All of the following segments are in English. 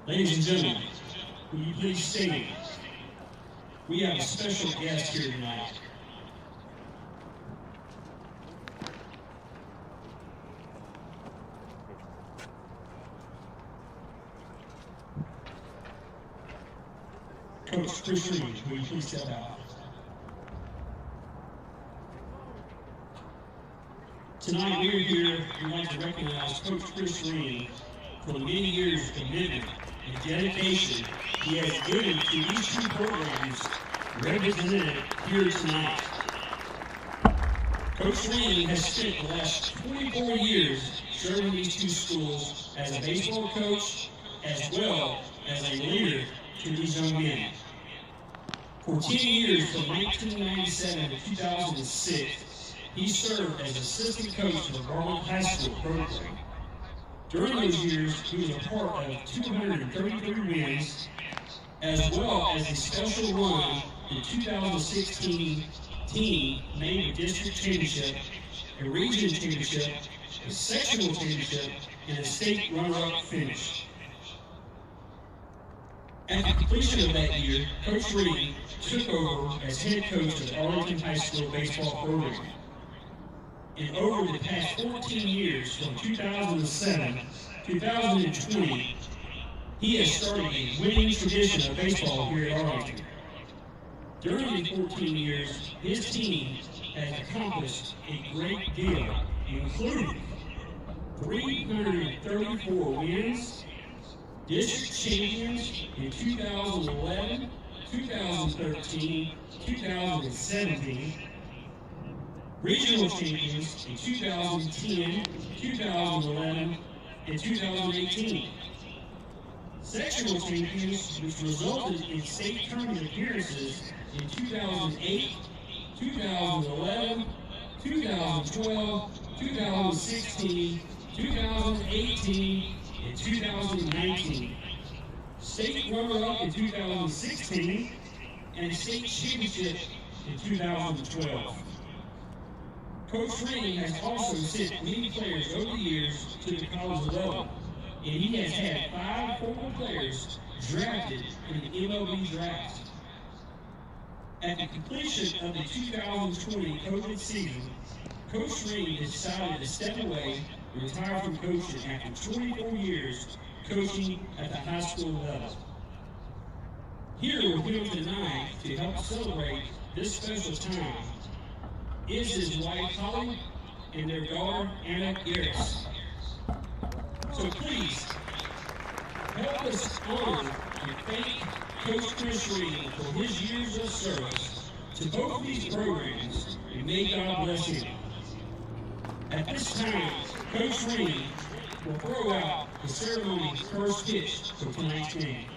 Ladies and gentlemen, will you please stand? We have a special guest here tonight. Coach Chris Reed, will you please step out? Tonight we are here, we'd like to recognize Coach Chris Reed for the many years of commitment and dedication he has given to these two programs represented here tonight. Coach Reed has spent the last 24 years serving these two schools as a baseball coach as well as a leader to these young men. For 10 years, from 1997 to 2006, he served as assistant coach of the Bartlett High School program. During those years, he was a part of 233 wins, as well as a special run in 2016 team made a district championship, a region championship, a sectional championship, and a state runner-up finish. At the completion of that year, Coach Reed took over as head coach of the Arlington High School baseball program. And over the past 14 years, from 2007 to 2020, he has started a winning tradition of baseball here at Arlington. During these 14 years, his team has accomplished a great deal, including 334 wins, district champions in 2011, 2013, 2017, regional champions in 2010, 2011, and 2018. Sectional champions, which resulted in state tournament appearances in 2008, 2011, 2012, 2016, 2018, and 2019. State runner-up in 2016, and state championship in 2012. Coach Reed has also sent many players over the years to the college level, and he has had 5 former players drafted in the MLB draft. At the completion of the 2020 COVID season, Coach Reed decided to step away and retire from coaching after 24 years coaching at the high school level. Here with him tonight to help celebrate this special time is his wife Holly and their daughter Anna Garris. So please help us honor and thank Coach Chris Reed for his years of service to both of these programs, and may God bless him. At this time, Coach Reed will throw out the ceremony's first pitch for tonight's game.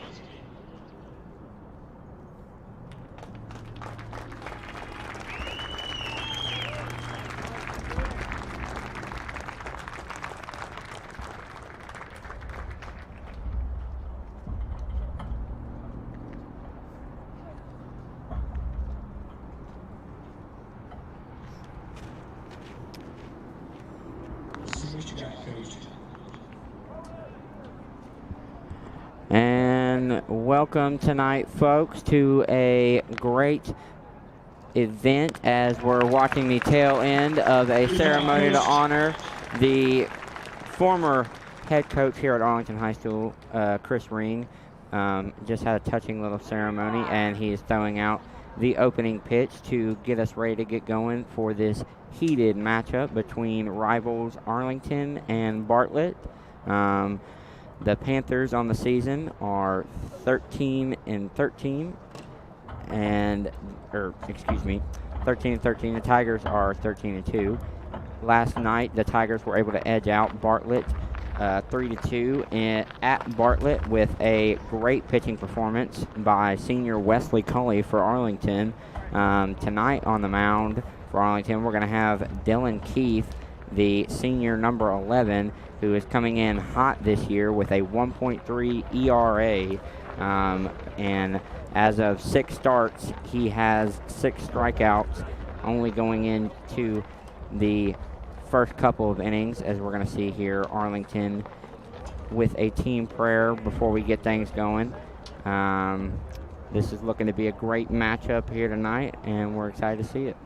And welcome tonight, folks, to a great event as we're watching the tail end of a ceremony to honor the former head coach here at Arlington High School, Chris Reed. Just had a touching little ceremony, and he is throwing out the opening pitch to get us ready to get going for this heated matchup between rivals Arlington and Bartlett. The Panthers on the season are 13-13, 13-13. The Tigers are 13-2. Last night, the Tigers were able to edge out Bartlett 3-2 at Bartlett with a great pitching performance by senior Wesley Culley for Arlington. Tonight on the mound for Arlington, we're going to have Dylan Keith, the senior number 11, who is coming in hot this year with a 1.3 ERA. And as of 6 starts, he has 6 strikeouts, only going into the first couple of innings, as we're going to see here. Arlington with a team prayer before we get things going. This is looking to be a great matchup here tonight, and we're excited to see it.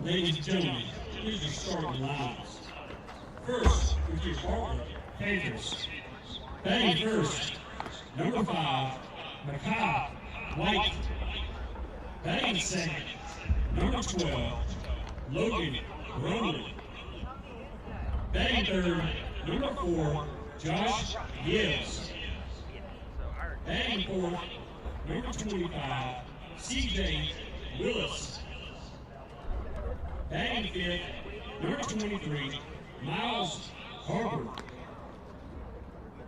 Ladies and gentlemen, here's your starting lines. First, with your Bartlett Panthers. Batting first, number 5, McCobb White. Batting second, number 12, Logan Brumley. Batting third, number 4, Josh Gibbs. Batting fourth, number 25, CJ Willis. Batting fifth, number 23, Miles Harper.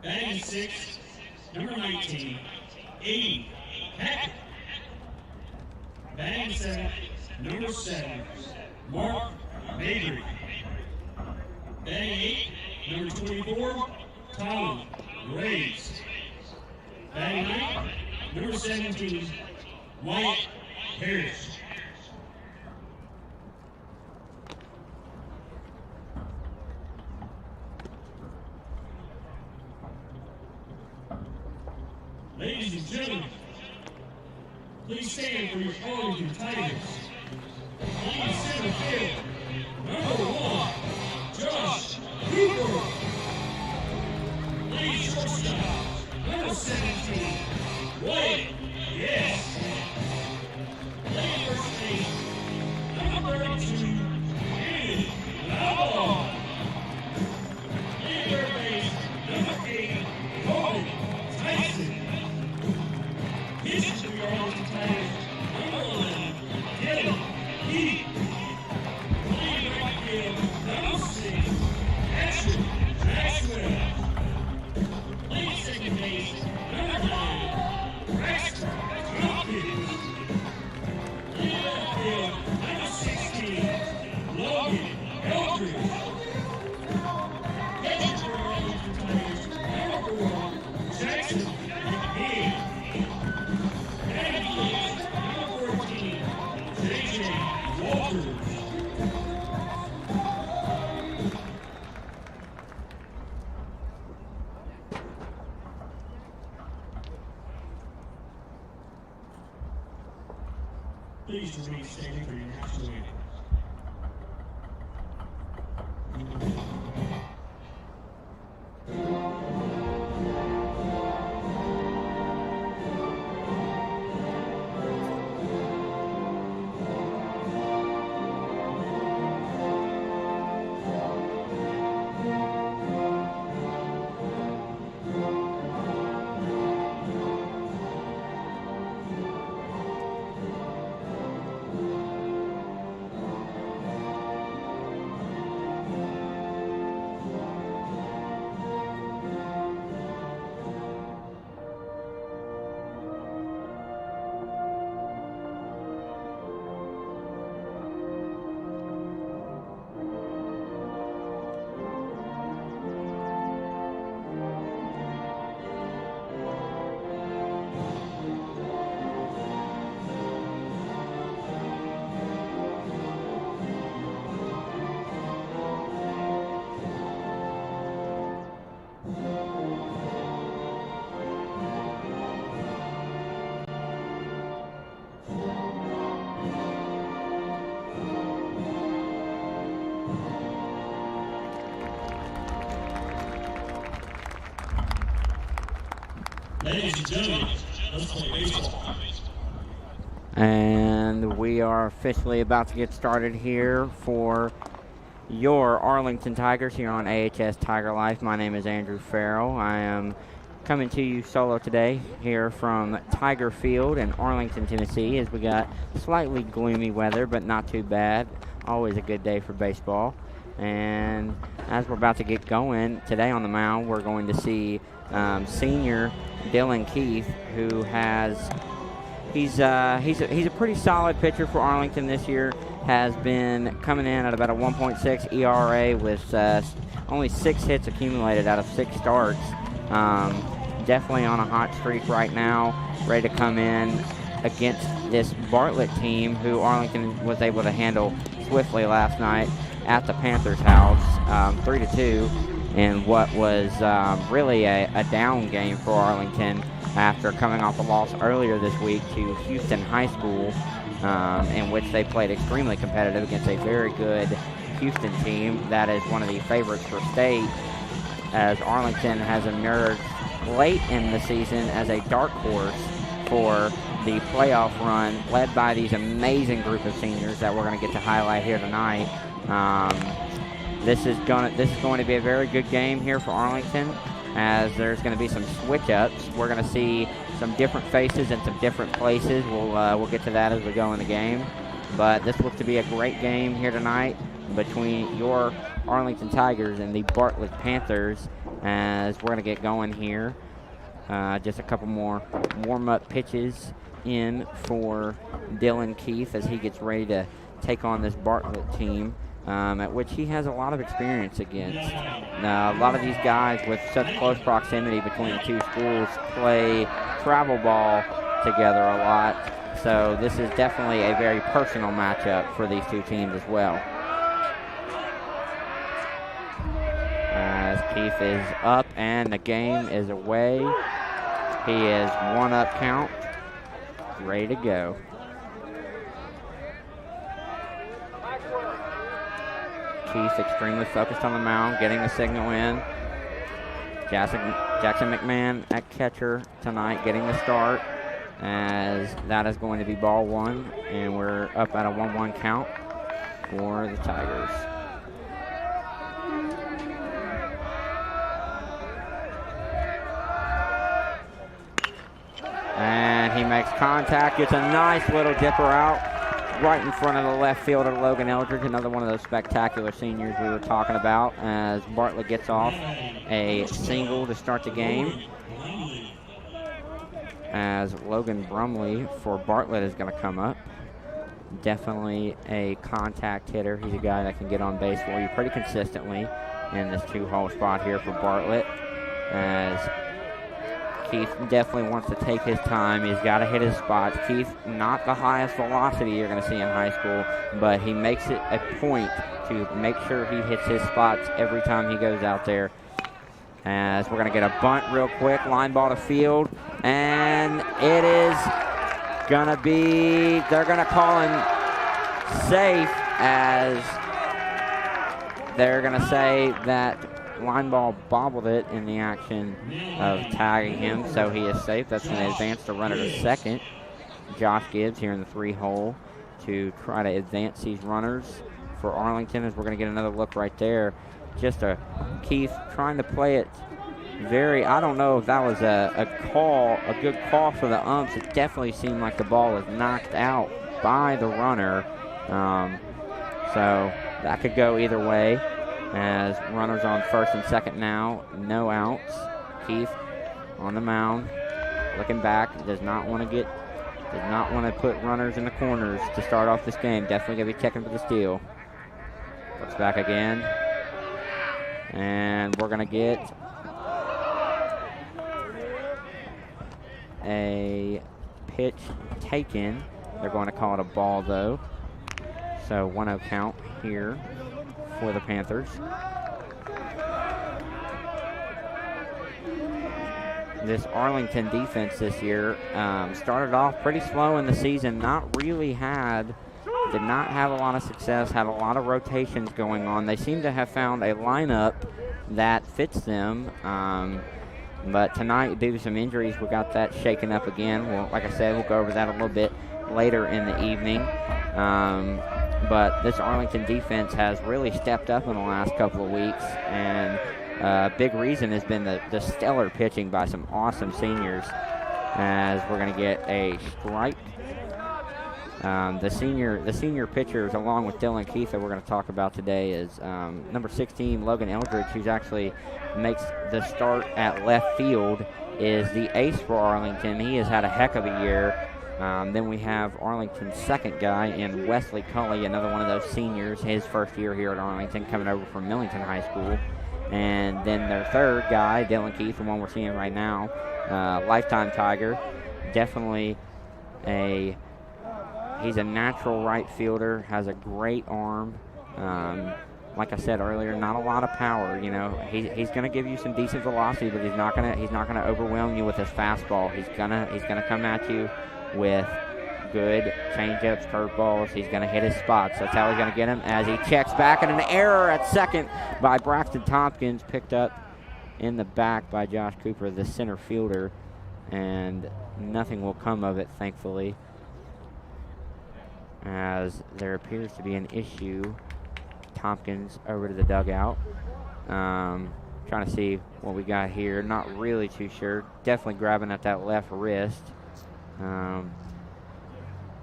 Batting sixth, number 19, Aiden Hackett. Batting seventh, number 7, Mark Mabry. Batting eighth, number 24, Tom Graves. Batting ninth, number 17, Wyatt Harris. Ladies and gentlemen, please stand for your Arlington Tigers. Playing center field, number 1, Josh Hooper. Playing shortstop, number 17, Wyatt Yes. Playing first base, number 32, Andy Lowell. Playing third base, number 8, Kobe Tyson. This is the Arlington Tigers, number 11, Dylan Heath. Playing right field, number 6, Asher Maxwell. Playing second base, number 9, Braxton Tompkins. Playing left field, number 16, Logan Eldridge. Catching for the Arlington Tigers, number 4, Jackson McGee. Number 14, JJ Walters. Please remain standing for your national anthem. Ladies and gentlemen, let's play baseball. And we are officially about to get started here for your Arlington Tigers here on AHS Tiger Life. My name is Andrew Farrell. I am coming to you solo today here from Tiger Field in Arlington, Tennessee, as we got slightly gloomy weather, but not too bad. Always a good day for baseball. And as we're about to get going today on the mound, we're going to see senior Dylan Keith, who he's a pretty solid pitcher for Arlington this year. Has been coming in at about a 1.6 ERA with only 6 hits accumulated out of 6 starts. Definitely on a hot streak right now, ready to come in against this Bartlett team, who Arlington was able to handle swiftly last night at the Panthers' house, 3-2, in what was really a down game for Arlington after coming off a loss earlier this week to Houston High School, in which they played extremely competitive against a very good Houston team that is one of the favorites for state, as Arlington has emerged late in the season as a dark horse for the playoff run, led by these amazing group of seniors that we're going to get to highlight here tonight. This is going to be a very good game here for Arlington, as there's going to be some switch-ups. We're going to see some different faces in some different places. We'll get to that as we go in the game. But this looks to be a great game here tonight between your Arlington Tigers and the Bartlett Panthers, as we're going to get going here. Just a couple more warm-up pitches in for Dylan Keith as he gets ready to take on this Bartlett team, at which he has a lot of experience against. A lot of these guys with such close proximity between the two schools play travel ball together a lot, so this is definitely a very personal matchup for these two teams as well. As Keith is up and the game is away. He is 1-up count, ready to go. Keith extremely focused on the mound, getting the signal in. Jackson McMahon at catcher tonight, getting the start, as that is going to be ball 1, and we're up at a 1-1 count for the Tigers. And he makes contact, gets a nice little dipper out right in front of the left fielder, Logan Eldridge, another one of those spectacular seniors we were talking about, as Bartlett gets off a single to start the game. As Logan Brumley for Bartlett is going to come up. Definitely a contact hitter. He's a guy that can get on base for you pretty consistently in this 2-hole spot here for Bartlett, as Keith definitely wants to take his time. He's got to hit his spots. Keith, not the highest velocity you're going to see in high school, but he makes it a point to make sure he hits his spots every time he goes out there. As we're going to get a bunt real quick, line ball to field, and it is going to be, they're going to call him safe, as they're going to say that line ball bobbled it in the action of tagging him, so he is safe. That's going to advance the runner to second. Josh Gibbs here in the 3-hole to try to advance these runners for Arlington, as we're going to get another look right there. Just a Keith trying to play it very, I don't know if that was a good call for the umps. It definitely seemed like the ball was knocked out by the runner. So that could go either way, as runners on first and second now, no outs. Keith on the mound, looking back, does not want to put runners in the corners to start off this game. Definitely going to be checking for the steal. Looks back again, and we're going to get a pitch taken. They're going to call it a ball, though. So 1-0 count here for the Panthers. This Arlington defense this year started off pretty slow in the season. Did not have a lot of success, had a lot of rotations going on. They seem to have found a lineup that fits them. But tonight, due to some injuries, we got that shaken up again. Well, like I said, we'll go over that a little bit later in the evening. But this Arlington defense has really stepped up in the last couple of weeks, and a big reason has been the stellar pitching by some awesome seniors, as we're going to get a strike. The senior pitchers, along with Dylan Keith, that we're going to talk about today, is number 16, Logan Eldridge, who's actually makes the start at left field, is the ace for Arlington. He has had a heck of a year. Then we have Arlington's second guy in Wesley Cully, another one of those seniors, his first year here at Arlington, coming over from Millington High School. And then their third guy, Dylan Keith, the one we're seeing right now, lifetime Tiger, definitely he's a natural right fielder, has a great arm. Like I said earlier, not a lot of power. You know, he's going to give you some decent velocity, but he's not gonna overwhelm you with his fastball. He's gonna come at you with good changeups, curveballs. He's going to hit his spots. That's how he's going to get him, as he checks back, and an error at second by Braxton Tompkins, picked up in the back by Josh Cooper, the center fielder, and nothing will come of it, thankfully, as there appears to be an issue. Tompkins over to the dugout. Trying to see what we got here. Not really too sure. Definitely grabbing at that left wrist.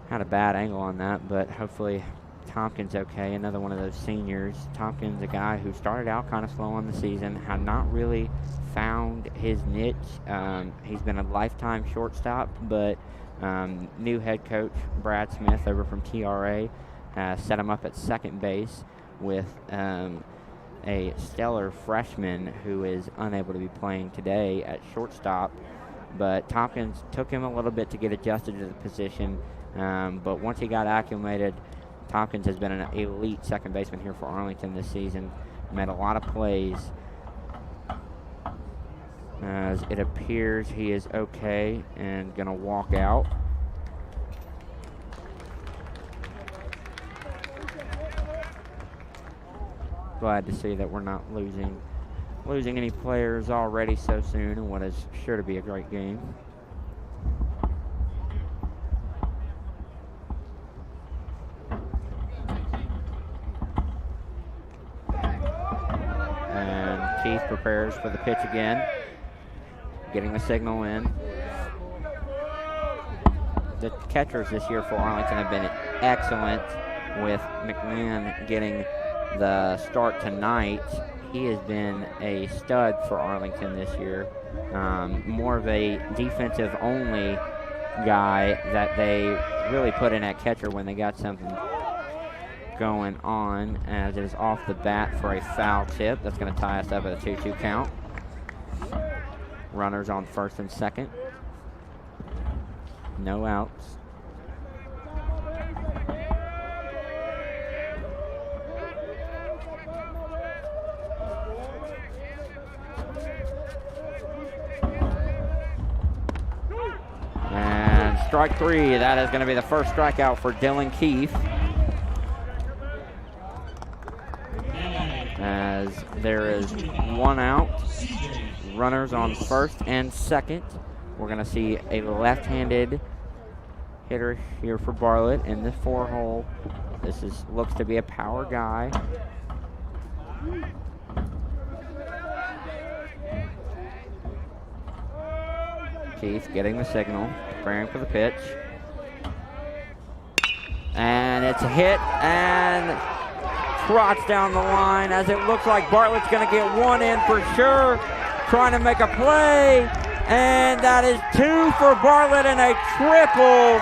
Had a bad angle on that, but hopefully Tompkins okay. Another one of those seniors. Tompkins, a guy who started out kind of slow on the season, had not really found his niche. He's been a lifetime shortstop, but new head coach Brad Smith over from TRA has set him up at second base with a stellar freshman who is unable to be playing today at shortstop. But Tompkins took him a little bit to get adjusted to the position. But once he got acclimated, Tompkins has been an elite second baseman here for Arlington this season. Made a lot of plays. As it appears he is okay and going to walk out. Glad to see that we're not losing any players already so soon in what is sure to be a great game. And Keith prepares for the pitch again, getting the signal in. The catchers this year for Arlington have been excellent, with McMahon getting the start tonight. He has been a stud for Arlington this year. More of a defensive-only guy that they really put in at catcher when they got something going on, as it is off the bat for a foul tip. That's going to tie us up at a 2-2 count. Runners on first and second. No outs. Strike three. That is going to be the first strikeout for Dylan Keith, as there is one out. Runners on first and second. We're going to see a left-handed hitter here for Bartlett in the 4-hole. This looks to be a power guy. Keith getting the signal, preparing for the pitch. And it's a hit and trots down the line, as it looks like Bartlett's going to get one in for sure, trying to make a play. And that is two for Bartlett and a triple.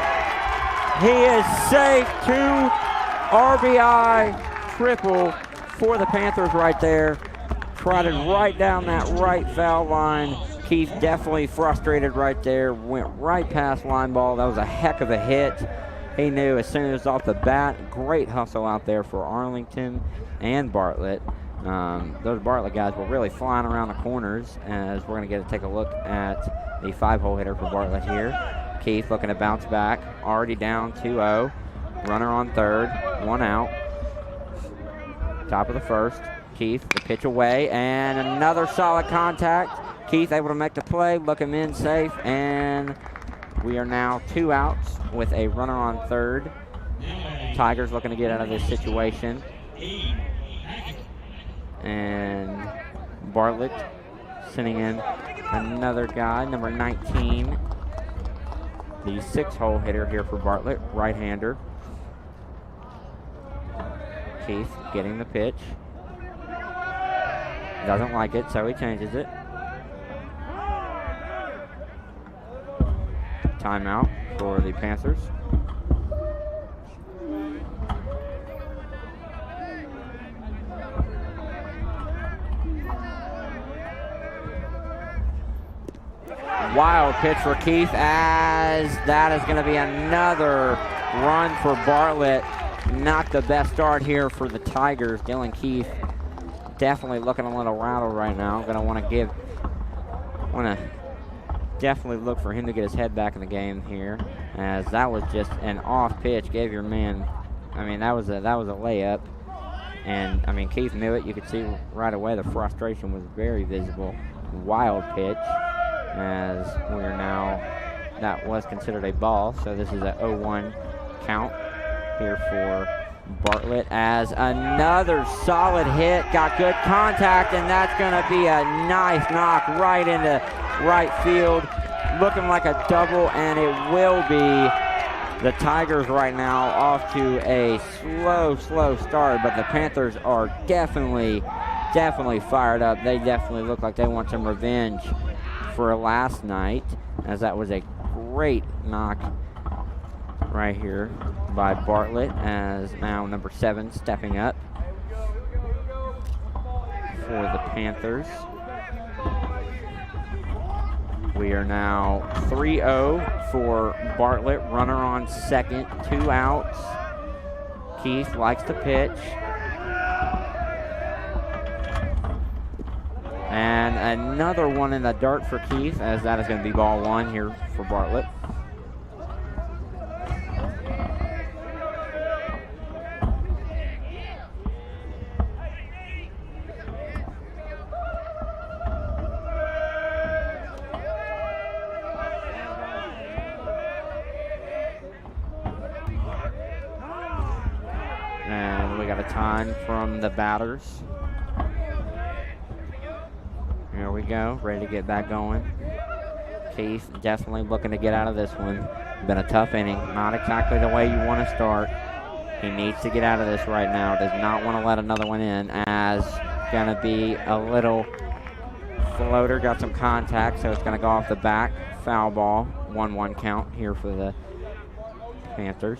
He is safe. 2 RBI triple for the Panthers right there. Trotted right down that right foul line. Keith definitely frustrated right there. Went right past line ball. That was a heck of a hit. He knew as soon as off the bat. Great hustle out there for Arlington and Bartlett. Those Bartlett guys were really flying around the corners, as we're going to get to take a look at the 5-hole hitter for Bartlett here. Keith looking to bounce back. Already down 2-0. Runner on third. 1 out. Top of the first. Keith, the pitch away, and another solid contact. Keith able to make the play, look him in safe, and we are now 2 outs with a runner on third. Tigers looking to get out of this situation. And Bartlett sending in another guy, number 19. The 6-hole hitter here for Bartlett, right-hander. Keith getting the pitch. Doesn't like it, so he changes it. Timeout for the Panthers. Wild pitch for Keith, as that is going to be another run for Bartlett. Not the best start here for the Tigers. Dylan Keith definitely looking a little rattled right now. Going to want to definitely look for him to get his head back in the game here, as that was just an off pitch. Gave your man, I mean, that was a layup, and I mean Keith knew it. You could see right away the frustration was very visible. Wild pitch, as we are now, that was considered a ball, so this is a 0-1 count here for Bartlett, as another solid hit, got good contact, and that's going to be a nice knock right into right field, looking like a double, and it will be. The Tigers right now off to a slow start, but the Panthers are definitely fired up. They definitely look like they want some revenge for last night, as that was a great knock right here by Bartlett, as now number 7 stepping up for the Panthers. We are now 3-0 for Bartlett, runner on second, 2 outs. Keith likes the pitch. And another one in the dirt for Keith, as that is going to be ball 1 here for Bartlett. And we got a time from the batters. Here we go, ready to get back going. Keith definitely looking to get out of this one. Been a tough inning, not exactly the way you want to start. He needs to get out of this right now. Does not want to let another one in, as gonna be a little floater. Got some contact, so it's gonna go off the back. Foul ball, 1-1 count here for the Panthers.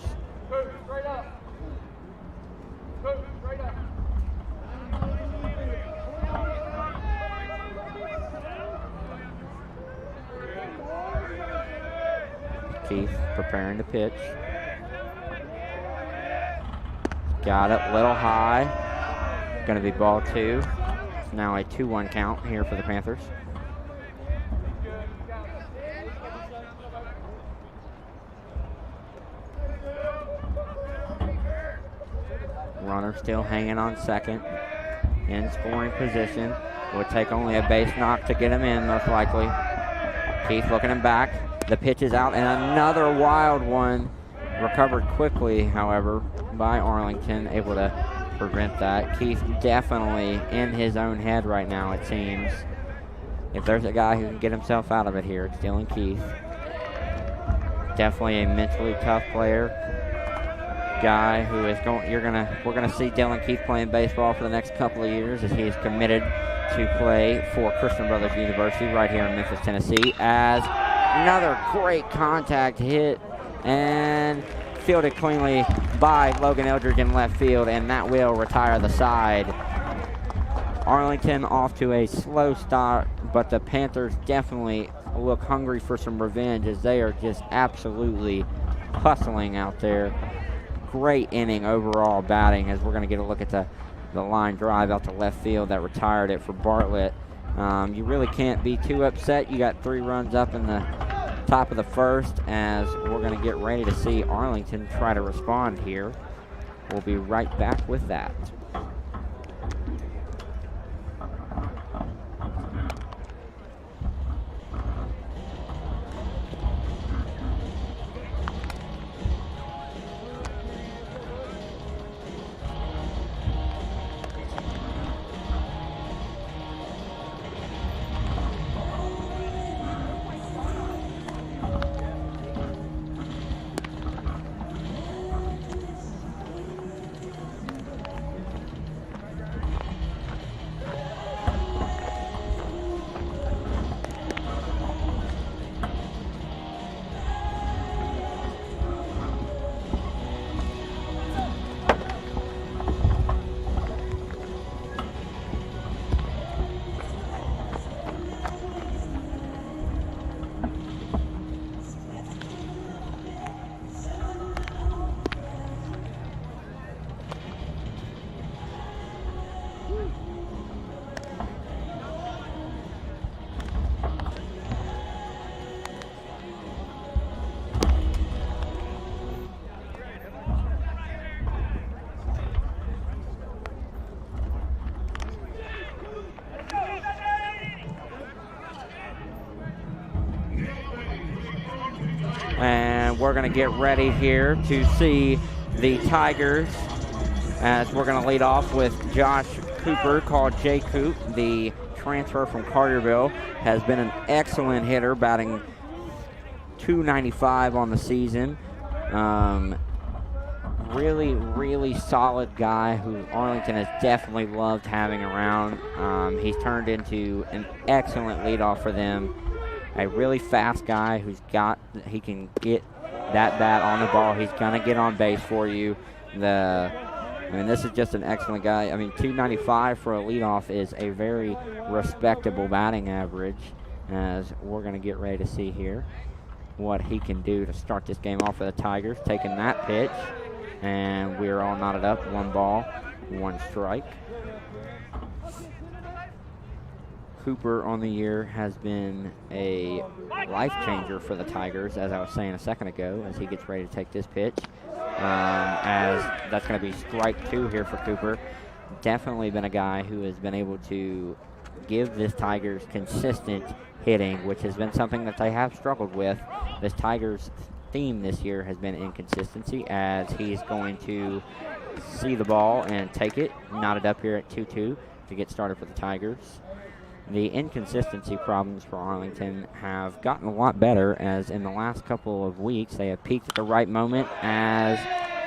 Keith preparing to pitch. Got it, little high. Going to be ball 2. It's now a 2-1 count here for the Panthers. Runner still hanging on second. In scoring position. Will take only a base knock to get him in, most likely. Keith looking him back. The pitch is out, and another wild one. Recovered quickly, however, by Arlington, able to prevent that. Keith definitely in his own head right now, it seems. If there's a guy who can get himself out of it here, it's Dylan Keith. Definitely a mentally tough player. Guy who is we're gonna see Dylan Keith playing baseball for the next couple of years, as he is committed to play for Christian Brothers University right here in Memphis, Tennessee, as another great contact hit and fielded cleanly by Logan Eldridge in left field, and that will retire the side. Arlington off to a slow start, but the Panthers definitely look hungry for some revenge, as they are just absolutely hustling out there. Great inning overall batting, as we're going to get a look at the line drive out to left field that retired it for Bartlett. You really can't be too upset. You got 3 runs up in the top of the first, as we're going to get ready to see Arlington try to respond here. We'll be right back with that. going to get ready here to see the Tigers, as we're going to lead off with Josh Cooper, called Jay Coop. The transfer from Carterville has been an excellent hitter, batting .295 on the season. Really, really solid guy who Arlington has definitely loved having around. He's turned into an excellent leadoff for them. A really fast guy he can get that bat on the ball. He's going to get on base for you. This is just an excellent guy. I mean, .295 for a leadoff is a very respectable batting average, as we're going to get ready to see here what he can do to start this game off for the Tigers. Taking that pitch, and we're all knotted up. 1 ball, 1 strike. Cooper on the year has been a life changer for the Tigers, as I was saying a second ago, as he gets ready to take this pitch. As that's going to be strike 2 here for Cooper. Definitely been a guy who has been able to give this Tigers consistent hitting, which has been something that they have struggled with. This Tigers theme this year has been inconsistency, as he's going to see the ball and take it. Knotted up here at 2-2 to get started for the Tigers. The inconsistency problems for Arlington have gotten a lot better, as in the last couple of weeks they have peaked at the right moment, as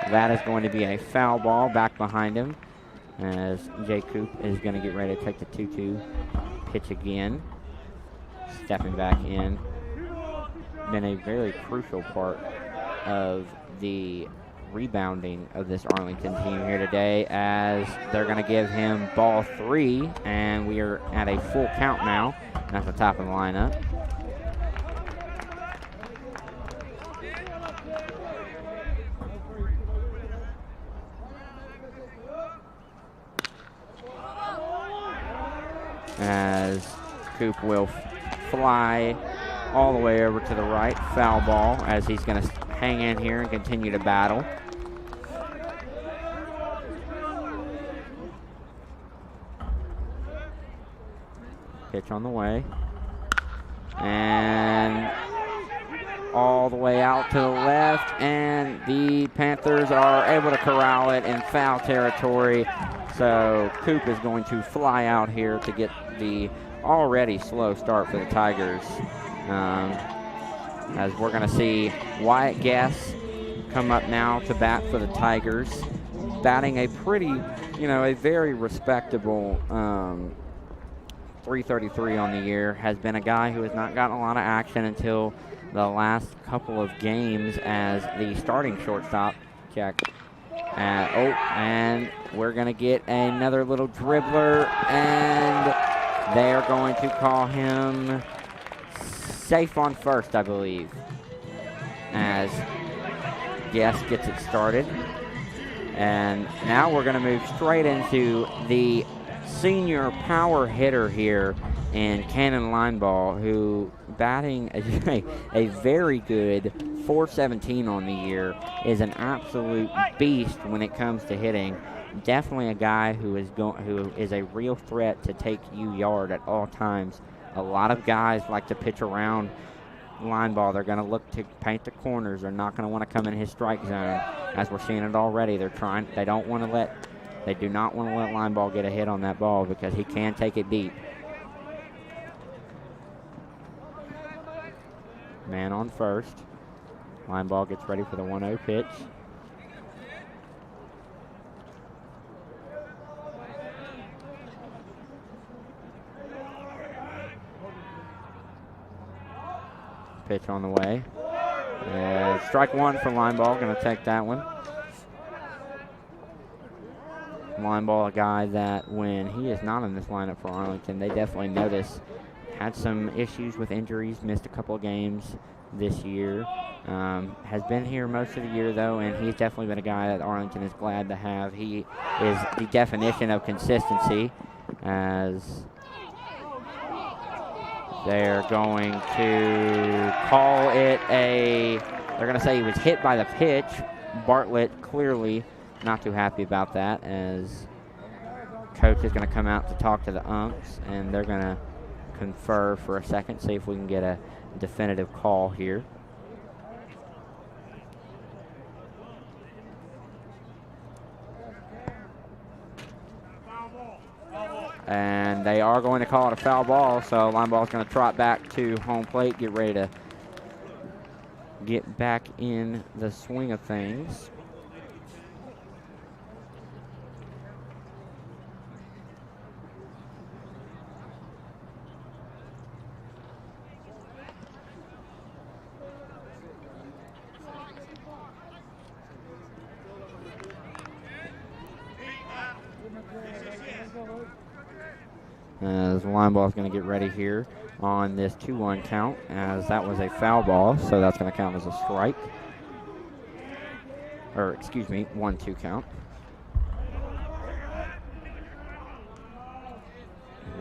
that is going to be a foul ball back behind him, as Jay Coop is going to get ready to take the 2-2 pitch again. Stepping back in. Been a very crucial part of the rebounding of this Arlington team here today, as they're going to give him ball 3, and we are at a full count now. That's the top of the lineup. As Coop will fly all the way over to the right, foul ball, as he's going to hang in here and continue to battle. Pitch on the way. And all the way out to the left, and the Panthers are able to corral it in foul territory. So Coop is going to fly out here to get the already slow start for the Tigers. As we're going to see Wyatt Guess come up now to bat for the Tigers, batting a a very respectable .333 on the year. Has been a guy who has not gotten a lot of action until the last couple of games as the starting shortstop. Check. And we're going to get another little dribbler, and they are going to call him safe on first, I believe, as Guess gets it started. And now we're going to move straight into the senior power hitter here in Cannon Lineball, who batting a very good .417 on the year, is an absolute beast when it comes to hitting. Definitely a guy who is a real threat to take you yard at all times. A lot of guys like to pitch around Lineball. They're going to look to paint the corners. They're not going to want to come in his strike zone, as we're seeing it already. They do not want to let Lineball get a hit on that ball, because he can take it deep. Man on first. Lineball gets ready for the 1-0 pitch. Pitch on the way. Strike 1 for Lineball. Going to take that one. Lineball, a guy that when he is not in this lineup for Arlington, they definitely notice. Had some issues with injuries, missed a couple of games this year. Has been here most of the year, though, and he's definitely been a guy that Arlington is glad to have. He is the definition of consistency, as they're going to call it they're going to say he was hit by the pitch. Bartlett clearly not too happy about that, as coach is going to come out to talk to the umps, and they're going to confer for a second, see if we can get a definitive call here. And they are going to call it a foul ball, so line ball is going to trot back to home plate, get ready to get back in the swing of things. As the line ball is going to get ready here on this 2-1 count, as that was a foul ball, so that's going to count as a strike. Or, excuse me, 1-2 count.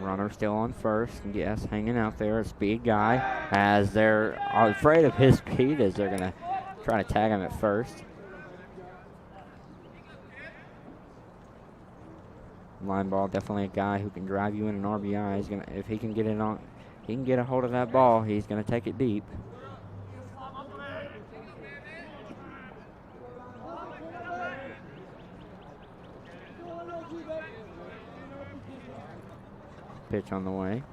Runner still on first. Yes, hanging out there, a speed guy, as they're afraid of his speed, as they're going to try to tag him at first. Line ball, definitely a guy who can drive you in an RBI. He's gonna, if he can get it on, he can get a hold of that ball. He's gonna take it deep. Pitch on the way,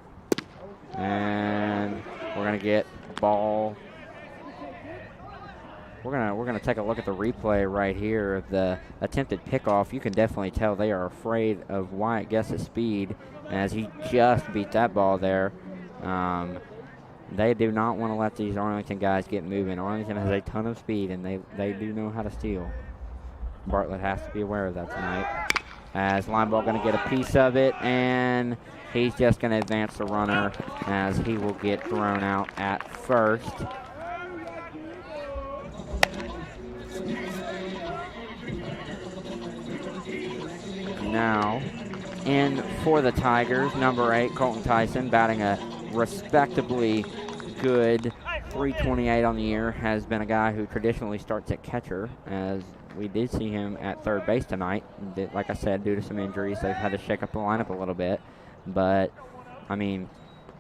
and we're gonna get ball. We're gonna take a look at the replay right here of the attempted pickoff. You can definitely tell they are afraid of Wyatt Guess's speed, as he just beat that ball there. They do not want to let these Arlington guys get moving. Arlington has a ton of speed, and they do know how to steal. Bartlett has to be aware of that tonight. As line ball going to get a piece of it, and he's just going to advance the runner, as he will get thrown out at first. Now, in for the Tigers, number 8, Colton Tyson, batting a respectably good .328 on the year, has been a guy who traditionally starts at catcher, as we did see him at third base tonight. Like I said, due to some injuries, they've had to shake up the lineup a little bit. But, I mean,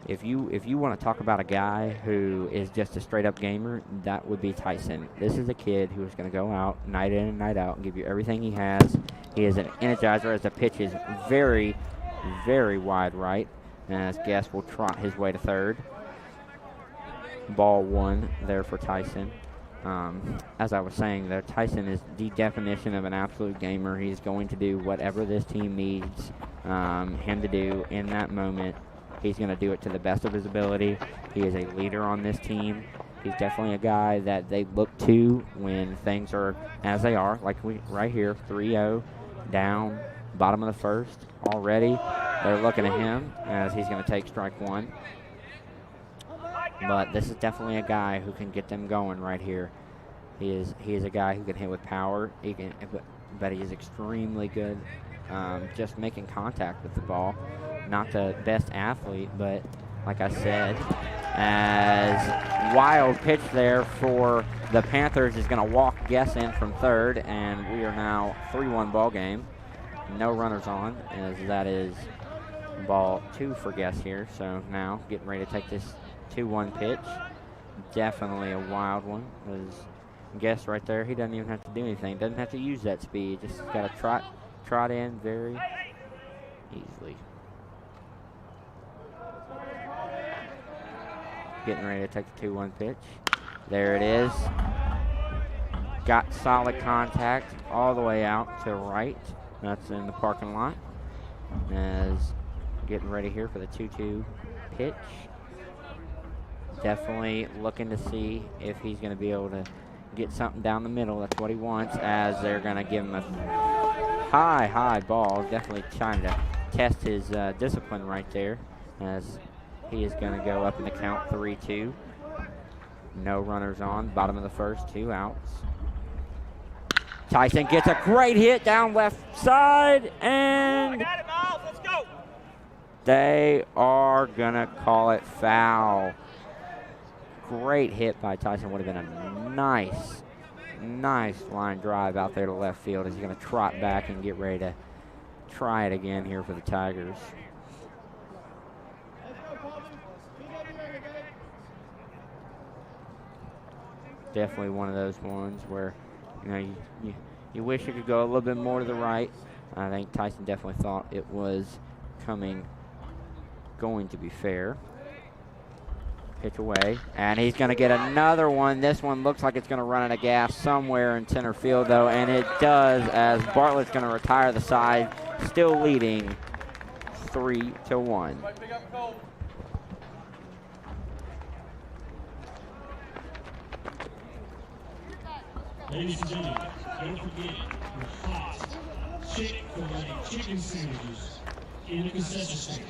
if you want to talk about a guy who is just a straight-up gamer, that would be Tyson. This is a kid who is going to go out night in and night out and give you everything he has. He is an energizer, as the pitch is very, very wide right, as Guess will trot his way to third. Ball 1 there for Tyson. As I was saying there, Tyson is the definition of an absolute gamer. He's going to do whatever this team needs him to do in that moment. He's going to do it to the best of his ability. He is a leader on this team. He's definitely a guy that they look to when things are as they are, like right here, 3-0, down, bottom of the first already. They're looking at him, as he's going to take strike 1. But this is definitely a guy who can get them going right here. He is a guy who can hit with power. But he is extremely good just making contact with the ball. Not the best athlete, but like I said, as wild pitch there for the Panthers is going to walk Guess in from third, and we are now 3-1 ball game. No runners on, as that is ball 2 for Guess here. So now getting ready to take this 2-1 pitch. Definitely a wild one. Guess right there, he doesn't even have to do anything. Doesn't have to use that speed. Just got to trot in very easily. Getting ready to take the 2-1 pitch. There it is. Got solid contact all the way out to right. That's in the parking lot. As getting ready here for the 2-2 pitch. Definitely looking to see if he's going to be able to get something down the middle. That's what he wants, as they're going to give him a high ball. Definitely trying to test his discipline right there, as he is going to go up in the count 3-2. No runners on. Bottom of the first, 2 outs. Tyson gets a great hit down left side, and they are going to call it foul. Great hit by Tyson. Would have been a nice line drive out there to left field, as he's going to trot back and get ready to try it again here for the Tigers. Definitely one of those ones where, you wish you could go a little bit more to the right. I think Tyson definitely thought it was going to be fair. Pitch away, and he's going to get another one. This one looks like it's going to run out of gas somewhere in center field, though, and it does, as Bartlett's going to retire the side, still leading 3-1. Ladies and gentlemen, don't forget your hot Chick-fil-A chicken sandwiches in the concession stand.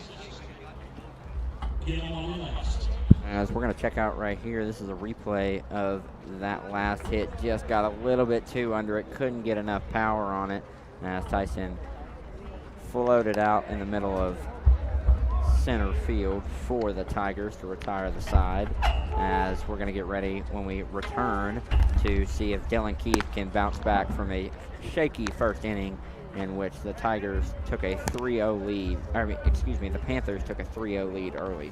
Get them on the last. As we're going to check out right here, this is a replay of that last hit. Just got a little bit too under it. Couldn't get enough power on it. As Tyson floated out in the middle of center field for the Tigers to retire the side. As we're going to get ready when we return to see if Dylan Keith can bounce back from a shaky first inning in which the Tigers took a 3-0 lead. The Panthers took a 3-0 lead early.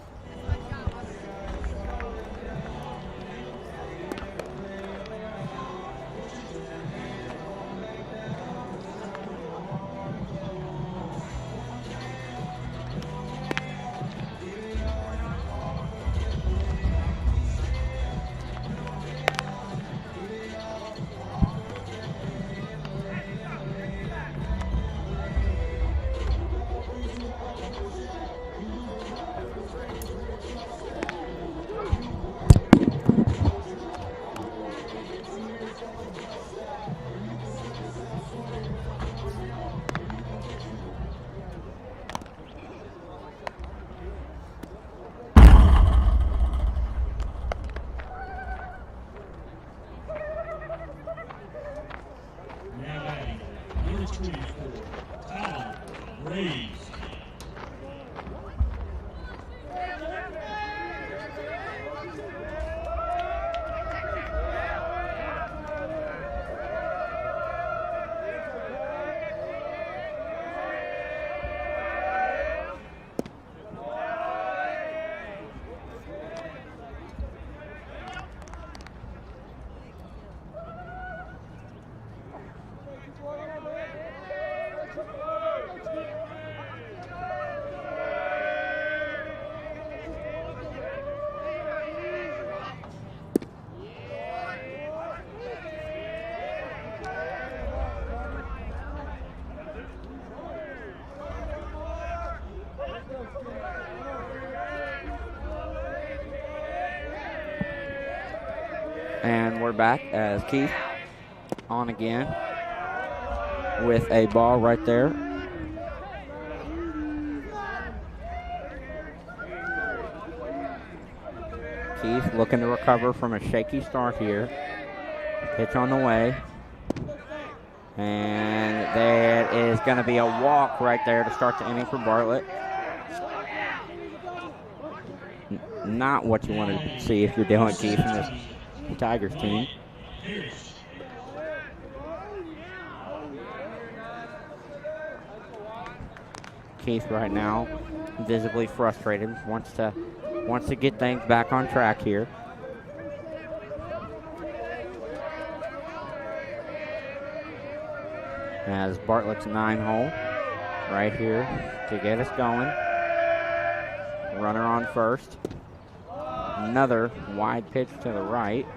And we're back as Keith on again with a ball right there. Keith looking to recover from a shaky start here. Pitch on the way. And there is going to be a walk right there to start the inning for Bartlett. Not what you want to see if you're Dylan Keith in this Tigers team. Keith right now visibly frustrated, wants to get things back on track here. As Bartlett's 9-hole right here to get us going. Runner on first. Another wide pitch to the right.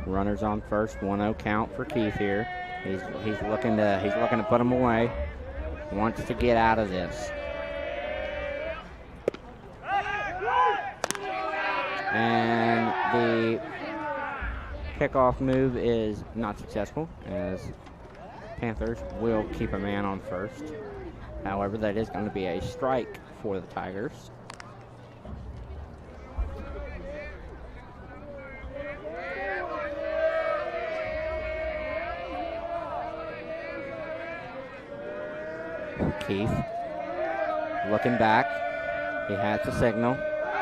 Runners on first, 1-0 count for Keith here. He's looking to put him away. Wants to get out of this. And the kickoff move is not successful, as Panthers will keep a man on first. However, that is going to be a strike for the Tigers. Keith looking back. He has the signal.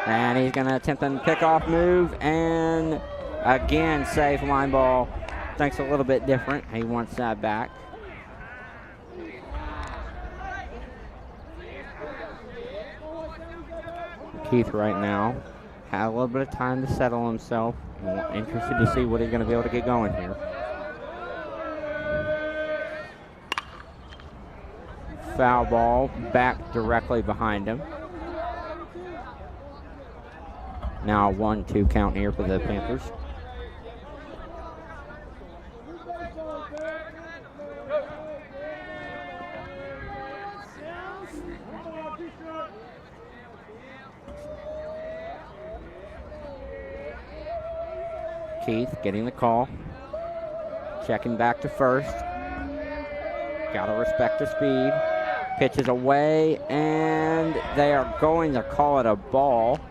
And he's going to attempt a pickoff move. And again, safe line ball. Thinks a little bit different. He wants that back. Keith right now had a little bit of time to settle himself. I'm interested to see what he's going to be able to get going here. Foul ball back directly behind him. Now a 1-2 count here for the Panthers. Keith getting the call. Checking back to first. Got to respect the speed. Pitches away, and they are going to call it a ball.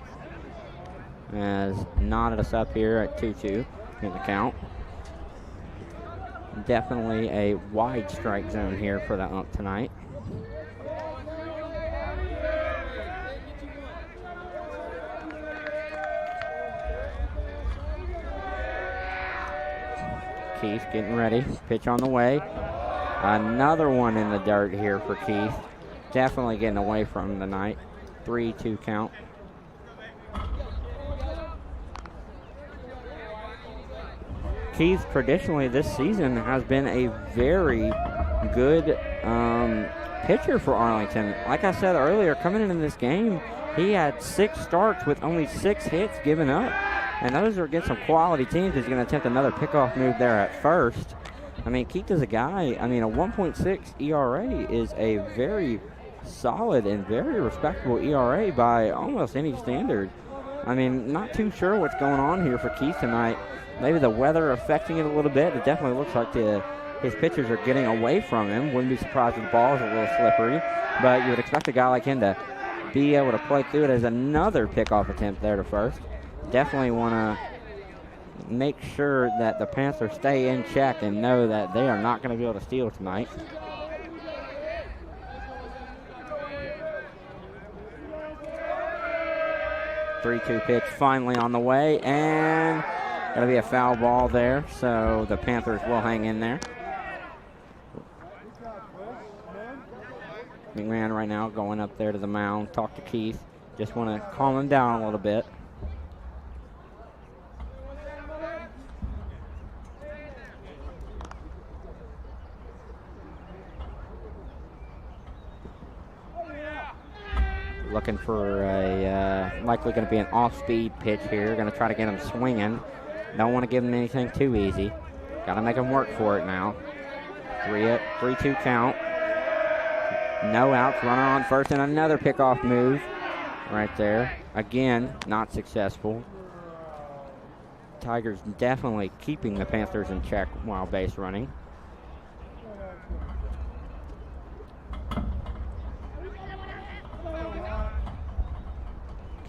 As knotted us up here at 2-2 in the count. Definitely a wide strike zone here for the ump tonight. Keith getting ready. Pitch on the way. Another one in the dirt here for Keith. Definitely getting away from him tonight. 3-2 count. Keith traditionally this season has been a very good pitcher for Arlington. Like I said earlier, coming into this game, he had 6 starts with only 6 hits given up. And those are against some quality teams. He's going to attempt another pickoff move there at first. I mean, Keith is a guy, I mean, a 1.6 ERA is a very solid and very respectable ERA by almost any standard. I mean, not too sure what's going on here for Keith tonight. Maybe the weather affecting it a little bit. It definitely looks like his pitchers are getting away from him. Wouldn't be surprised if the ball is a little slippery. But you would expect a guy like him to be able to play through it. As another pickoff attempt there to first. Definitely want to make sure that the Panthers stay in check and know that they are not going to be able to steal tonight. (3-2) pitch finally on the way, and going to be a foul ball there, so the Panthers will hang in there. McMahon right now going up there to the mound, talk to Keith. Just want to calm him down a little bit. Looking for a likely going to be an off-speed pitch here. Going to try to get him swinging. Don't want to give him anything too easy. Got to make him work for it now. 3-2 count. No outs. Runner on first, and another pickoff move right there. Again, not successful. Tigers definitely keeping the Panthers in check while base running.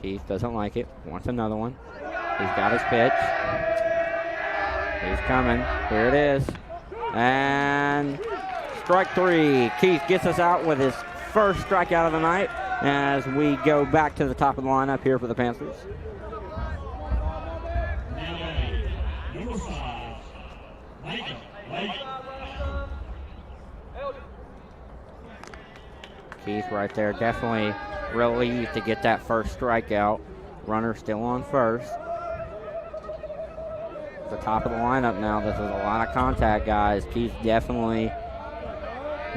Keith doesn't like it. Wants another one. He's got his pitch. He's coming. Here it is. And strike 3. Keith gets us out with his first strikeout of the night as we go back to the top of the lineup here for the Panthers. Number 5, Keith right there, definitely relieved to get that first strikeout. Runner still on first. The top of the lineup now. This is a lot of contact, guys. Keith definitely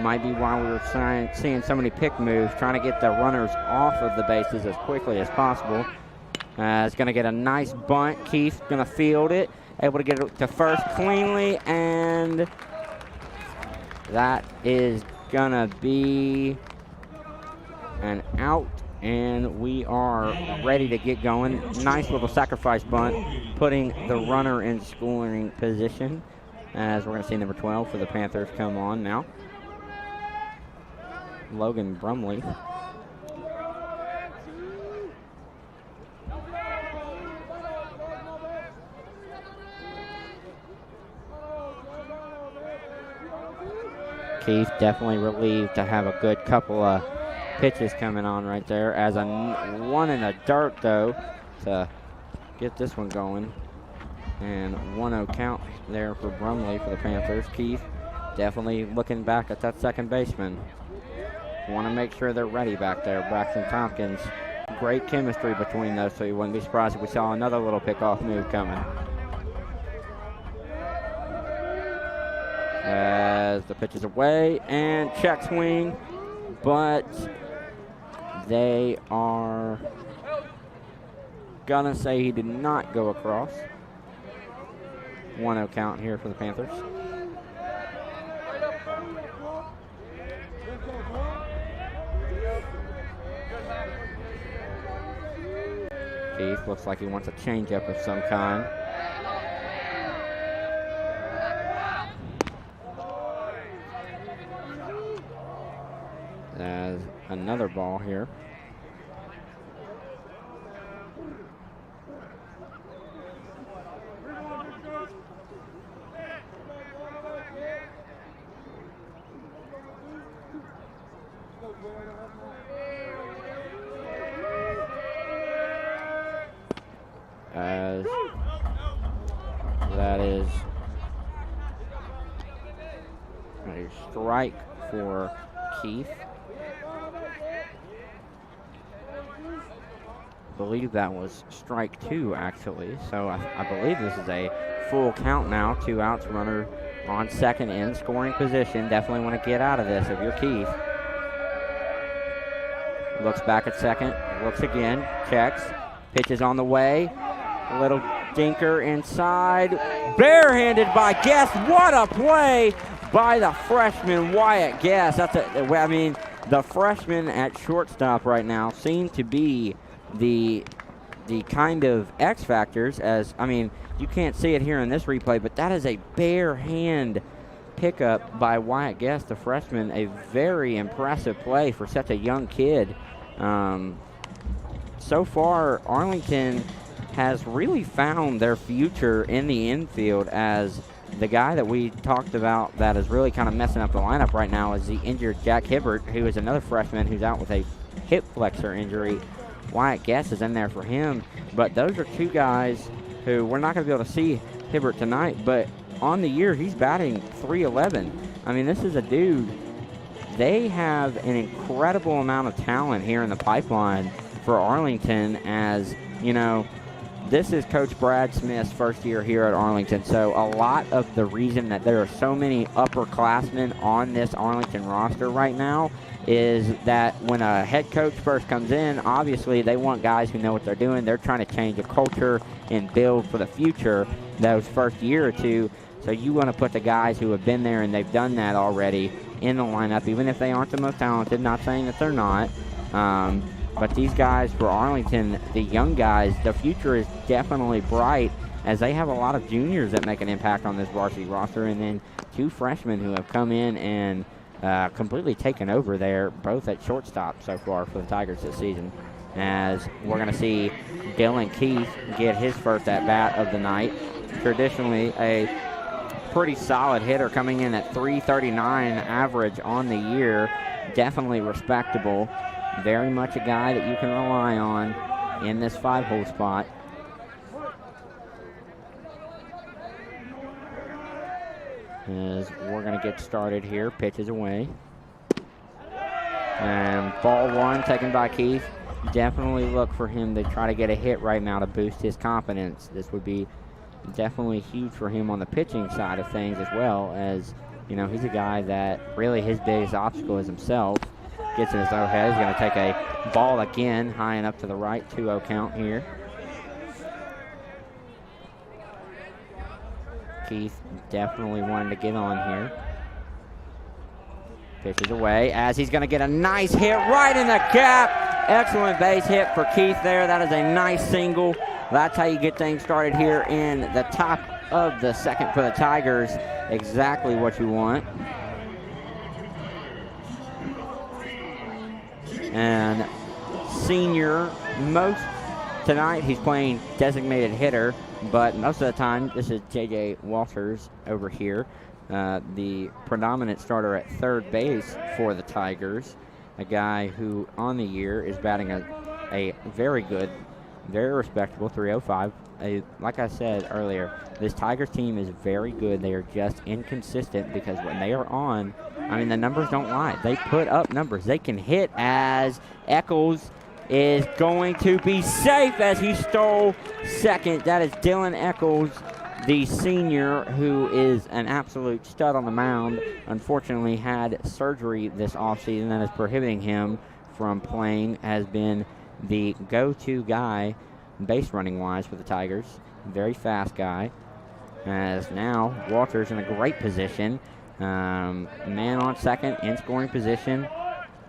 might be why we were seeing so many pick moves, trying to get the runners off of the bases as quickly as possible. It's going to get a nice bunt. Keith going to field it, able to get it to first cleanly, and that is going to be an out, and we are ready to get going. Nice little sacrifice bunt, putting the runner in scoring position, as we're going to see number 12 for the Panthers come on now. Logan Brumley. Keith definitely relieved to have a good couple of pitches coming on right there. As a one in the dirt, though, to get this one going. And 1-0 count there for Brumley for the Panthers. Keith definitely looking back at that second baseman. Want to make sure they're ready back there. Braxton Tompkins Great chemistry between those two. You wouldn't be surprised if we saw another little pickoff move coming. As the pitch is away and check swing, but they are gonna say he did not go across. 1-0 count here for the Panthers. Keith looks like he wants a changeup of some kind. As another ball here. As that is a strike for Keith. I believe that was strike 2, actually. So I believe this is a full count now. 2 outs, runner on second in scoring position. Definitely want to get out of this if you're Keith. Looks back at second, looks again, checks, pitches on the way. A little dinker inside. Barehanded by Guest. What a play by the freshman Wyatt Guest. The freshmen at shortstop right now seem to be the kind of X factors, as you can't see it here in this replay, but that is a bare hand pickup by Wyatt Guest, the freshman. A very impressive play for such a young kid. So far, Arlington has really found their future in the infield, as the guy that we talked about that is really kind of messing up the lineup right now is the injured Jack Hibbert, who is another freshman who's out with a hip flexor injury. Wyatt Guest is in there for him, but those are two guys who we're not going to be able to see Hibbert tonight, but on the year he's batting .311. This is a dude. They have an incredible amount of talent here in the pipeline for Arlington, as this is Coach Brad Smith's first year here at Arlington, so a lot of the reason that there are so many upperclassmen on this Arlington roster right now is that when a head coach first comes in, obviously they want guys who know what they're doing. They're trying to change a culture and build for the future those first year or two. So you want to put the guys who have been there and they've done that already in the lineup, even if they aren't the most talented. Not saying that they're not. But these guys for Arlington, the young guys, the future is definitely bright, as they have a lot of juniors that make an impact on this varsity roster, and then 2 freshmen who have come in and completely taken over there, both at shortstop so far for the Tigers this season. As we're going to see Dylan Keith get his first at-bat of the night. Traditionally a pretty solid hitter, coming in at .339 average on the year. Definitely respectable. Very much a guy that you can rely on in this 5-hole spot. As we're going to get started here. Pitch is away. And ball 1 taken by Keith. Definitely look for him to try to get a hit right now to boost his confidence. This would be definitely huge for him on the pitching side of things, as well, as he's a guy that really his biggest obstacle is himself. Gets in his own head. He's going to take a ball again, high and up to the right. 2-0 count here. Keith definitely wanted to get on here. Pitches away as he's going to get a nice hit right in the gap. Excellent base hit for Keith there. That is a nice single. That's how you get things started here in the top of the second for the Tigers. Exactly what you want. And senior, most tonight he's playing designated hitter, but most of the time this is J.J. Walters over here, the predominant starter at third base for the Tigers, a guy who on the year is batting a very good, very respectable .305. Like I said earlier, this Tigers team is very good. They are just inconsistent, because when they are on, the numbers don't lie. They put up numbers. They can hit, as Eccles is going to be safe as he stole second. That is Dylan Eccles, the senior, who is an absolute stud on the mound. Unfortunately had surgery this offseason that is prohibiting him from playing. Has been the go-to guy base running wise for the Tigers. Very fast guy. As now Walters in a great position. Man on second in scoring position.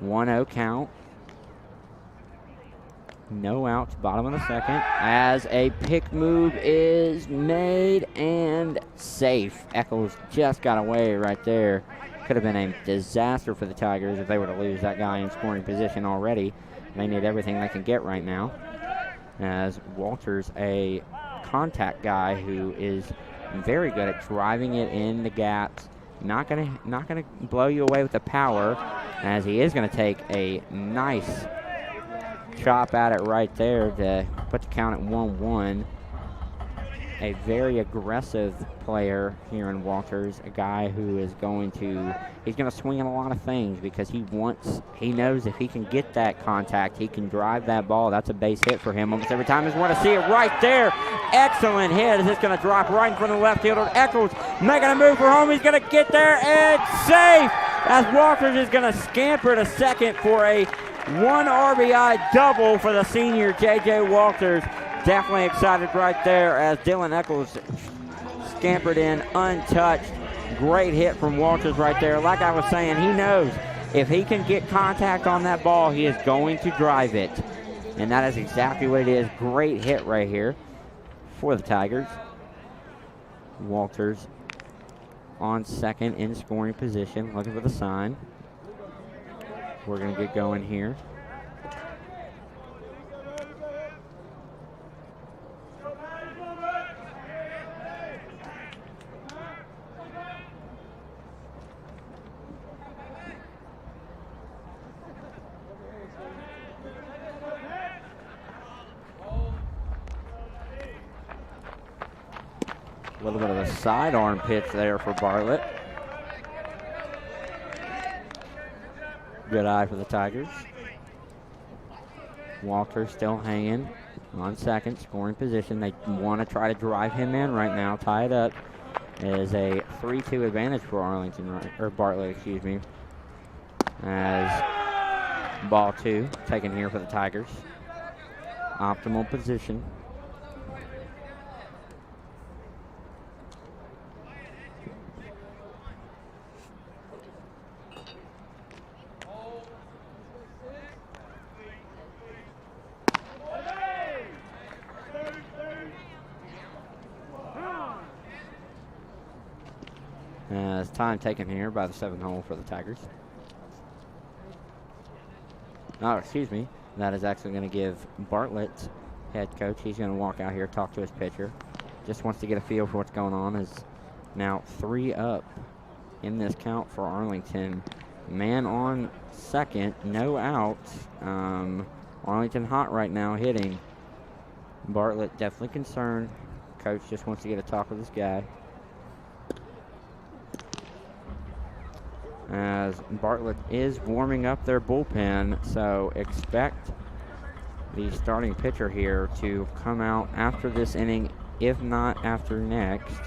1-0 count. No outs, bottom of the second, as a pick move is made and safe. Eccles just got away right there. Could have been a disaster for the Tigers if they were to lose that guy in scoring position already. They need everything they can get right now. As Walters, a contact guy who is very good at driving it in the gaps. Not gonna blow you away with the power, as he is gonna take a nice chop at it right there to put the count at 1-1. A very aggressive player here in Walters, a guy who is he's going to swing at a lot of things because he knows if he can get that contact, he can drive that ball. That's a base hit for him almost every time. I just want to see it right there. Excellent hit. It's going to drop right in front of the left fielder. Eccles making a move for home. He's going to get there and safe, as Walters is going to scamper to second for a 1 RBI double for the senior J.J. Walters. Definitely excited right there as Dylan Eccles scampered in untouched. Great hit from Walters right there. Like I was saying, he knows if he can get contact on that ball, he is going to drive it. And that is exactly what it is. Great hit right here for the Tigers. Walters on second in scoring position, looking for the sign. We're going to get going here. A little bit of a sidearm pitch there for Bartlett. Good eye for the Tigers. Walters still hanging on second, scoring position. They want to try to drive him in right now, tie it up. It is a 3-2 advantage for Bartlett, excuse me. As ball 2 taken here for the Tigers. Optimal position. As time taken here by the 7th hole for the Tigers. Oh, excuse me. That is actually going to give Bartlett, head coach, he's going to walk out here, talk to his pitcher. Just wants to get a feel for what's going on. Is now 3 up in this count for Arlington. Man on second, no outs. Arlington hot right now hitting. Bartlett definitely concerned. Coach just wants to get a talk with this guy. As Bartlett is warming up their bullpen, so expect the starting pitcher here to come out after this inning, if not after next.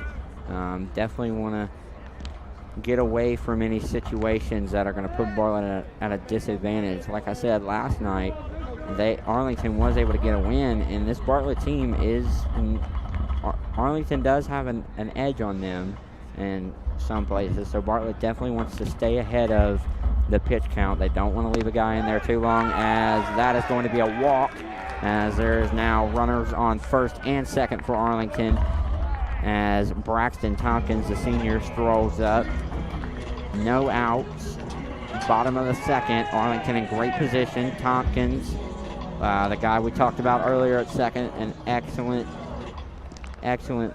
Definitely want to get away from any situations that are going to put Bartlett at a disadvantage. Like I said last night, Arlington was able to get a win, and this Bartlett team Arlington does have an edge on them in some places, so Bartlett definitely wants to stay ahead of the pitch count. They don't want to leave a guy in there too long, as that is going to be a walk, as there is now runners on first and second for Arlington, as Braxton Tompkins, the senior, strolls up. No outs. Bottom of the second. Arlington in great position. Tompkins, the guy we talked about earlier at second, an excellent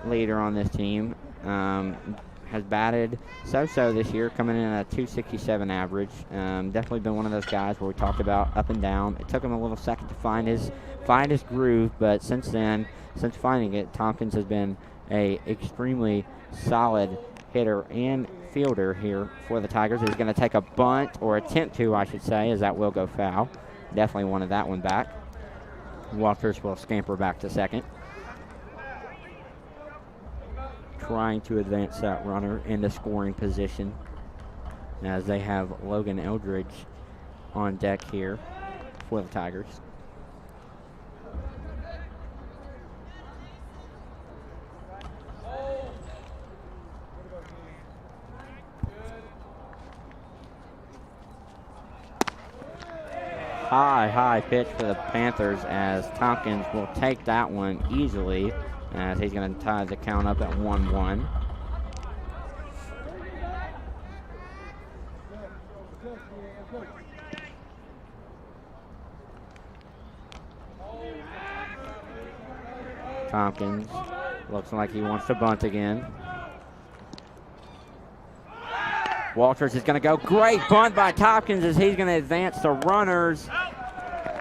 leader on this team. Has batted so-so this year, coming in at a .267 average. Definitely been one of those guys where we talked about up and down. It took him a little second to find his groove, but since finding it, Tompkins has been a extremely solid hitter and fielder here for the Tigers. He's going to take a bunt, or attempt to, I should say, as that will go foul. Definitely wanted that one back. Walters will scamper back to second, trying to advance that runner into scoring position as they have Logan Eldridge on deck here for the Tigers. High pitch for the Panthers as Tompkins will take that one easily as he's going to tie the count up at 1-1. Tompkins looks like he wants to bunt again. Walters is going to go. Great bunt by Tompkins as he's going to advance the runners.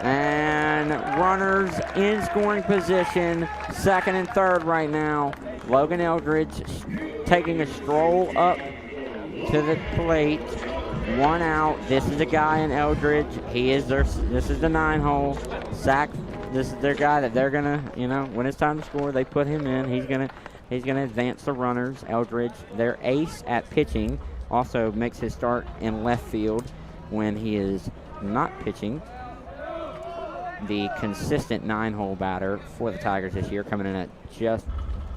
And runners in scoring position, second and third right now. Logan Eldridge taking a stroll up to the plate. 1 out. This is the guy in Eldridge. This is the 9-hole. Zach, this is their guy that they're going to, when it's time to score, they put him in. He's going to advance the runners. Eldridge, their ace at pitching, also makes his start in left field when he is not pitching. The consistent 9-hole batter for the Tigers this year, coming in at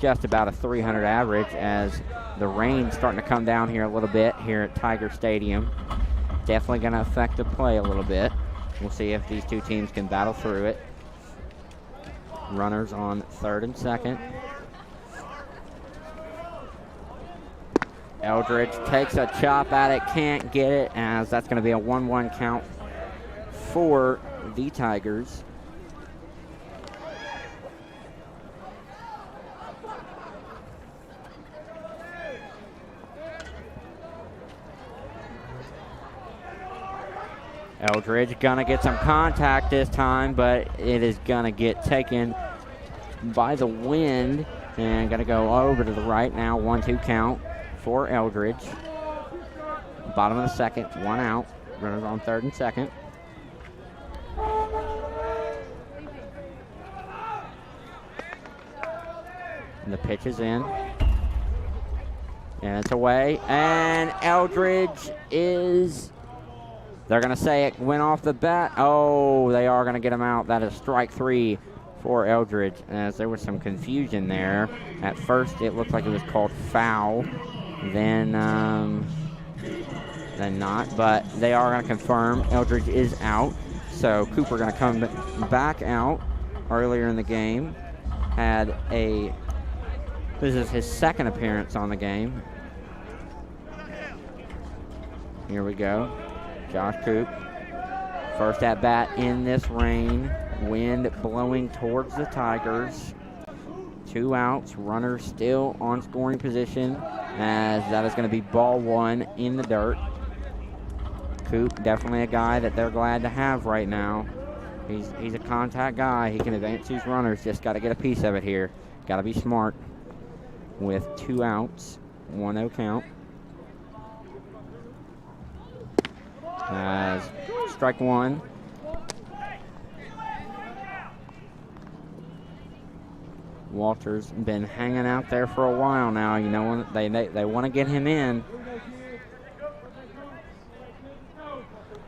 just about a 300 average as the rain's starting to come down here a little bit here at Tiger Stadium. Definitely going to affect the play a little bit. We'll see if these two teams can battle through it. Runners on third and second. Eldridge takes a chop at it, can't get it, as that's going to be a 1-1 count for the Tigers. Eldridge gonna get some contact this time, but it is gonna get taken by the wind and gonna go over to the right now. 1-2 count for Eldridge. Bottom of the second, 1 out. Runners on third and second. And the pitch is in. And it's away. And Eldridge is... They're going to say it went off the bat. Oh, they are going to get him out. That is strike 3 for Eldridge, as there was some confusion there. At first, it looked like it was called foul. Then not. But they are going to confirm Eldridge is out. So Cooper going to come back out earlier in the game. This is his second appearance on the game. Here we go. Josh Coop, first at bat in this rain. Wind blowing towards the Tigers. 2 outs, runners still on scoring position, as that is going to be ball 1 in the dirt. Coop, definitely a guy that they're glad to have right now. He's a contact guy. He can advance these runners. Just got to get a piece of it here. Got to be smart. With 2 outs, 1-0 count. As strike 1. Walter's been hanging out there for a while now. You know, they want to get him in.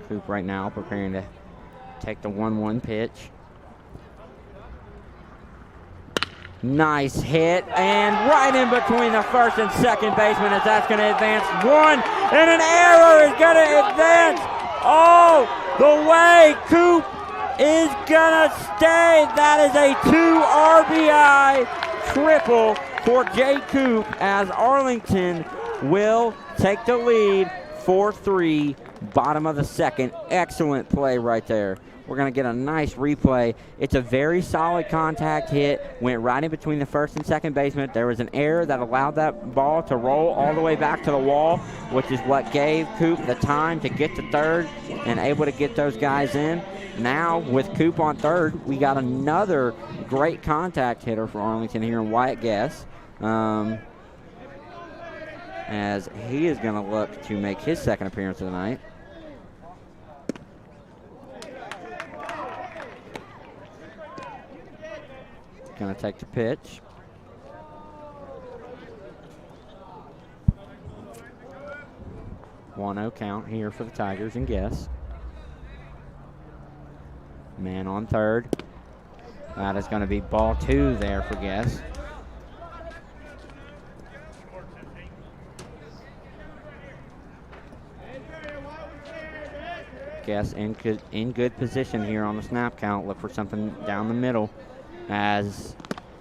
Coop right now preparing to take the 1-1 pitch. Nice hit, and right in between the first and second baseman, as that's going to advance 1, and an error is going to advance all the way. Coop is going to stay. That is a 2 RBI triple for Jay Coop, as Arlington will take the lead 4-3, bottom of the second. Excellent play right there. We're going to get a nice replay. It's a very solid contact hit. Went right in between the first and second baseman. There was an error that allowed that ball to roll all the way back to the wall, which is what gave Coop the time to get to third and able to get those guys in. Now, with Coop on third, we got another great contact hitter for Arlington here in Wyatt Guess, as he is going to look to make his second appearance of the night. Going to take the pitch. One 0 count here for the Tigers and Guess. Man on third. That is going to be ball 2 there for Guess. Guess in good position here on the snap count. Look for something down the middle. As,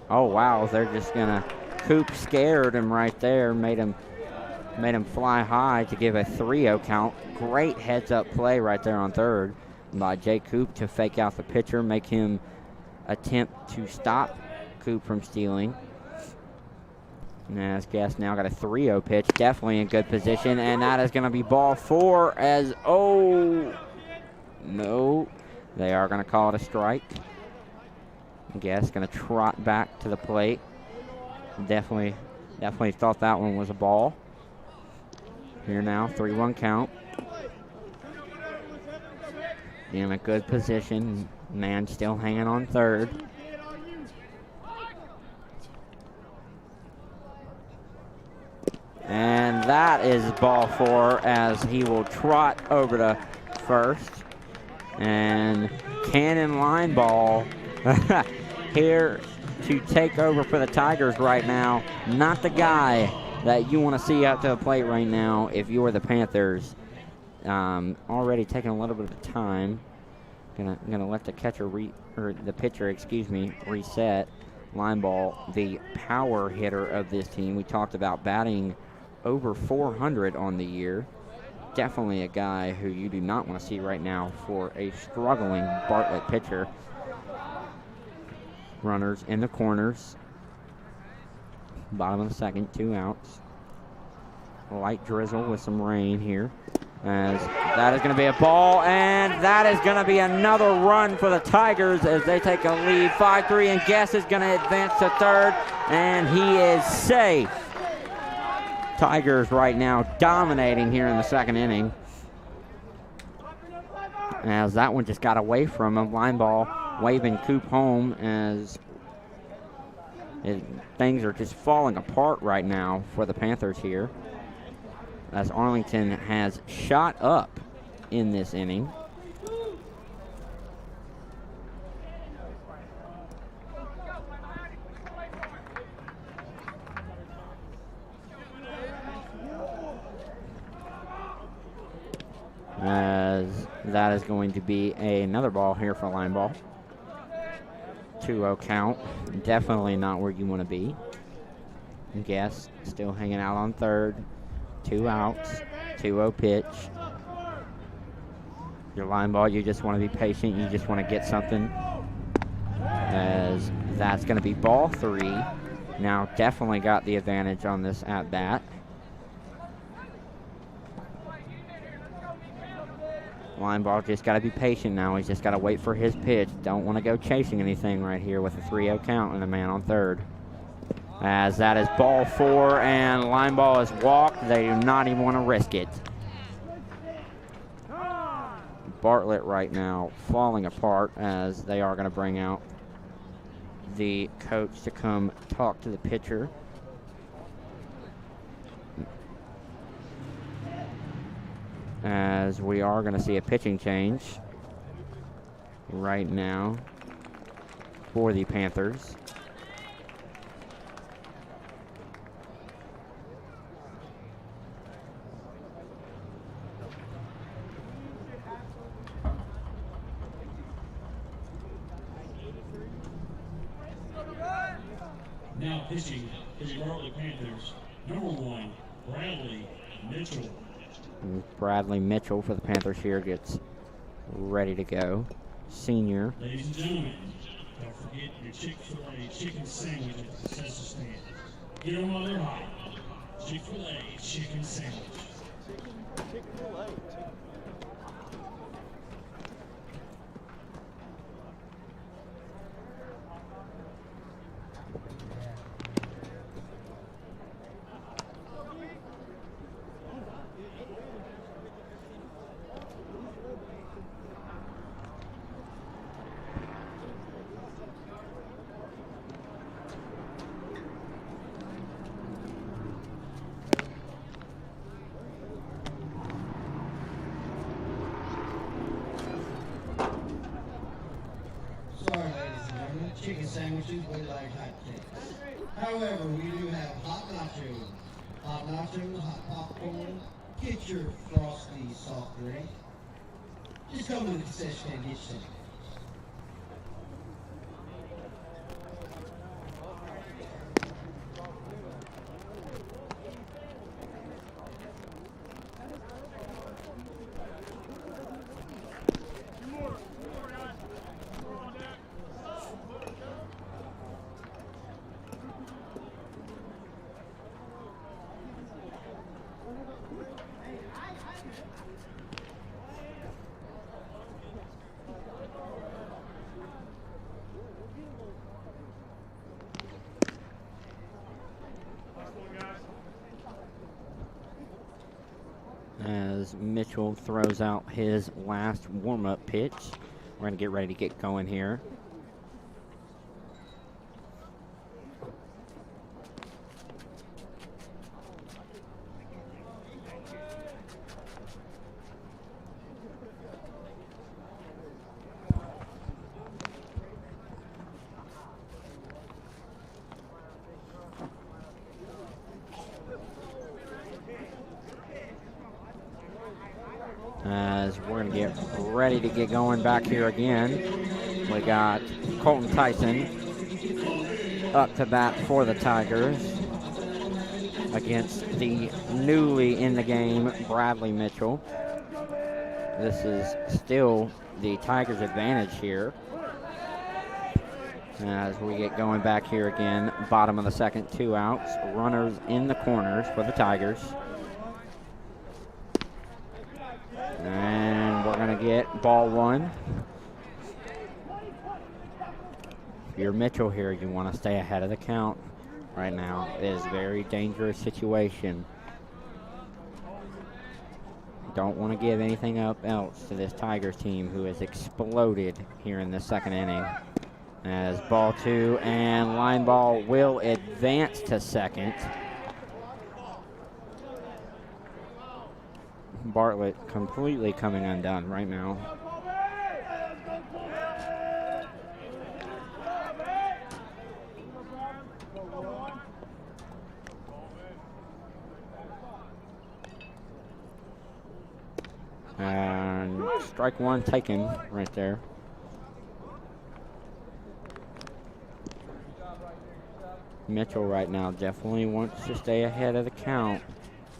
oh wow, they're just gonna, Coop scared him right there, made him fly high to give a 3-0 count. Great heads-up play right there on third by Jay Coop to fake out the pitcher, make him attempt to stop Coop from stealing. And as Guess now got a 3-0 pitch, definitely in good position, and that is gonna be ball 4 as, oh, no, they are gonna call it a strike. Guess gonna trot back to the plate. Definitely thought that one was a ball. Here now, 3-1 count. In a good position. Man still hanging on third. And that is ball 4 as he will trot over to first. And cannon line ball here to take over for the Tigers right now. Not the guy that you want to see out to the plate right now if you are the Panthers. Already taking a little bit of time. Gonna let the pitcher, reset. Line ball, the power hitter of this team. We talked about batting over 400 on the year. Definitely a guy who you do not want to see right now for a struggling Bartlett pitcher. Runners in the corners. Bottom of the second, 2 outs. Light drizzle with some rain here. As that is going to be a ball, and that is going to be another run for the Tigers as they take a lead 5-3, and Guess is going to advance to third, and he is safe. Tigers right now dominating here in the second inning. As that one just got away from him. Line ball waving Coop home as things are just falling apart right now for the Panthers here. As Arlington has shot up in this inning. As that is going to be another ball here for line ball. 2-0 count. Definitely not where you want to be. Guess still hanging out on third. 2 outs. 2-0 pitch. Your line ball, you just want to be patient. You just want to get something. As that's going to be ball 3. Now definitely got the advantage on this at bat. Line ball just got to be patient now. He's just got to wait for his pitch. Don't want to go chasing anything right here with a 3-0 count and a man on third. As that is ball 4 and line ball is walked. They do not even want to risk it. Bartlett right now falling apart as they are going to bring out the coach to come talk to the pitcher. As we are going to see a pitching change right now for the Panthers. Now pitching for the Bartlett Panthers, number 1, Bradley Mitchell. Bradley Mitchell for the Panthers here gets ready to go. Senior. Ladies and gentlemen, don't forget your Chick-fil-A chicken sandwich at the concession stand. Get them while they're hot. Chick-fil-A chicken sandwich. Chick-fil-A. chicken sandwiches we like hotcakes. However, we do have hot nachos, hot popcorn, get your frosty soft drink. Just come to the concession stand and get some. As Mitchell throws out his last warm-up pitch. We're going to get ready to get going here. As we're going to get ready to get going back here again. We got Colton Tyson up to bat for the Tigers against the newly in the game Bradley Mitchell. This is still the Tigers' advantage here. As we get going back here again, bottom of the second, 2 outs. Runners in the corners for the Tigers. And we're going to get ball 1. If you're Mitchell here, you want to stay ahead of the count right now. It is a very dangerous situation. Don't want to give anything up else to this Tigers team who has exploded here in the second inning. As ball 2 and line ball will advance to second. Bartlett completely coming undone right now. And strike 1 taken right there. Mitchell right now definitely wants to stay ahead of the count.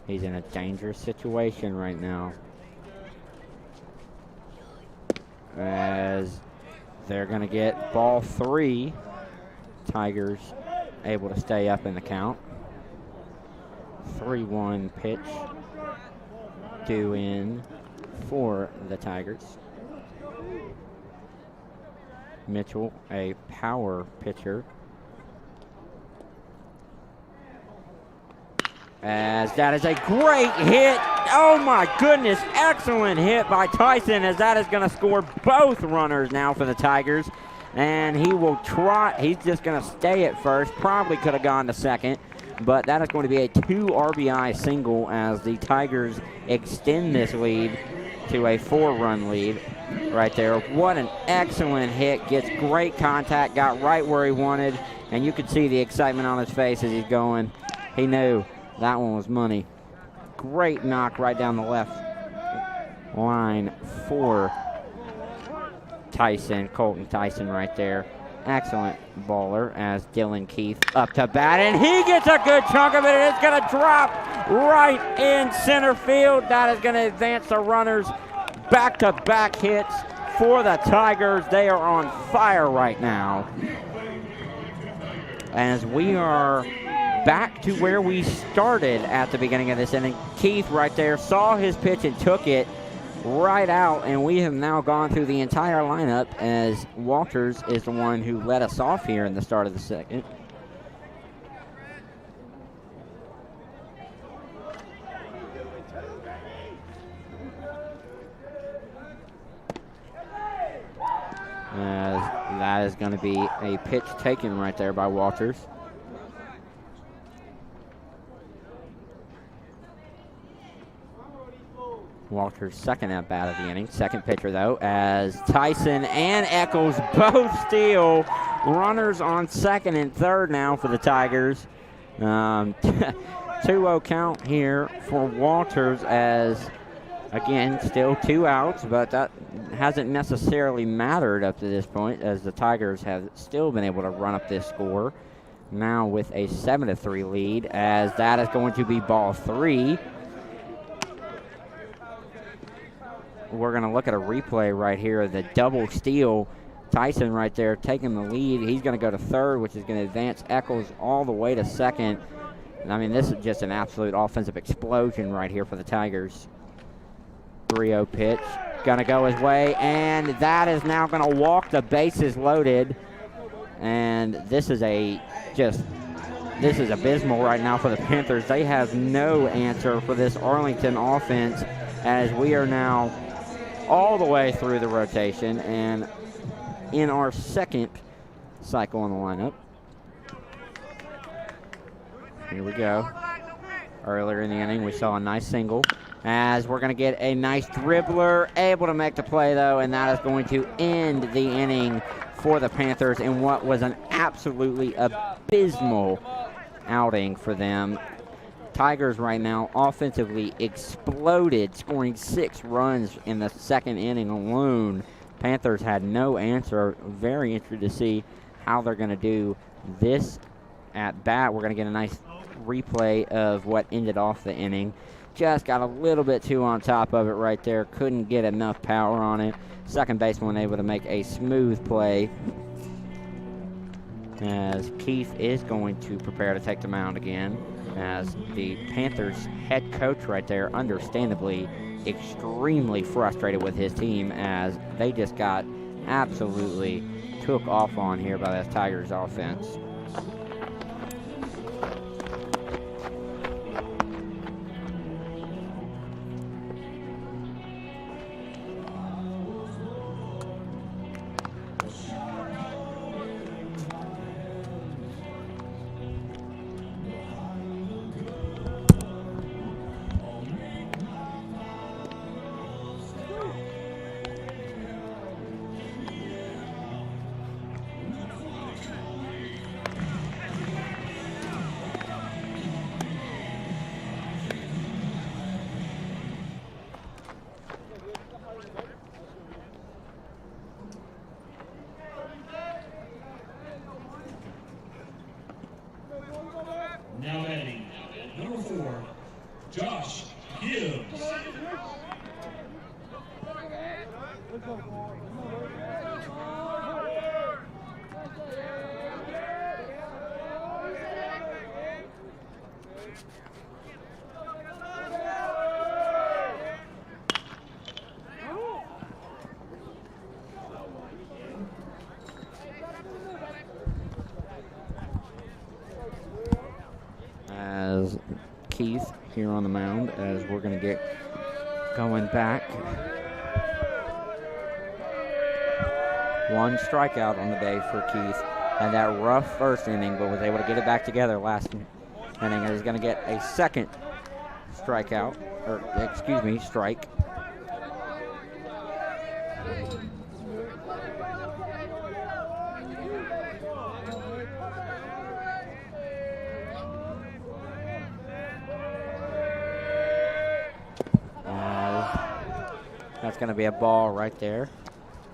He's in a dangerous situation right now. As they're going to get ball 3. Tigers able to stay up in the count. 3-1 pitch due in for the Tigers. Mitchell, a power pitcher. As that is a great hit. Oh my goodness, excellent hit by Tyson, as that is going to score both runners now for the Tigers. And he will try, he's just going to stay at first, probably could have gone to second, but that is going to be a 2 RBI single as the Tigers extend this lead to a 4-run lead right there. What an excellent hit, gets great contact, got right where he wanted, and you could see the excitement on his face as he's going. He knew that one was money. Great knock right down the left line for Tyson, Colton Tyson right there. Excellent baller as Dylan Keith up to bat, and he gets a good chunk of it, and it's going to drop right in center field. That is going to advance the runners. Back-to-back hits for the Tigers. They are on fire right now. As we are back to where we started at the beginning of this inning. Keith right there saw his pitch and took it right out, and we have now gone through the entire lineup as Walters is the one who led us off here in the start of the second. As that is going to be a pitch taken right there by Walters. Walter's second at bat of the inning. Second pitcher, though, as Tyson and Eccles both steal Runners on second and third now for the Tigers. 2-0 count here for Walters as, again, still 2 outs, but that hasn't necessarily mattered up to this point as the Tigers have still been able to run up this score. Now with a 7-3 lead as that is going to be ball 3. We're going to look at a replay right here of the double steal. Tyson right there taking the lead. He's going to go to third, which is going to advance Eccles all the way to second. I mean, this is just an absolute offensive explosion right here for the Tigers. 3-0 pitch. Going to go his way, and that is now going to walk. The bases loaded. And this is abysmal right now for the Panthers. They have no answer for this Arlington offense as we are now all the way through the rotation and in our second cycle in the lineup. Here we go. Earlier in the inning, we saw a nice single as we're going to get a nice dribbler, able to make the play, though, and that is going to end the inning for the Panthers in what was an absolutely abysmal outing for them. Tigers right now offensively exploded, scoring 6 runs in the second inning alone. Panthers had no answer. Very interested to see how they're going to do this at bat. We're going to get a nice replay of what ended off the inning. Just got a little bit too on top of it right there. Couldn't get enough power on it. Second baseman able to make a smooth play as Keith is going to prepare to take the mound again as the Panthers head coach right there, understandably extremely frustrated with his team as they just got absolutely took off on here by the Tigers offense. Now batting, number 4, Josh Gibbs. As Keith here on the mound as we're going to get going back. 1 strikeout on the day for Keith. Had that rough first inning, but was able to get it back together last inning. He's going to get a second strikeout, or excuse me, strike. That's going to be a ball right there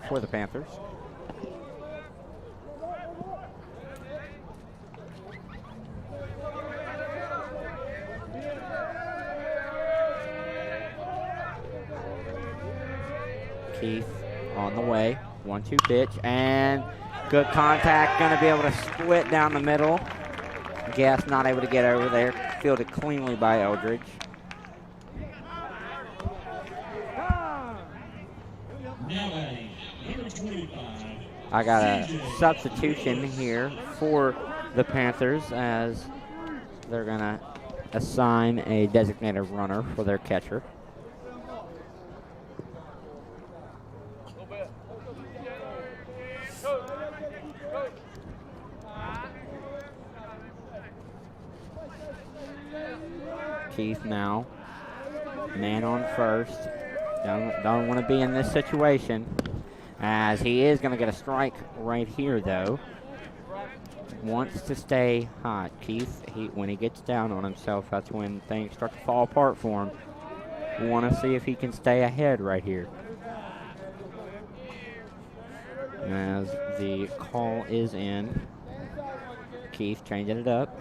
for the Panthers. Keith on the way. 1-2 pitch and good contact. Going to be able to split down the middle. Guess not able to get over there. Fielded cleanly by Eldridge. I got a substitution here for the Panthers as they're going to assign a designated runner for their catcher. Keith now, man on first. Don't want to be in this situation. As he is going to get a strike right here, though. wants to stay hot. Keith, when he gets down on himself, that's when things start to fall apart for him. We want to see if he can stay ahead right here. As the call is in, Keith changing it up.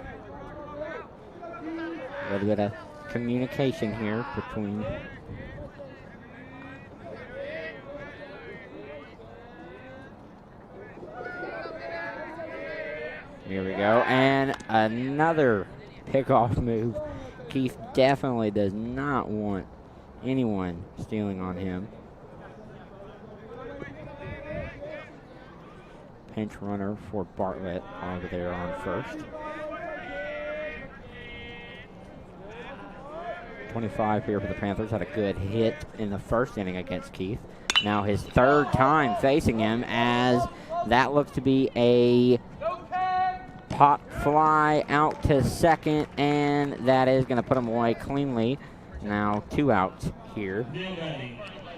A little bit of communication here between here we go, and another pickoff move. Keith definitely does not want anyone stealing on him. Pinch runner for Bartlett over there on first. 25 here for the Panthers. Had a good hit in the first inning against Keith. Now his third time facing him, as that looks to be a pop fly out to second, and that is going to put him away cleanly. Now 2 outs here.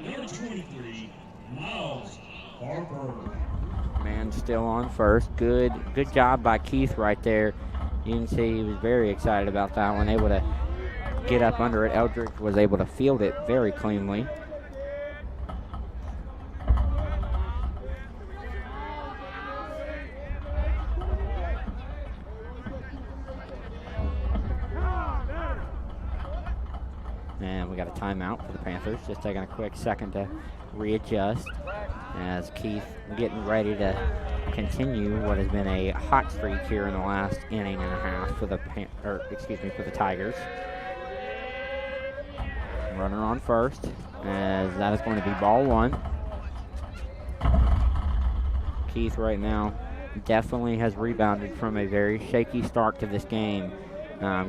Number 23, Miles Harper. Man still on first. Good job by Keith right there. You can see he was very excited about that one. Able to get up under it. Eldridge was able to field it very cleanly. And we got a timeout for the Panthers. Just taking a quick second to readjust as Keith getting ready to continue what has been a hot streak here in the last inning and a half for the for the Tigers. Runner on first, as that is going to be ball 1. Keith right now definitely has rebounded from a very shaky start to this game,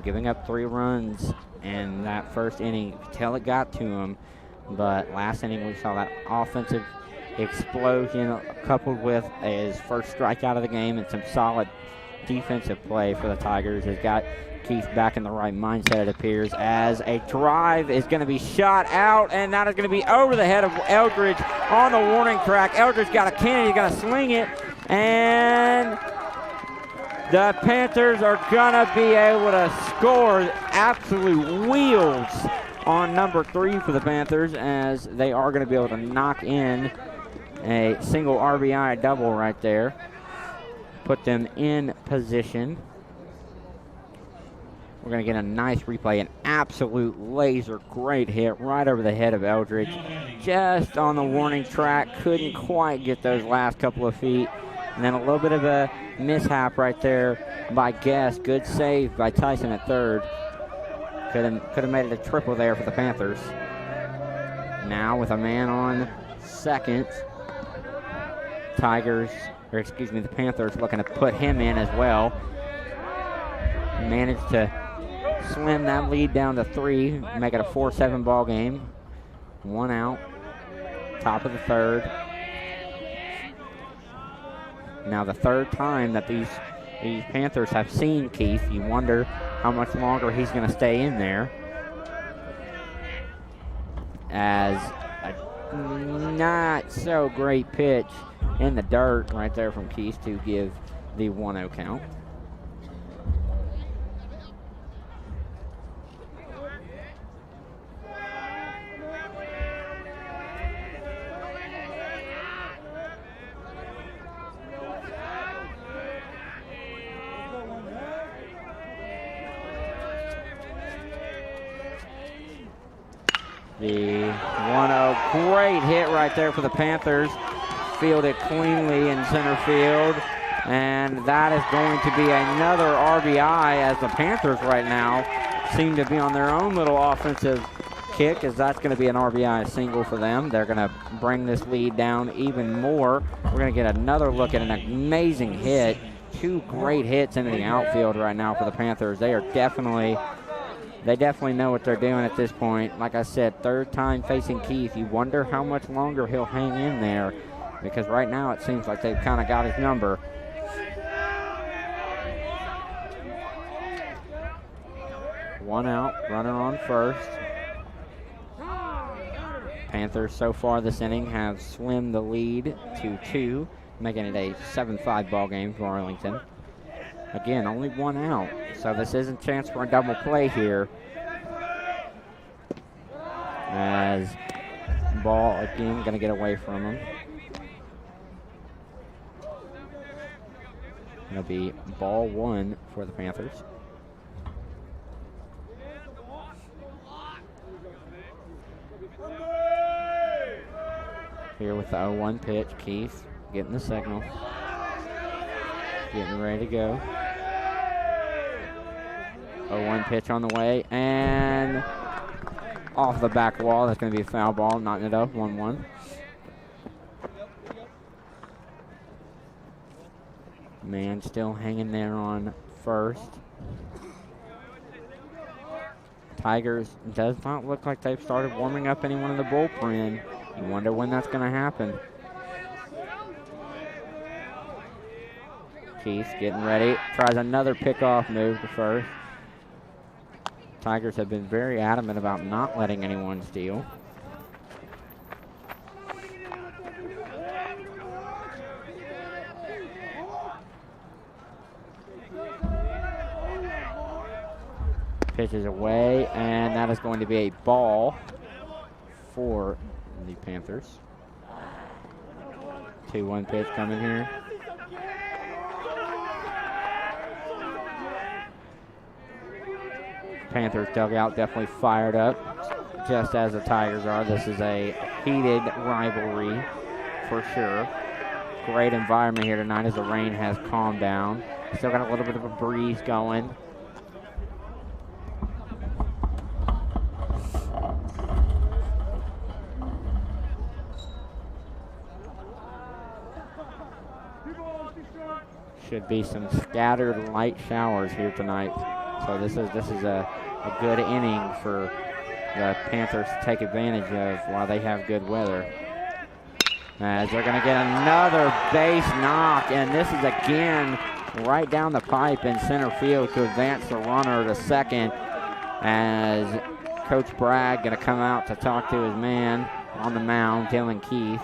giving up 3 runs in that first inning till it got to him. But last inning we saw that offensive explosion coupled with his first strikeout of the game, and some solid defensive play for the Tigers has got Keith back in the right mindset, it appears, as a drive is going to be shot out, and that is going to be over the head of Eldridge on the warning track. Eldridge got a cannon, he's going to swing it, and the Panthers are going to be able to score absolute wheels on number 3 for the Panthers, as they are going to be able to knock in a single RBI double right there. Put them in position. We're going to get a nice replay, an absolute laser great hit right over the head of Eldridge. Just on the warning track, couldn't quite get those last couple of feet. And then a little bit of a mishap right there by Guest. Good save by Tyson at third. Could have made it a triple there for the Panthers. Now with a man on second, the Panthers looking to put him in as well. Managed to slim that lead down to 3, make it a 4-7 ball game. 1 out, top of the third. Now the third time that these Panthers have seen Keith, you wonder how much longer he's going to stay in there. As a not so great pitch in the dirt right there from Keith to give the 1-0 count. The 1-0, great hit right there for the Panthers. Fielded cleanly in center field. And that is going to be another RBI, as the Panthers right now seem to be on their own little offensive kick, as that's going to be an RBI single for them. They're going to bring this lead down even more. We're going to get another look at an amazing hit. 2 great hits into the outfield right now for the Panthers. They definitely know what they're doing at this point. Like I said, third time facing Keith. You wonder how much longer he'll hang in there, because right now it seems like they've kind of got his number. One out, runner on first. Panthers so far this inning have slimmed the lead to 2, making it a 7-5 ball game for Arlington. Again, only one out, so this isn't a chance for a double play here. As ball, again, going to get away from him. Going to be ball 1 for the Panthers. Here with the 0-1 pitch, Keith getting the signal. Getting ready to go. 0-1 pitch on the way, and off the back wall. That's going to be a foul ball, knocking it up, 1-1. Man still hanging there on first. Tigers does not look like they've started warming up anyone in the bullpen. You wonder when that's going to happen. Keith getting ready. Tries another pickoff move to first. Tigers have been very adamant about not letting anyone steal. Pitches away, and that is going to be a ball for the Panthers. 2-1 pitch coming here. Panthers dugout definitely fired up, just as the Tigers are. This is a heated rivalry for sure. Great environment here tonight as the rain has calmed down. Still got a little bit of a breeze going. Should be some scattered light showers here tonight. So this is a good inning for the Panthers to take advantage of while they have good weather. As they're going to get another base knock, and this is again right down the pipe in center field to advance the runner to second, as Coach Bragg going to come out to talk to his man on the mound, Dylan Keith.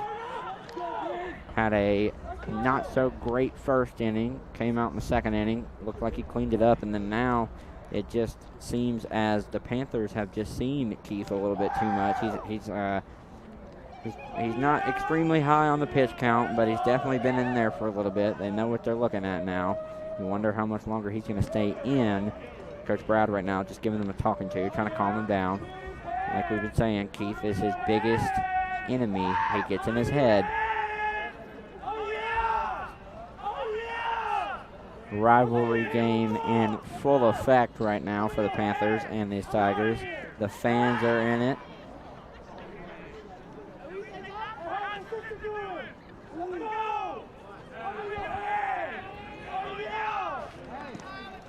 Had a not so great first inning, came out in the second inning, looked like he cleaned it up, and then now it just seems as the Panthers have just seen Keith a little bit too much. He's not extremely high on the pitch count, but he's definitely been in there for a little bit. They know what they're looking at now. You wonder how much longer he's going to stay in. Coach Brad right now just giving them a talking to, trying to calm him down. Like we've been saying, Keith is his biggest enemy. He gets in his head. Rivalry game in full effect right now for the Panthers and these Tigers. The fans are in it.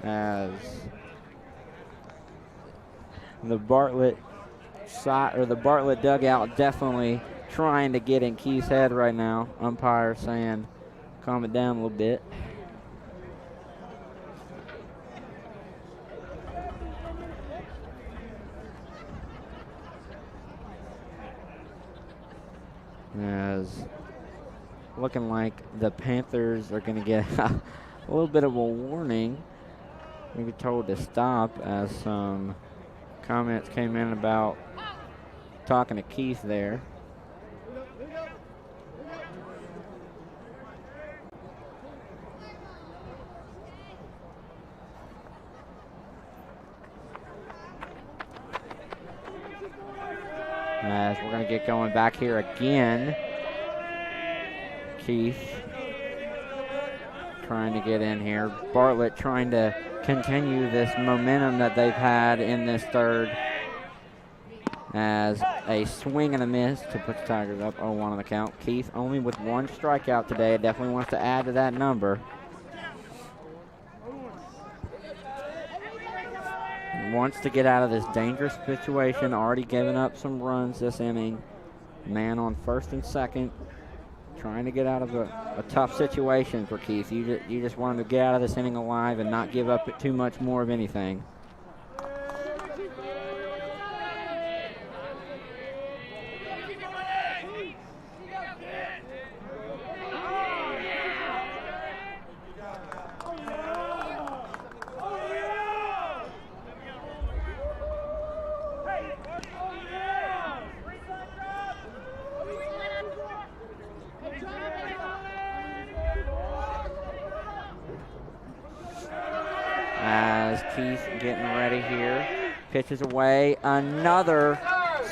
As the Bartlett side, or the Bartlett dugout definitely trying to get in Keith's head right now. Umpire saying, calm it down a little bit. As looking like the Panthers are going to get a little bit of a warning. We were told to stop as some comments came in about talking to Keith there. As we're going to get going back here again. Keith trying to get in here. Bartlett trying to continue this momentum that they've had in this third. As a swing and a miss to put the Tigers up 0-1 on the count. Keith only with one strikeout today. Definitely wants to add to that number. Wants to get out of this dangerous situation. Already given up some runs this inning. Man on first and second. Trying to get out of a tough situation for Keith. You just want him to get out of this inning alive and not give up too much more of anything. getting ready here. Pitches away. Another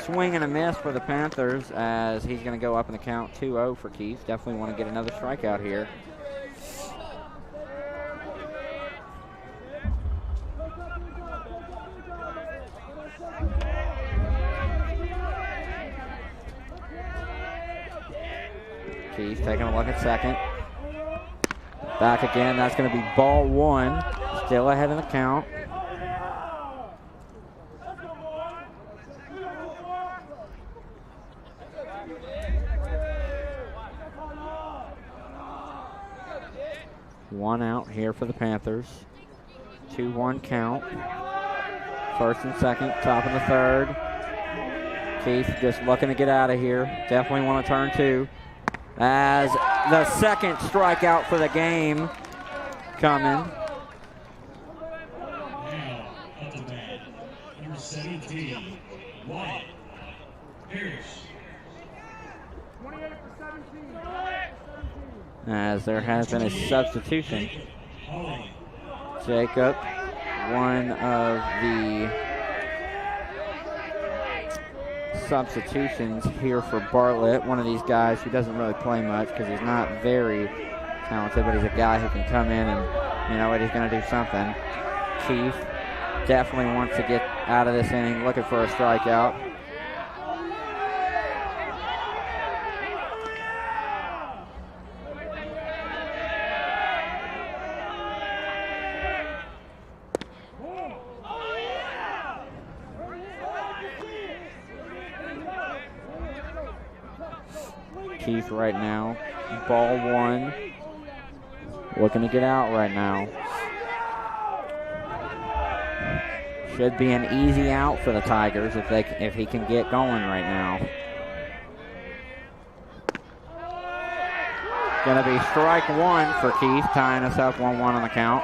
swing and a miss for the Panthers as he's going to go up in the count 2-0 for Keith. Definitely want to get another strikeout here. Keith taking a look at second. Back again. That's going to be ball one. Still ahead in the count. One out here for the Panthers. 2-1 count. First and second, top of the third. Keith just looking to get out of here. Definitely want to turn two. As the second strikeout for the game coming. Now, up to bat, number 17, Wyatt Parrish. As there has been a substitution. Jacob, one of the substitutions here for Bartlett. One of these guys who doesn't really play much because he's not very talented, but he's a guy who can come in and, you know what, he's going to do something. Keith definitely wants to get out of this inning, looking for a strikeout. Keith right now, ball one, looking to get out right now. Should be an easy out for the Tigers if he can get going right now. Gonna be strike one for Keith, tying us up 1-1 on the count.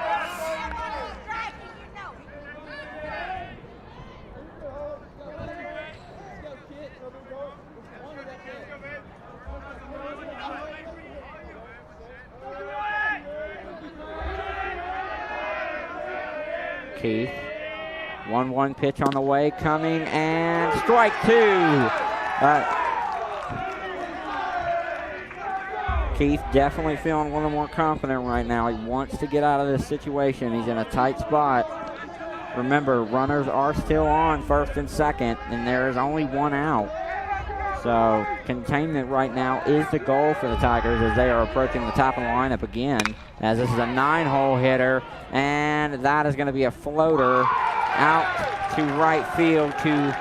Keith, 1-1 pitch on the way, coming, and strike two. Keith definitely feeling a little more confident right now. He wants to get out of this situation. He's in a tight spot. Remember, runners are still on first and second, and there is only one out. So containment right now is the goal for the Tigers as they are approaching the top of the lineup again, as this is a 9-hole hitter, and that is going to be a floater out to right field to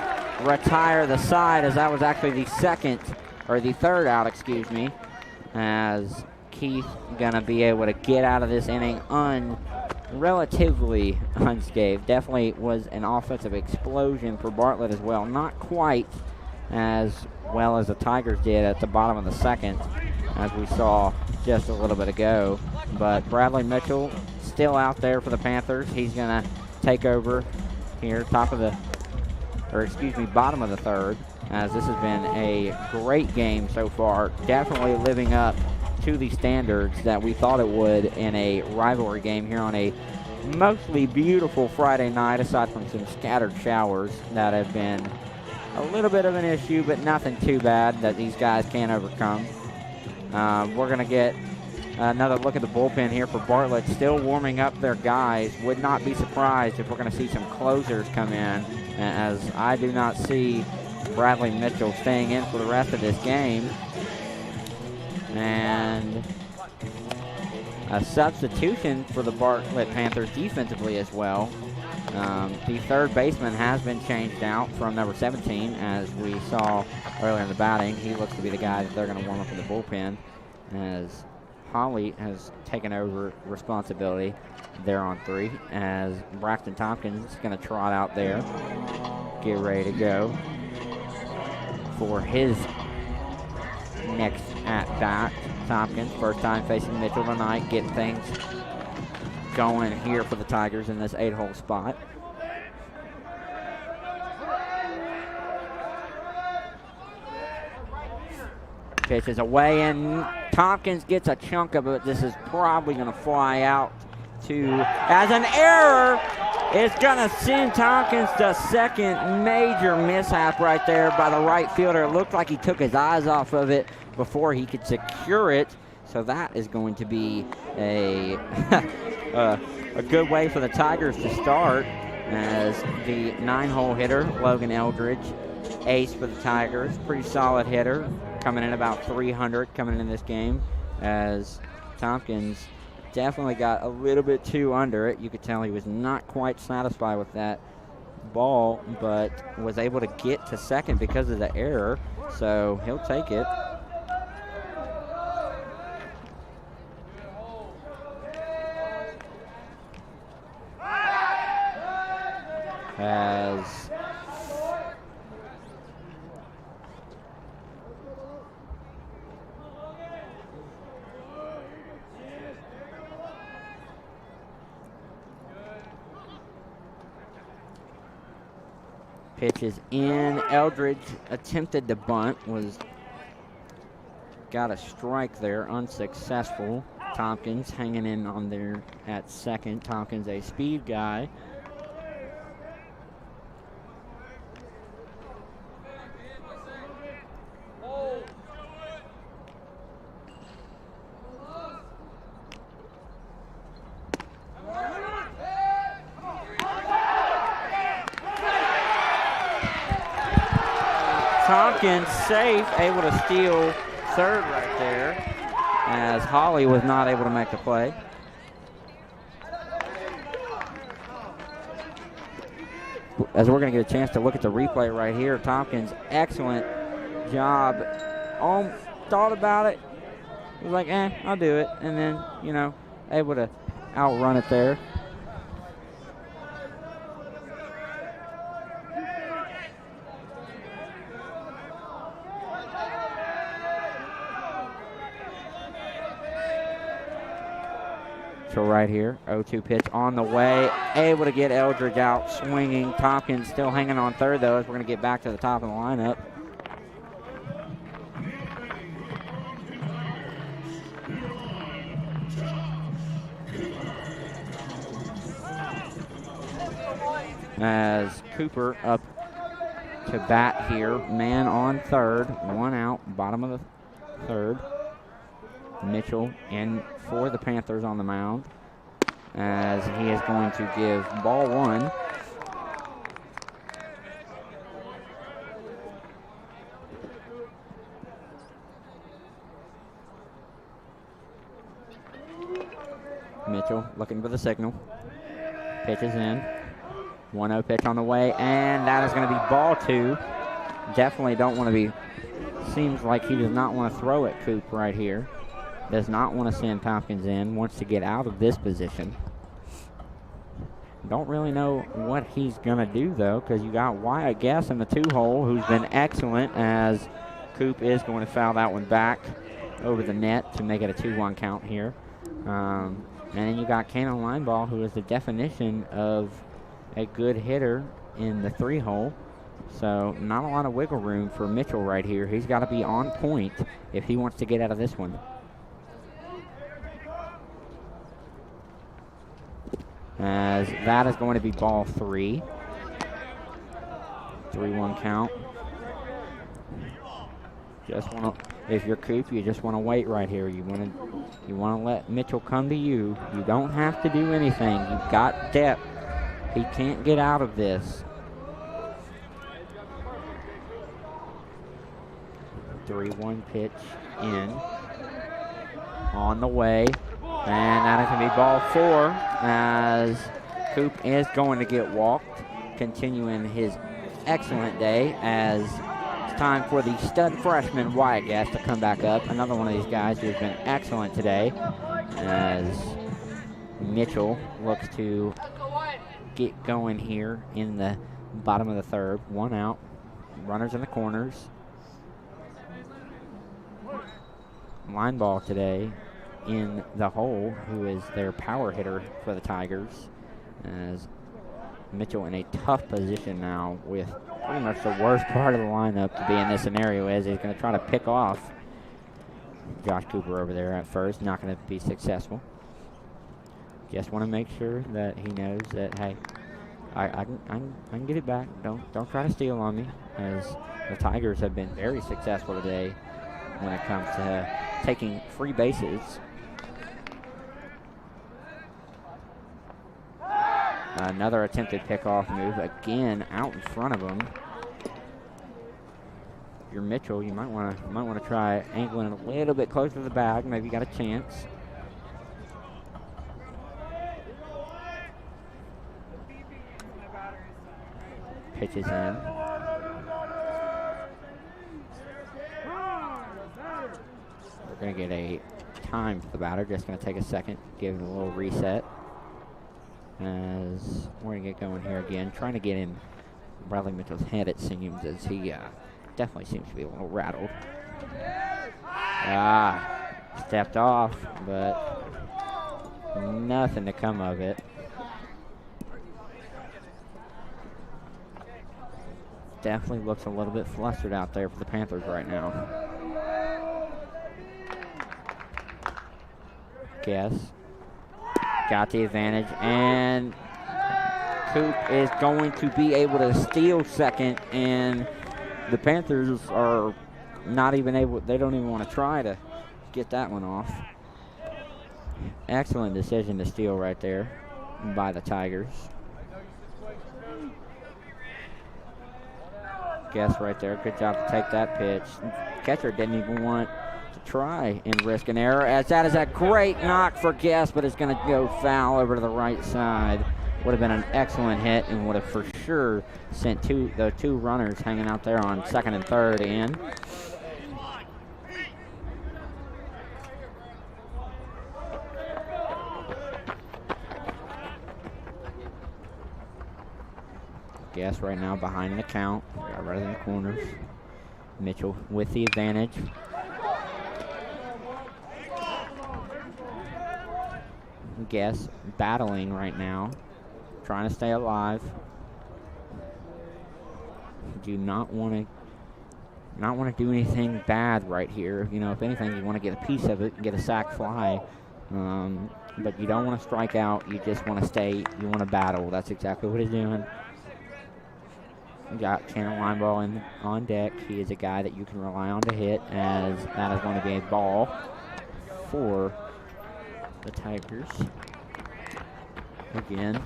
retire the side, as that was actually the third out, excuse me, as Keith going to be able to get out of this inning relatively unscathed. Definitely was an offensive explosion for Bartlett as well. Not quite as well as the Tigers did at the bottom of the second, as we saw just a little bit ago. But Bradley Mitchell still out there for the Panthers. He's going to take over here, bottom of the third, as this has been a great game so far. Definitely living up to the standards that we thought it would in a rivalry game here on a mostly beautiful Friday night, aside from some scattered showers that have been a little bit of an issue, but nothing too bad that these guys can't overcome. We're going to get another look at the bullpen here for Bartlett, still warming up their guys. Would not be surprised if we're going to see some closers come in, as I do not see Bradley Mitchell staying in for the rest of this game. And a substitution for the Bartlett Panthers defensively as well. The third baseman has been changed out from number 17, as we saw earlier in the batting. He looks to be the guy that they're going to warm up in the bullpen, as Holly has taken over responsibility there on 3, as Braxton Tompkins is going to trot out there, get ready to go for his next at-bat. Tompkins, first time facing Mitchell tonight, getting things going here for the Tigers in this 8-hole spot. Pitches away, and Tompkins gets a chunk of it. This is probably going to fly out as an error It's going to send Tompkins to second. Major mishap right there by the right fielder. It looked like he took his eyes off of it before he could secure it. So that is going to be a, a good way for the Tigers to start, as the 9-hole hitter, Logan Eldridge, ace for the Tigers. Pretty solid hitter, coming in about 300 coming in this game, as Tompkins definitely got a little bit too under it. You could tell he was not quite satisfied with that ball, but was able to get to second because of the error, so he'll take it. As pitch is in. Eldridge attempted to bunt, got a strike there, unsuccessful. Tompkins hanging in on there at second. Tompkins, a speed guy. Tompkins safe, able to steal third right there, as Holly was not able to make the play. As we're going to get a chance to look at the replay right here, Tompkins, excellent job. Thought about it, was like, I'll do it, and then, able to outrun it there. Right here, 0-2 pitch on the way, able to get Eldridge out swinging. Tompkins still hanging on third, though, as we're going to get back to the top of the lineup. As Cooper up to bat here, man on third, one out, bottom of the third. Mitchell in for the Panthers on the mound, as he is going to give ball one. Mitchell looking for the signal. Pitch is in. 1-0 pitch on the way, and that is going to be ball two. Definitely don't want to be, seems like he does not want to throw at Coop right here. Does not want to send Tompkins in, wants to get out of this position. Don't really know what he's going to do, though, because you got Wyatt Guess in the 2-hole, who's been excellent, as Coop is going to foul that one back over the net to make it a 2-1 count here. And then you got Kano Lineball, who is the definition of a good hitter in the 3-hole. So not a lot of wiggle room for Mitchell right here. He's got to be on point if he wants to get out of this one. As that is going to be ball three. 3-1 count. Just want to, if you're Coop, you just want to wait right here. You want to let Mitchell come to you. You don't have to do anything. You've got depth. He can't get out of this. 3-1 pitch in. On the way. And that is going to be ball four, as Coop is going to get walked, continuing his excellent day, as it's time for the stud freshman Wyatt Guess to come back up. Another one of these guys who's been excellent today, as Mitchell looks to get going here in the bottom of the third. One out, runners in the corners. Line ball today in the hole, who is their power hitter for the Tigers, as Mitchell in a tough position now with pretty much the worst part of the lineup to be in this scenario, as he's going to try to pick off Josh Cooper over there at first. Not going to be successful. Just want to make sure that he knows that, hey, I can get it back. Don't try to steal on me, as the Tigers have been very successful today when it comes to taking free bases. Another attempted pickoff move, again out in front of him. If you're Mitchell, you might want to try angling a little bit closer to the bag. Maybe you got a chance. Pitches in. We're going to get a time for the batter. Just going to take a second, give it a little reset. As we're going to get going here again, trying to get in Bradley Mitchell's head, it seems, as he definitely seems to be a little rattled. Stepped off, but nothing to come of it. Definitely looks a little bit flustered out there for the Panthers right now. Guess. Got the advantage, and Coop is going to be able to steal second, and the Panthers are not even able, they don't even want to try to get that one off. Excellent decision to steal right there by the Tigers. Guess right there, good job to take that pitch. Catcher didn't even want to try and risk an error, as that is a great knock for Guess, but it's going to go foul over to the right side. Would have been an excellent hit and would have for sure sent the two runners hanging out there on second and third in. Guess right now behind the count, right in the corners. Mitchell with the advantage. Guess battling right now, trying to stay alive. Do not want to do anything bad right here. You know, if anything, you want to get a piece of it and get a sac fly. But you don't want to strike out. You just want to stay. You want to battle. That's exactly what he's doing. Got Tanner Lineball on deck. He is a guy that you can rely on to hit, as that is going to be a ball for the Tigers. Again,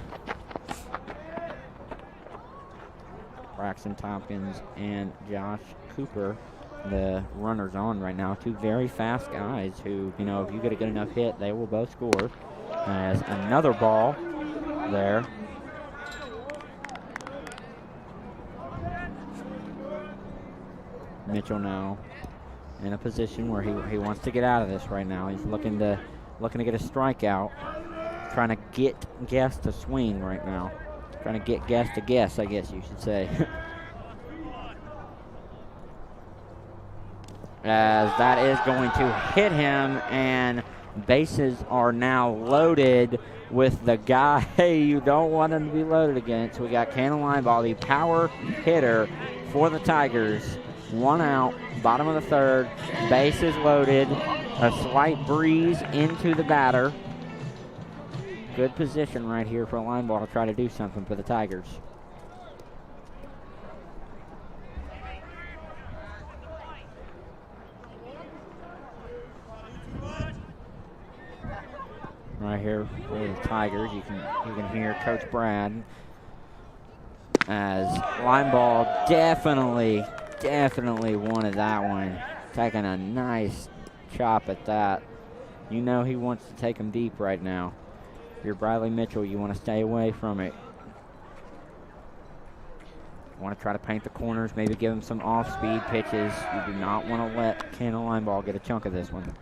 Braxton Tompkins and Josh Cooper, the runners on right now. Two very fast guys who, you know, if you get a good enough hit, they will both score. As another ball there. Mitchell now in a position where he wants to get out of this right now. He's looking to get a strikeout, trying to get Guess to swing right now, trying to get Guess to guess, I guess you should say. As that is going to hit him, and bases are now loaded with the guy you don't want him to be loaded against. We got Cannon Lineball, the power hitter for the Tigers. One out, bottom of the third, bases loaded, a slight breeze into the batter. Good position right here for Lineball to try to do something for the Tigers. Right here for the Tigers, you can hear Coach Brad, as Lineball definitely wanted that one. Taking a nice chop at that. You know he wants to take him deep right now. If you're Bradley Mitchell, you want to stay away from it. You want to try to paint the corners, maybe give him some off-speed pitches. You do not want to let Cannon Lineball get a chunk of this one.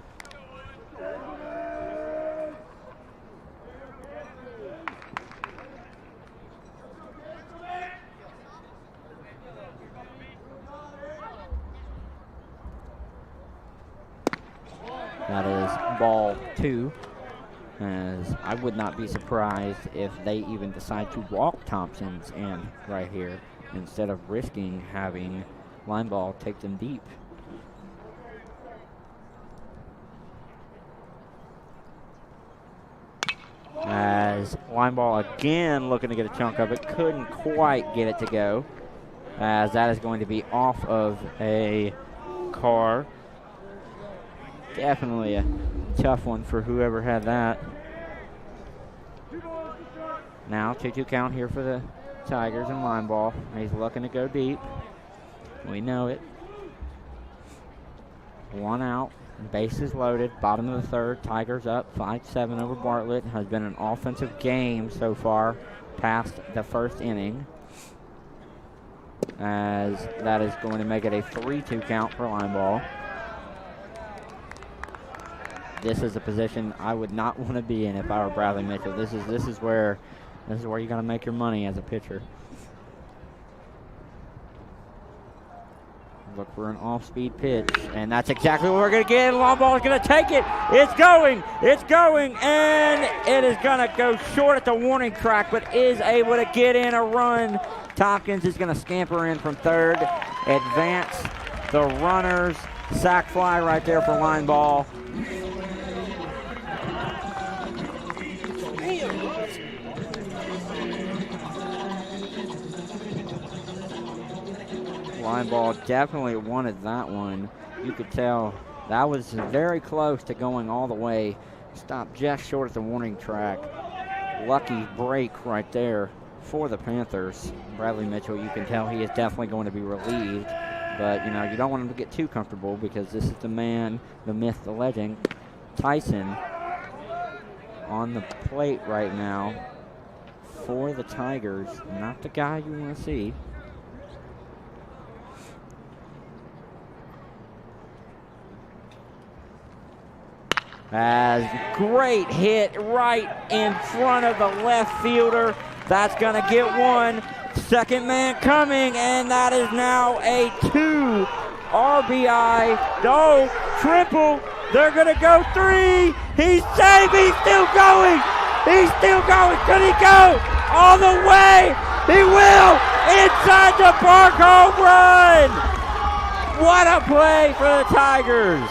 That is ball 2, as I would not be surprised if they even decide to walk Thompson's in right here instead of risking having Lineball take them deep. As line ball again looking to get a chunk of it. Couldn't quite get it to go. As that is going to be off of a car. Definitely a tough one for whoever had that. Now 2-2 count here for the Tigers and line ball. He's looking to go deep. We know it. 1 out. Bases loaded. Bottom of the third. Tigers up 5-7 over Bartlett. Has been an offensive game so far past the first inning. As that is going to make it a 3-2 count for line ball. This is a position I would not want to be in if I were Bradley Mitchell. This is where you got to make your money as a pitcher. Look for an off-speed pitch, and that's exactly what we're going to get. Long ball is going to take it. It's going, and it is going to go short at the warning track, but is able to get in a run. Tompkins is going to scamper in from third, advance the runners. Sac fly right there for line ball. Line ball definitely wanted that one. You could tell that was very close to going all the way. Stopped just short at the warning track. Lucky break right there for the Panthers. Bradley Mitchell, you can tell he is definitely going to be relieved. But, you know, you don't want him to get too comfortable because this is the man, the myth, the legend, Tyson, on the plate right now for the Tigers. Not the guy you want to see. As great hit right in front of the left fielder. That's going to get one. Second man coming, and that is now a 2 RBI. No, triple. They're going to go 3. He's safe. He's still going. He's still going. Could he go all the way? He will. Inside the park, home run. What a play for the Tigers.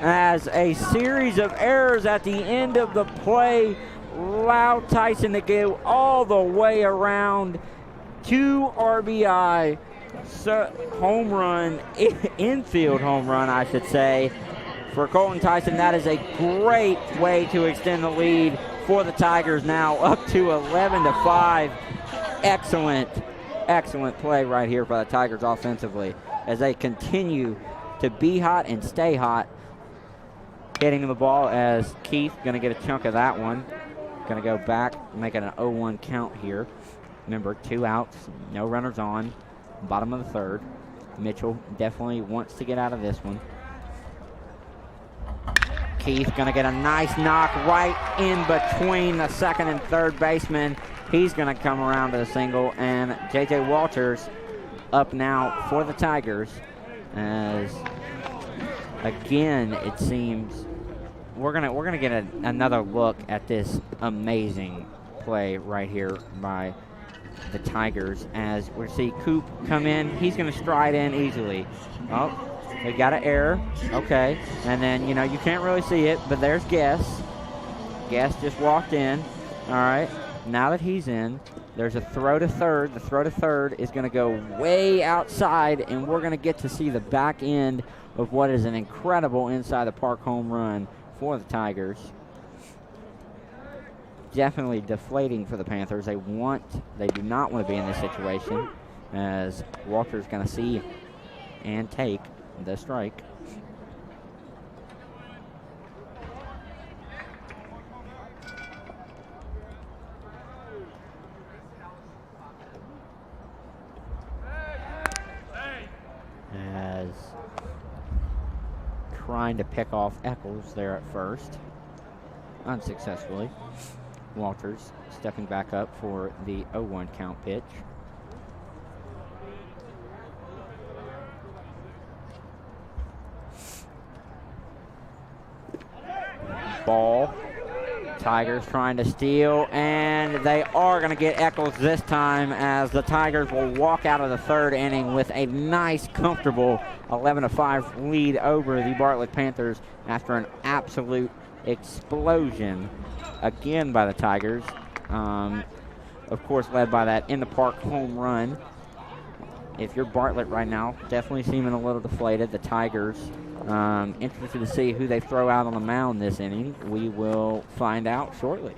As a series of errors at the end of the play allowed Tyson to go all the way around. 2 RBI home run, infield home run, I should say, for Colton Tyson. That is a great way to extend the lead for the Tigers, now up to 11-5. Excellent play right here for the Tigers offensively as they continue to be hot and stay hot. Hitting the ball as Keith going to get a chunk of that one. Going to go back, making an 0-1 count here. Remember, 2 outs, no runners on, bottom of the third. Mitchell definitely wants to get out of this one. Keith going to get a nice knock right in between the second and third baseman. He's going to come around to the single, and J.J. Walters up now for the Tigers. As again, it seems we're gonna get another look at this amazing play right here by the Tigers. As we see Coop come in, he's gonna stride in easily. Oh, they got an error. Okay, and then you know you can't really see it, but there's Guess. Guess just walked in. All right, now that he's in, there's a throw to third. The throw to third is gonna go way outside, and we're gonna get to see the back end of what is an incredible inside the park home run for the Tigers. Definitely deflating for the Panthers. They do not want to be in this situation, as Walter's going to see and take the strike. As trying to pick off Eccles there at first, unsuccessfully. Walters stepping back up for the 0-1 count pitch. Ball. Tigers trying to steal, and they are going to get Eccles this time, as the Tigers will walk out of the third inning with a nice, comfortable 11-5 lead over the Bartlett Panthers after an absolute explosion again by the Tigers. Of course, led by that in-the-park home run. If you're Bartlett right now, definitely seeming a little deflated. The Tigers, interested to see who they throw out on the mound this inning. We will find out shortly.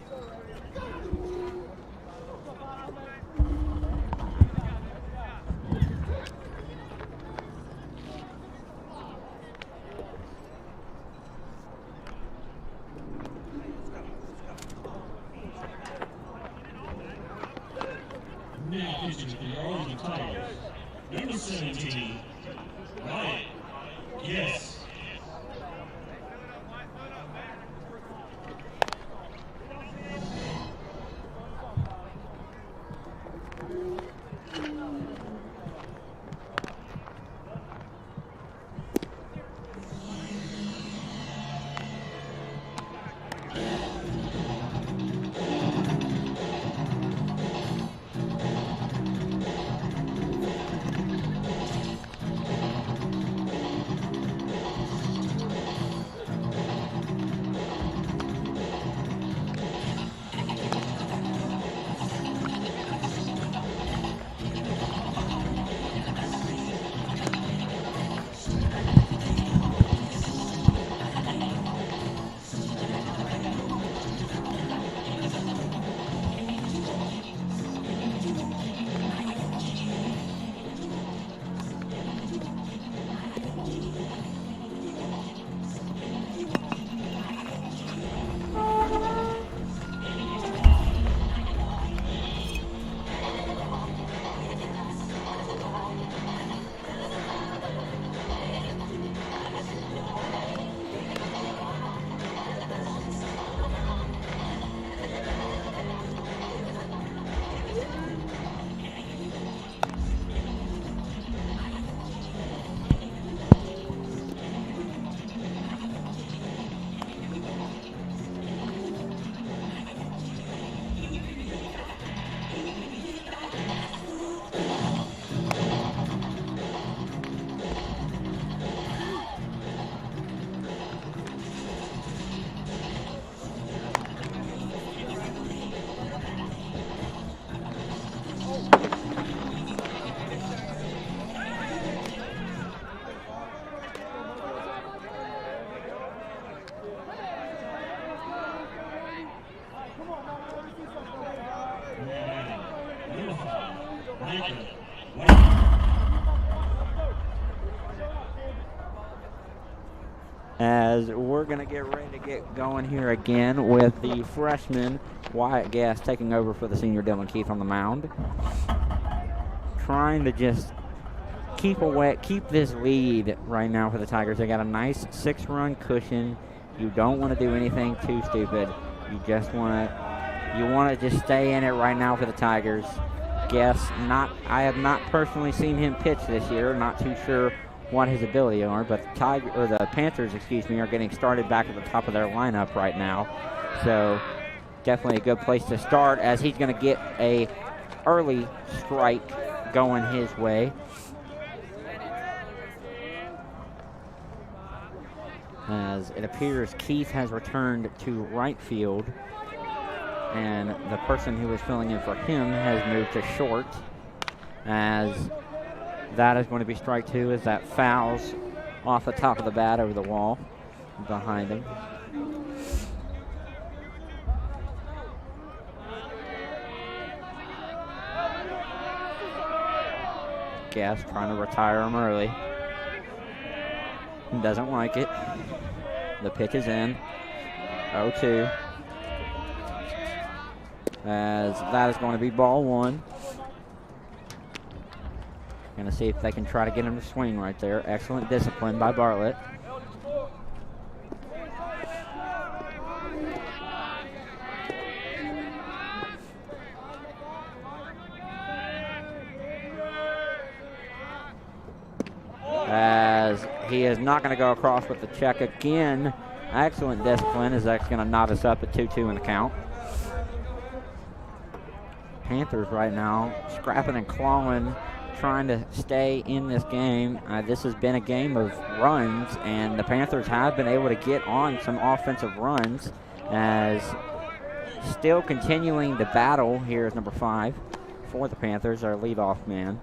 Now pitching for the Arlington Tigers, number 17, Wyatt. Yes. As we're going to get ready to get going here again with the freshman Wyatt Gass taking over for the senior Dylan Keith on the mound. Trying to just keep this lead right now for the Tigers. They got a nice 6-run cushion. You don't want to do anything too stupid. You just want to just stay in it right now for the Tigers. I have not personally seen him pitch this year. Not too sure what his ability are, but the Panthers, are getting started back at the top of their lineup right now. So definitely a good place to start, as he's going to get a early strike going his way. As it appears Keith has returned to right field, and the person who was filling in for him has moved to short, as that is going to be strike 2, as that fouls off the top of the bat over the wall behind him. Gass trying to retire him early. Doesn't like it. The pitch is in. 0-2. As that is going to be ball 1. Going to see if they can try to get him to swing right there. Excellent discipline by Bartlett. As he is not going to go across with the check again. Excellent discipline, as that's going to knot us up at 2-2 in the count. Panthers right now scrapping and clawing trying to stay in this game. This has been a game of runs, and the Panthers have been able to get on some offensive runs, as still continuing the battle here is number 5 for the Panthers, our leadoff man.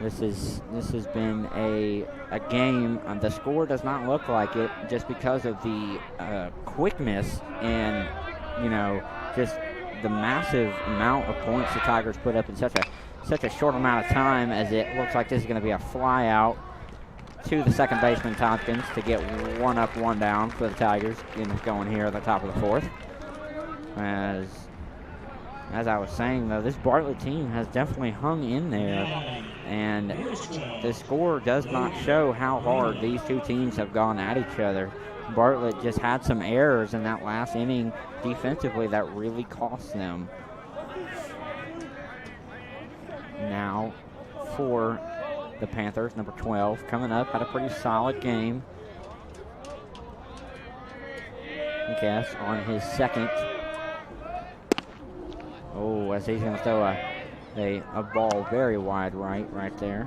This has been a game. The score does not look like it, just because of the quickness and, you know, just the massive amount of points the Tigers put up in such a short amount of time, as it looks like this is going to be a fly out to the second baseman Tompkins to get 1 up, 1 down for the Tigers. Getting going here at the top of the 4th. As I was saying, though, this Bartlett team has definitely hung in there, and the score does not show how hard these two teams have gone at each other. Bartlett just had some errors in that last inning defensively that really cost them. Now for the Panthers, number 12, coming up, had a pretty solid game. Guess on his second. Oh, as he's going to throw a ball very wide right there.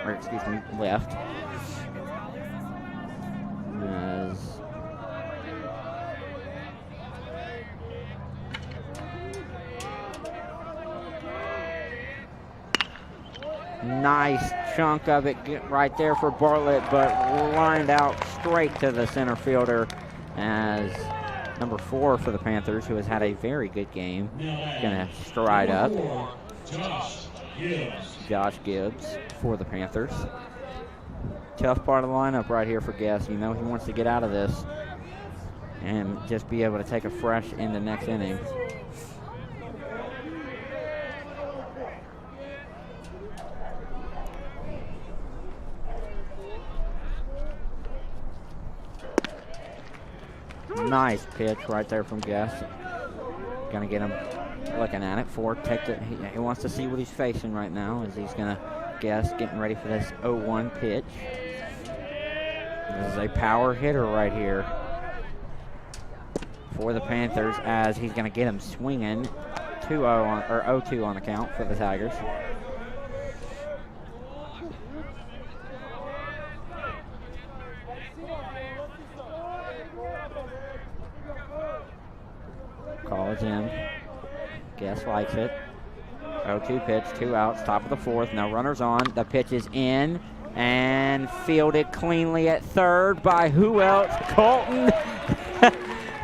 Or excuse me, left. Nice chunk of it right there for Bartlett, but lined out straight to the center fielder, as number 4 for the Panthers, who has had a very good game, gonna stride up. Josh Gibbs for the Panthers. Tough part of the lineup right here for Guess. You know he wants to get out of this and just be able to take a fresh in the next inning. Nice pitch right there from Guess. Gonna get him looking at it. Ford takes it. He wants to see what he's facing right now, as he's gonna Guess getting ready for this 0-1 pitch. This is a power hitter right here for the Panthers, as he's gonna get him swinging. 0-2 on the count for the Tigers. Calls in. Guess likes it. 0-2 pitch, 2 outs, top of the 4th. No runners on. The pitch is in and fielded cleanly at third by who else? Colton.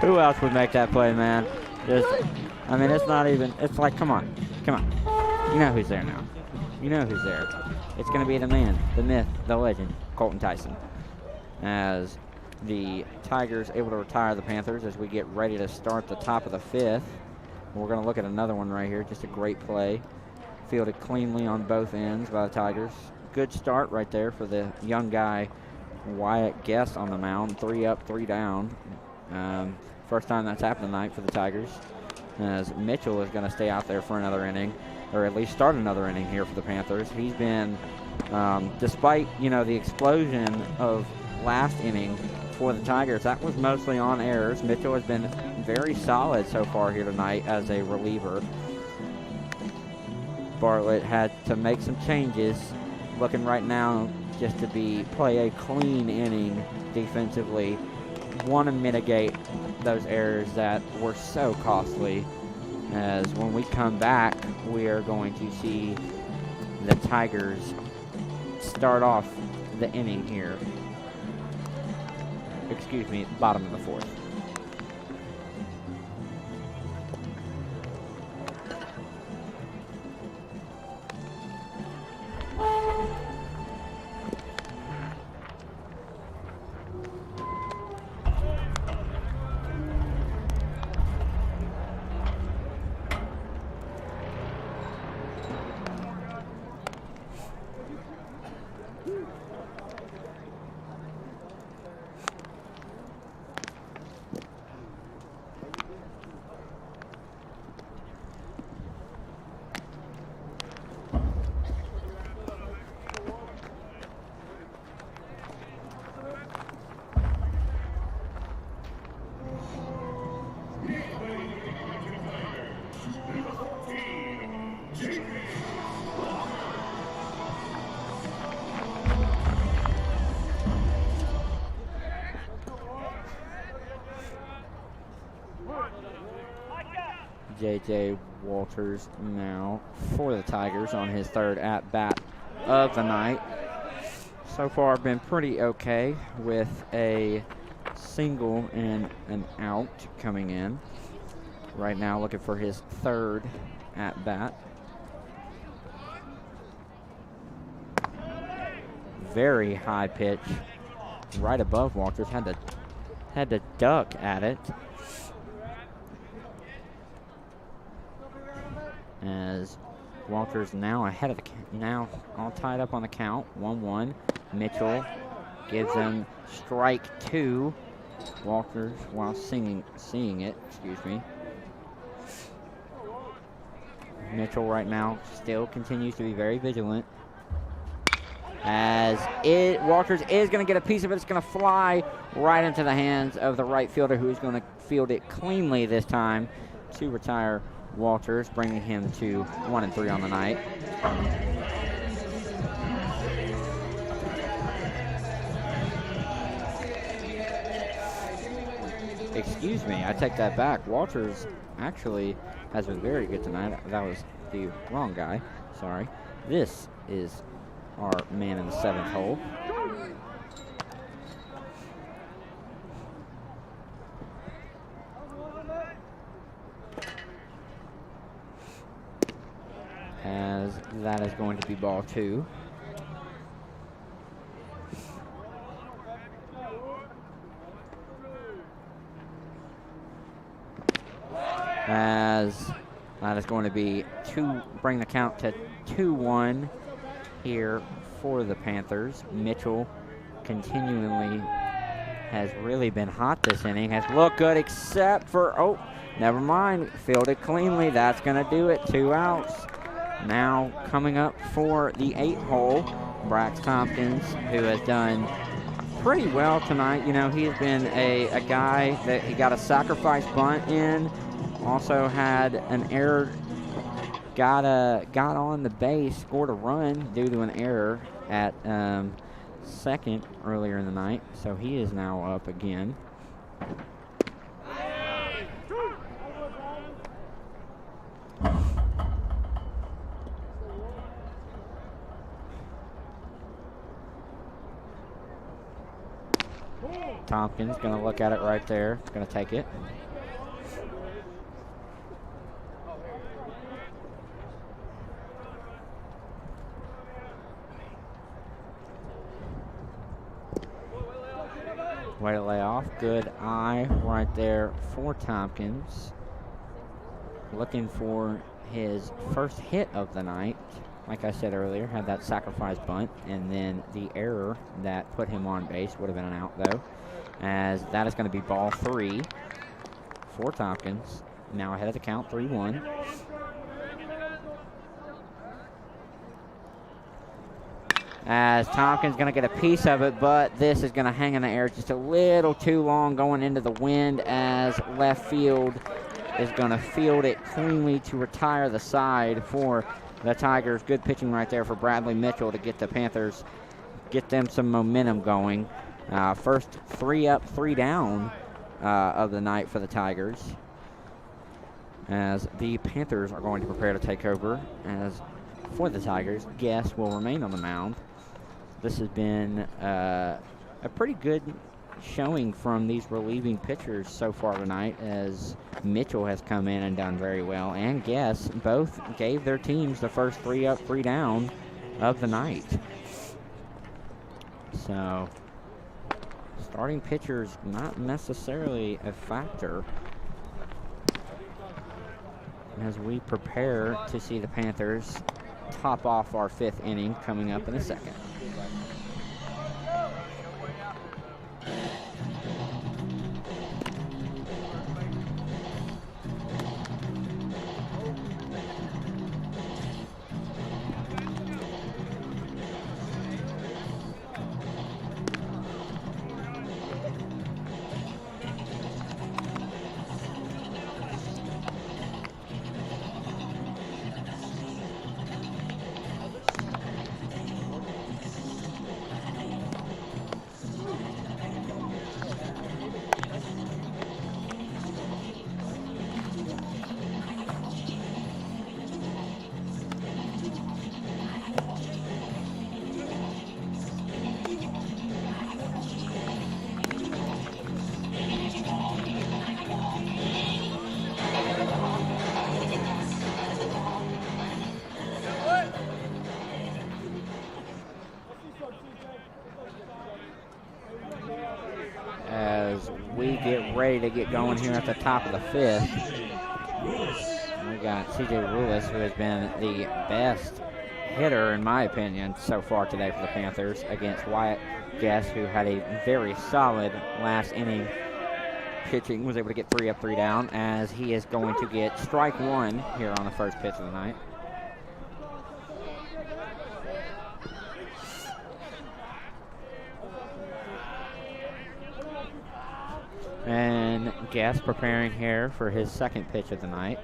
Who else would make that play, man? I mean, it's not even. It's like, come on. You know who's there now. You know who's there. It's going to be the man, the myth, the legend, Colton Tyson. As the Tigers able to retire the Panthers as we get ready to start the top of the 5th. We're going to look at another one right here. Just a great play. Fielded cleanly on both ends by the Tigers. Good start right there for the young guy, Wyatt Guest, on the mound. 3 up, 3 down. First time that's happened tonight for the Tigers, as Mitchell is going to stay out there for another inning, or at least start another inning here for the Panthers. He's been, despite, the explosion of last inning for the Tigers, that was mostly on errors. Mitchell has been very solid so far here tonight as a reliever. Bartlett had to make some changes, looking right now just to play a clean inning defensively. Want to mitigate those errors that were so costly, as when we come back, we are going to see the Tigers start off the inning here. Excuse me, bottom of the 4th. J.J. Walters now for the Tigers on his third at-bat of the night. So far been pretty okay with a single and an out coming in. Right now looking for his third at-bat. Very high pitch right above Walters. Had to duck at it. As Walters now ahead of now all tied up on the count. 1-1. Mitchell gives him strike 2. Walters, while seeing it, excuse me. Mitchell right now still continues to be very vigilant. As Walters is going to get a piece of it. It's going to fly right into the hands of the right fielder, who is going to field it cleanly this time to retire Walters, bringing him to 1-3 on the night. Excuse me, I take that back. Walters actually has been very good tonight. That was the wrong guy. Sorry. This is our man in the 7th hole. As that is going to be ball 2. As that is going to be bring the count to 2-1 here for the Panthers. Mitchell continually has really been hot this inning. Has looked good except for, never mind. Fielded cleanly. That's going to do it. 2 outs. Now coming up for the 8th hole, Brax Tompkins, who has done pretty well tonight. You know, he's been a guy that he got a sacrifice bunt in. Also had an error, got on the base, scored a run due to an error at second earlier in the night. So he is now up again. Tompkins going to look at it right there. Going to take it. Way to lay off. Good eye right there for Tompkins. Looking for his first hit of the night. Like I said earlier, had that sacrifice bunt, and then the error that put him on base would have been an out, though. As that is going to be ball 3 for Tompkins. Now ahead of the count, 3-1. As Tompkins going to get a piece of it, but this is going to hang in the air just a little too long going into the wind, as left field is going to field it cleanly to retire the side for the Tigers. Good pitching right there for Bradley Mitchell to get the Panthers, get them some momentum going. First 3 up, 3 down of the night for the Tigers, as the Panthers are going to prepare to take over. As for the Tigers, Guess will remain on the mound. This has been a pretty good showing from these relieving pitchers so far tonight, as Mitchell has come in and done very well, and Guess both gave their teams the first 3 up, 3 down of the night. So starting pitchers not necessarily a factor as we prepare to see the Panthers top off our 5th inning coming up in a second. ready to get going here at the top of the 5th. We got C.J. Rulis, who has been the best hitter, in my opinion, so far today for the Panthers, against Wyatt Guess, who had a very solid last inning pitching, was able to get 3 up, 3 down, as he is going to get strike 1 here on the first pitch of the night. And Guess preparing here for his second pitch of the night.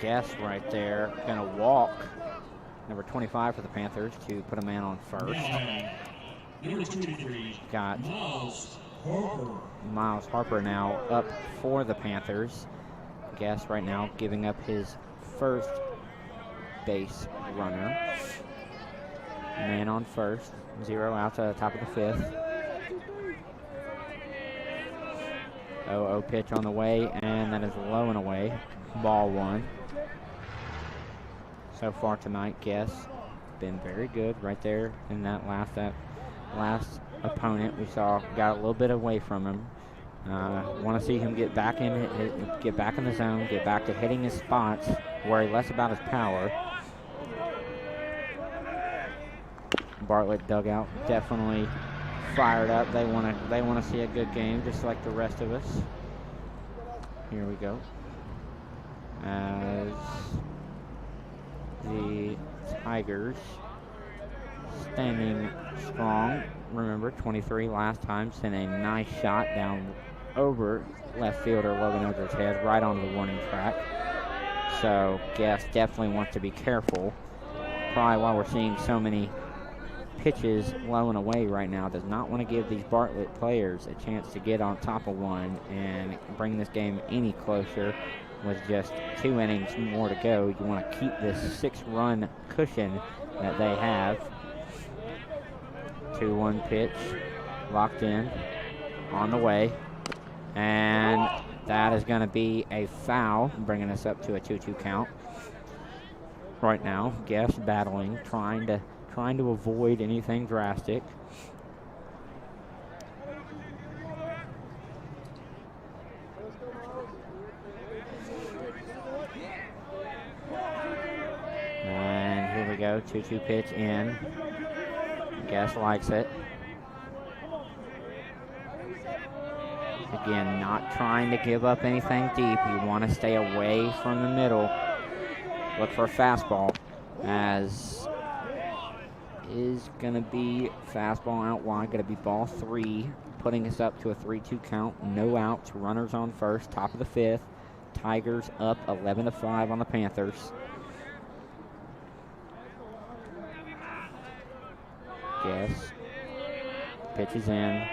Guess right there, gonna walk number 25 for the Panthers to put a man on first. Number 23, got Miles Harper now up for the Panthers. Guess right now giving up his first base runner. Man on first, 0 outs at the top of the 5th. 0-0 pitch on the way, and that is low and away. Ball 1. So far tonight, Guess been very good right there in that last opponent we saw got a little bit away from him. Want to see him get back in the zone, get back to hitting his spots, worry less about his power. Bartlett dugout definitely fired up. They want to see a good game, just like the rest of us. Here we go. As the Tigers standing strong. Remember, 23 last time sent a nice shot down over left fielder Logan Eldridge's head, right onto the warning track. So Guess definitely wants to be careful. Probably why we're seeing so many pitches low and away right now. Does not want to give these Bartlett players a chance to get on top of one and bring this game any closer. With just 2 innings more to go, you want to keep this 6-run cushion that they have. 2-1 pitch, locked in, on the way, and that is going to be a foul, bringing us up to a 2-2 count. Right now, Guess battling, trying to avoid anything drastic. Go 2-2 pitch in. Guess likes it. Again, not trying to give up anything deep. You want to stay away from the middle. Look for a fastball, as is going to be fastball out wide. Going to be ball 3, putting us up to a 3-2 count. No outs. Runners on first. Top of the 5th. Tigers up 11-5 on the Panthers. Guess pitches in,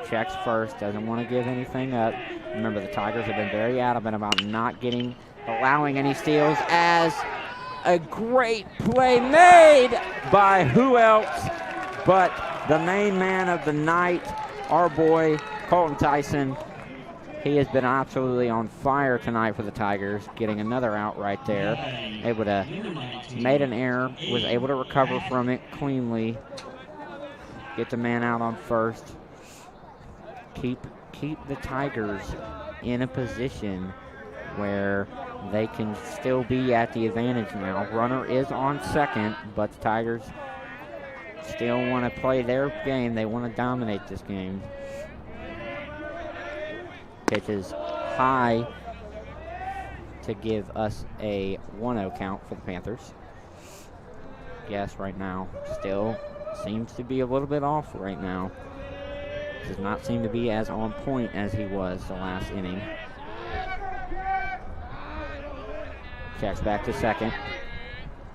checks first, doesn't want to give anything up. Remember, the Tigers have been very adamant about not allowing any steals, as a great play made by who else but the main man of the night, our boy Colton Tyson. He has been absolutely on fire tonight for the Tigers, getting another out right there. Made an error, was able to recover from it cleanly. Get the man out on first. Keep the Tigers in a position where they can still be at the advantage now. Runner is on second, but the Tigers still want to play their game. They want to dominate this game. Pitches high to give us a 1-0 count for the Panthers. Guess right now still seems to be a little bit off right now. Does not seem to be as on point as he was the last inning. Checks back to second.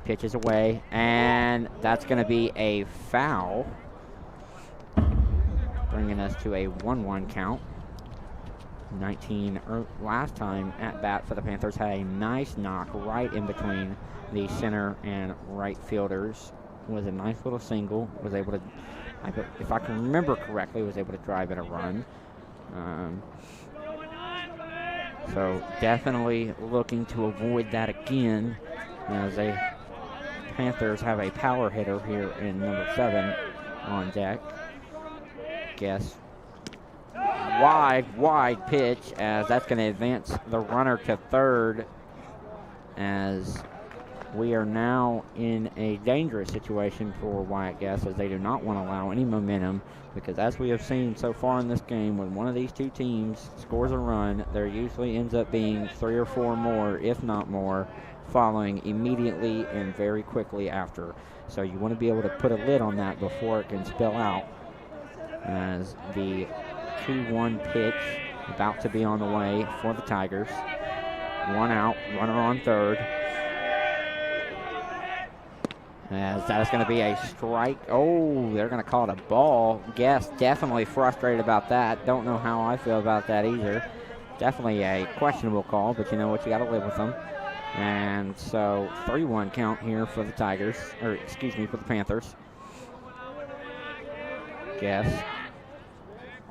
Pitches away, and that's going to be a foul, bringing us to a 1-1 count. 19 last time at bat for the Panthers had a nice knock right in between the center and right fielders. Was a nice little single. Was able to, if I can remember correctly, was able to drive in a run. So definitely looking to avoid that again, as the Panthers have a power hitter here in number 7 on deck. Guess wide pitch, as that's going to advance the runner to third, as we are now in a dangerous situation for Wyatt Guess, as they do not want to allow any momentum, because as we have seen so far in this game, when one of these two teams scores a run, there usually ends up being 3 or 4 more, if not more, following immediately and very quickly after. So you want to be able to put a lid on that before it can spill out, as the 2-1 pitch about to be on the way for the Tigers. 1 out, runner on third. As that is going to be a strike. Oh, they're going to call it a ball. Guess definitely frustrated about that. Don't know how I feel about that either. Definitely a questionable call, but you know what? You got to live with them. And so 3-1 count here for the Tigers, or excuse me, for the Panthers. Guess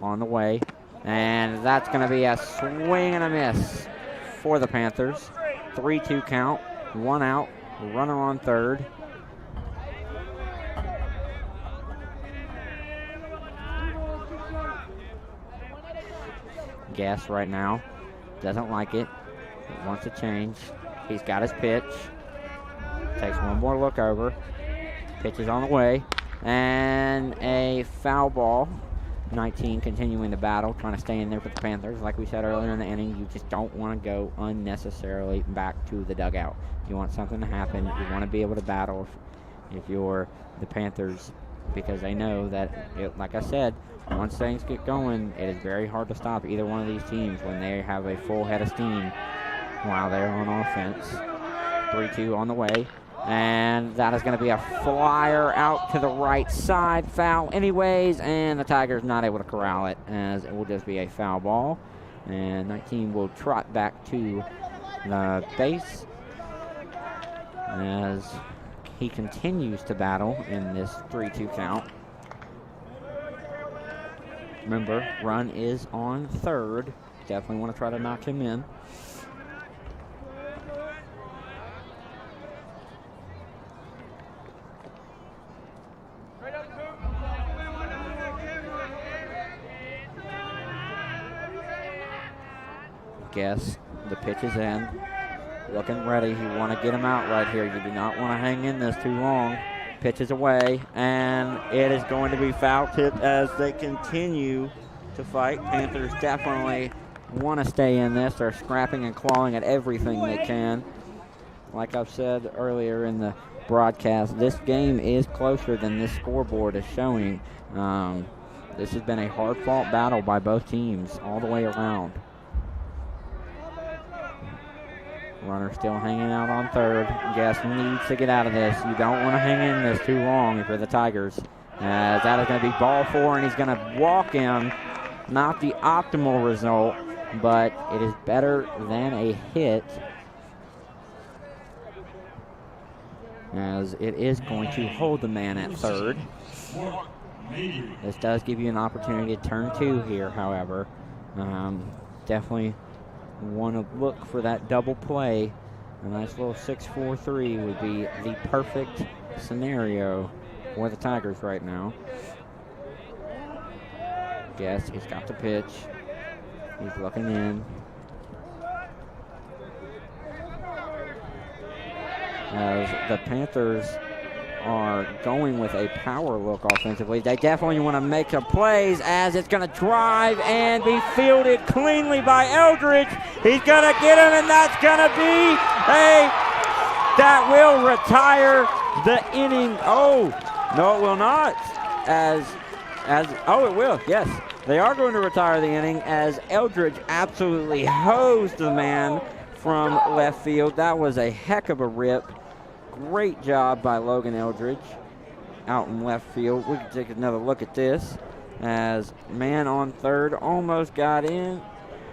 on the way. And that's going to be a swing and a miss for the Panthers. 3-2 count, 1 out, runner on third. Guess right now doesn't like it. He wants to change. He's got his pitch. Takes one more look over. Pitch is on the way. And a foul ball. 19 continuing the battle, trying to stay in there for the Panthers. Like we said earlier in the inning, you just don't want to go unnecessarily back to the dugout. You want something to happen. You want to be able to battle if you're the Panthers, because they know that, like I said, once things get going, it is very hard to stop either one of these teams when they have a full head of steam while they're on offense. 3-2 on the way. And that is going to be a flyer out to the right side. Foul anyways, and the Tigers not able to corral it, as it will just be a foul ball. And 19 will trot back to the base as he continues to battle in this 3-2 count. Remember, run is on third. Definitely want to try to knock him in. Guess the pitch is in. Looking ready. You want to get him out right here. You do not want to hang in this too long. Pitch is away, and it is going to be foul tip as they continue to fight. Panthers definitely want to stay in this. They're scrapping and clawing at everything they can. Like I've said earlier in the broadcast, this game is closer than this scoreboard is showing. This has been a hard-fought battle by both teams all the way around. Runner still hanging out on third. Guess needs to get out of this. You don't want to hang in this too long for the Tigers. As that is going to be ball 4, and he's going to walk him. Not the optimal result, but it is better than a hit, as it is going to hold the man at third. This does give you an opportunity to turn 2 here, however. Definitely want to look for that double play. A nice little 6-4-3 would be the perfect scenario for the Tigers right now. Guess he's got the pitch. He's looking in. As the Panthers are going with a power look offensively, they definitely want to make some plays, as it's going to drive and be fielded cleanly by Eldridge. He's going to get him, and that's going to be that will retire the inning. Oh, no, it will not. Oh, it will, yes. They are going to retire the inning, as Eldridge absolutely hosed the man from left field. That was a heck of a rip. great job by Logan Eldridge out in left field. We can take another look at this as man on third almost got in.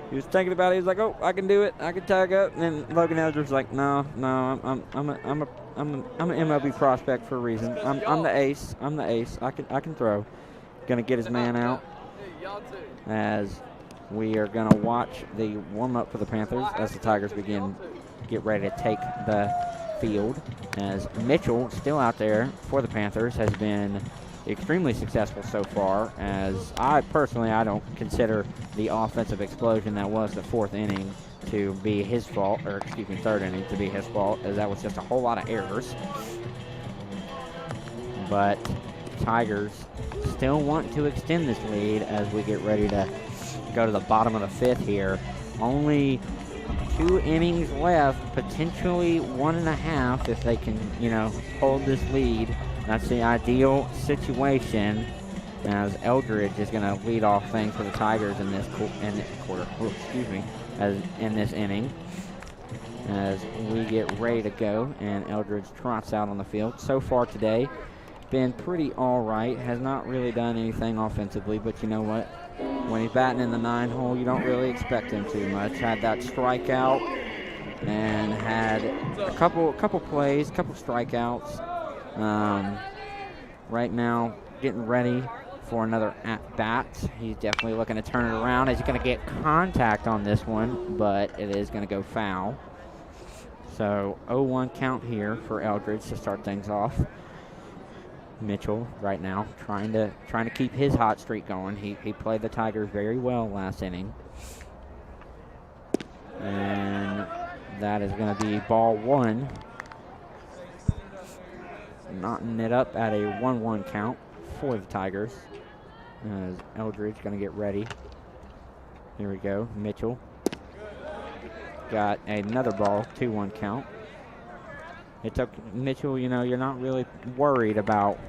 He was thinking about it. He was like, "Oh, I can do it. I can tag up." And then Logan Eldridge was like, "No, I'm an MLB prospect for a reason. I'm the ace. I'm the ace. I can throw." Gonna get his man out as we are gonna watch the warm up for the Panthers as the Tigers get ready to take the field. As Mitchell, still out there for the Panthers, has been extremely successful so far, as I don't consider the offensive explosion that was the fourth inning to be his fault, or excuse me, third inning to be his fault, as that was just a whole lot of errors. But Tigers still want to extend this lead as we get ready to go to the bottom of the fifth here. Only 2 innings left, potentially 1.5 if they can, hold this lead. That's the ideal situation, as Eldridge is going to lead off things for the Tigers in this quarter. In this inning. As we get ready to go, and Eldridge trots out on the field. So far today, been pretty all right. Has not really done anything offensively, but you know what? When he's batting in the 9-hole, you don't really expect him too much. Had that strikeout and had a couple plays, couple strikeouts. Right now, getting ready for another at-bat. He's definitely looking to turn it around. He's going to get contact on this one, but it is going to go foul. So 0-1 count here for Eldridge to start things off. Mitchell right now trying to keep his hot streak going. He played the Tigers very well last inning. And that is going to be ball 1. Knotting it up at a 1-1 count for the Tigers. As Eldridge going to get ready. Here we go. Mitchell got another ball, 2-1 count. It took Mitchell, you're not really worried about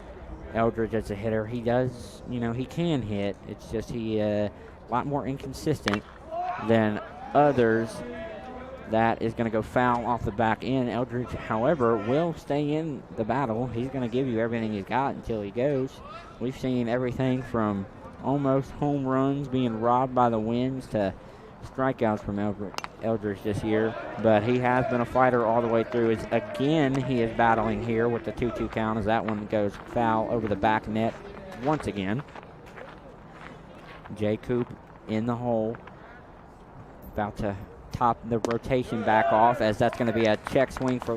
Eldridge as a hitter. He does, he can hit. It's just he a lot more inconsistent than others. That is going to go foul off the back end. Eldridge, however, will stay in the battle. He's going to give you everything he's got until he goes. We've seen everything from almost home runs being robbed by the winds to strikeouts from Eldridge this year, but he has been a fighter all the way through. Again, he is battling here with the 2-2 count as that one goes foul over the back net once again. Jay Coop in the hole, about to top the rotation back off, as that's going to be a check swing for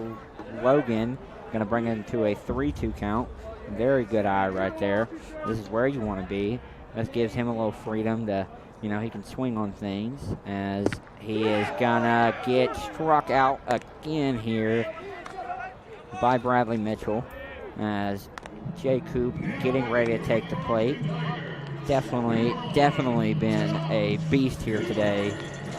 Logan. Going to bring it into a 3-2 count. Very good eye right there. This is where you want to be. This gives him a little freedom to, he can swing on things, as he is going to get struck out again here by Bradley Mitchell, as Jay Coop getting ready to take the plate. Definitely been a beast here today.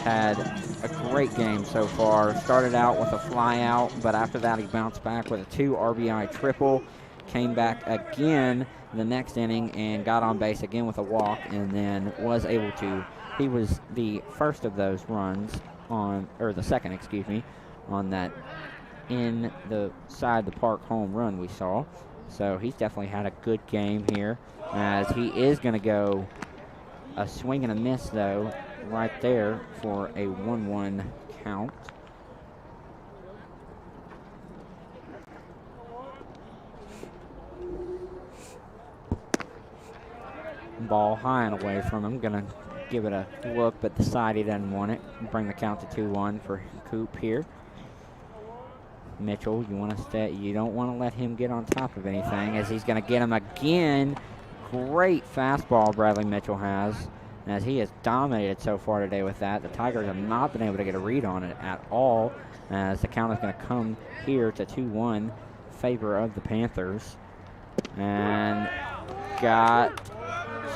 Had a great game so far. Started out with a fly out, but after that he bounced back with a 2 RBI triple. Came back again the next inning and got on base again with a walk, and then was able to. He was the first of those runs the second, on that in the side the park home run we saw. So he's definitely had a good game here, as he is going to go a swing and a miss though right there for a 1-1 count. Ball high and away from him. Going to give it a look, but decide he doesn't want it. Bring the count to 2-1 for Coop here. Mitchell, you don't want to let him get on top of anything, as he's going to get him again. Great fastball Bradley Mitchell has, as he has dominated so far today with that. The Tigers have not been able to get a read on it at all, as the count is going to come here to 2-1 favor of the Panthers. And got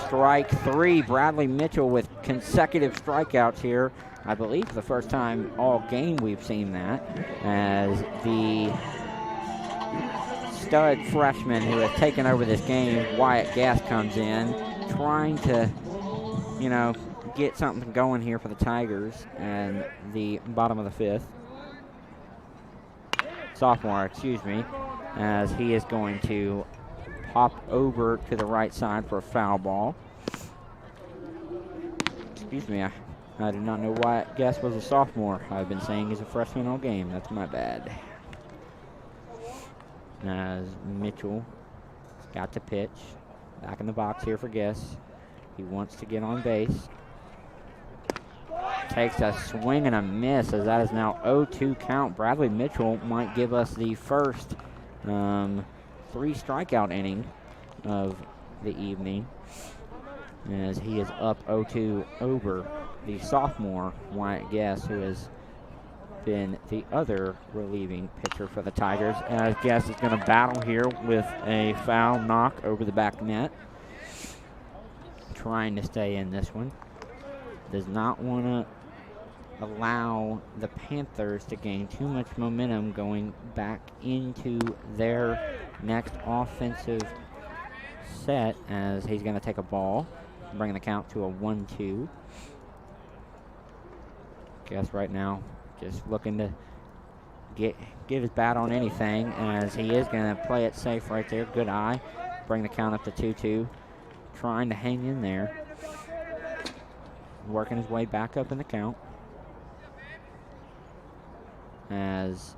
strike 3. Bradley Mitchell with consecutive strikeouts here. I believe for the first time all game we've seen that, as the stud freshman who has taken over this game, Wyatt Gass, comes in, trying to, get something going here for the Tigers and the bottom of the fifth. Sophomore, as he is going to pop over to the right side for a foul ball. Excuse me, I did not know why Guess was a sophomore. I've been saying he's a freshman all game. That's my bad. As Mitchell got to pitch. Back in the box here for Guess. He wants to get on base. Takes a swing and a miss, as that is now 0-2 count. Bradley Mitchell might give us the first 3-strikeout inning of the evening, as he is up 0-2 over the sophomore Wyatt Guess, who has been the other relieving pitcher for the Tigers. As Guess is going to battle here with a foul knock over the back net, trying to stay in this one. Does not want to allow the Panthers to gain too much momentum going back into their next offensive set, as he's going to take a ball, bringing the count to a 1-2. Guess right now just looking to get his bat on anything, as he is going to play it safe right there. Good eye. Bring the count up to 2-2. Trying to hang in there. Working his way back up in the count. As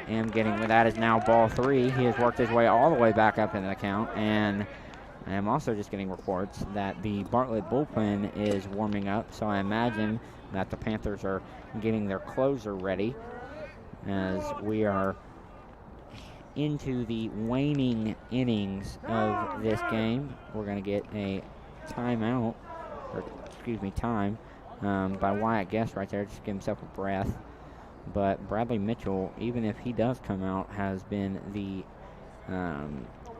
that is now ball 3. He has worked his way all the way back up in the count, and I am also just getting reports that the Bartlett bullpen is warming up, so I imagine that the Panthers are getting their closer ready, as we are into the waning innings of this game. We're going to get a time by Wyatt Guess right there, just to give himself a breath. But Bradley Mitchell, even if he does come out, has been the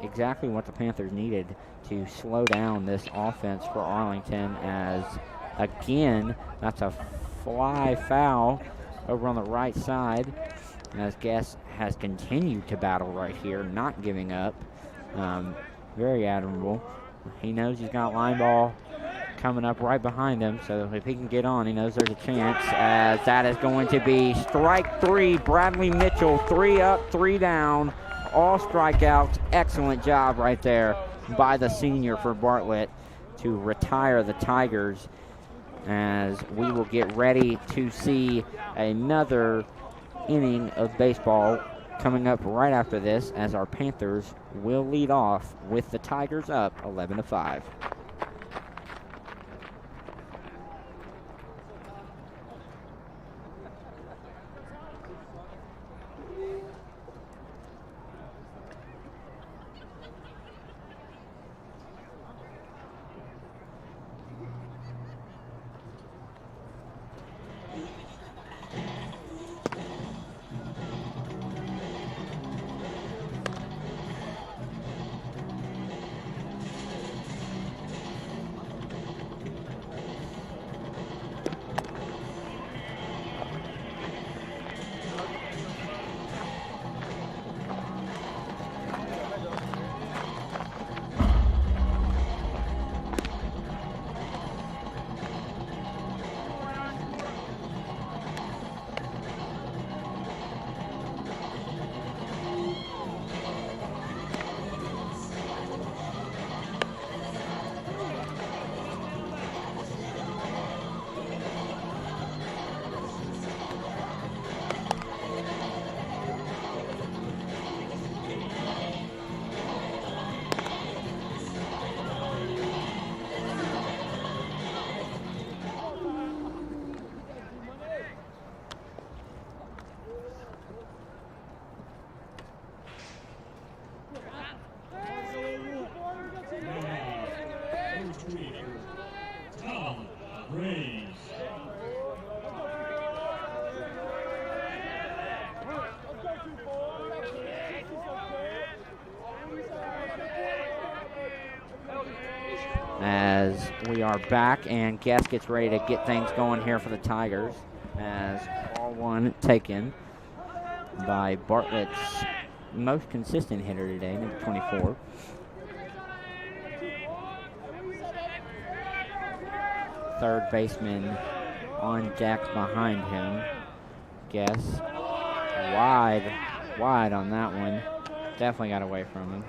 exactly what the Panthers needed to slow down this offense for Arlington, as again, that's a fly foul over on the right side, as Guess has continued to battle right here, not giving up. Very admirable. He knows he's got line ball coming up right behind him, so if he can get on, he knows there's a chance, as that is going to be strike 3. Bradley Mitchell, 3 up, 3 down, all strikeouts. Excellent job right there by the senior for Bartlett to retire the Tigers, as we will get ready to see another inning of baseball coming up right after this, as our Panthers will lead off with the Tigers up 11-5. As we are back, and Guess gets ready to get things going here for the Tigers, as ball 1 taken by Bartlett's most consistent hitter today, number 24. Third baseman on deck behind him. Guess wide on that one. Definitely got away from him.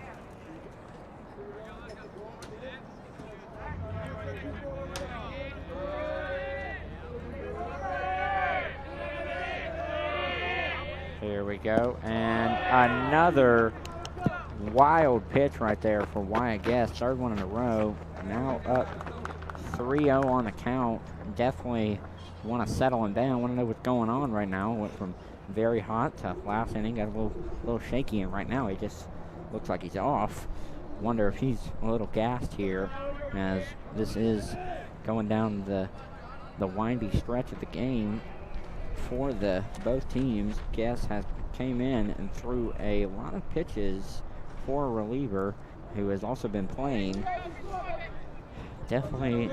Here we go, and another wild pitch right there for Wyatt Guest. Third one in a row. Now up 3-0 on the count. Definitely want to settle him down. Want to know what's going on right now. Went from very hot to last inning. Got a little shaky, and right now he just looks like he's off. Wonder if he's a little gassed here, as this is going down the windy stretch of the game for both teams. Guest came in and threw a lot of pitches for a reliever who has also been playing. Definitely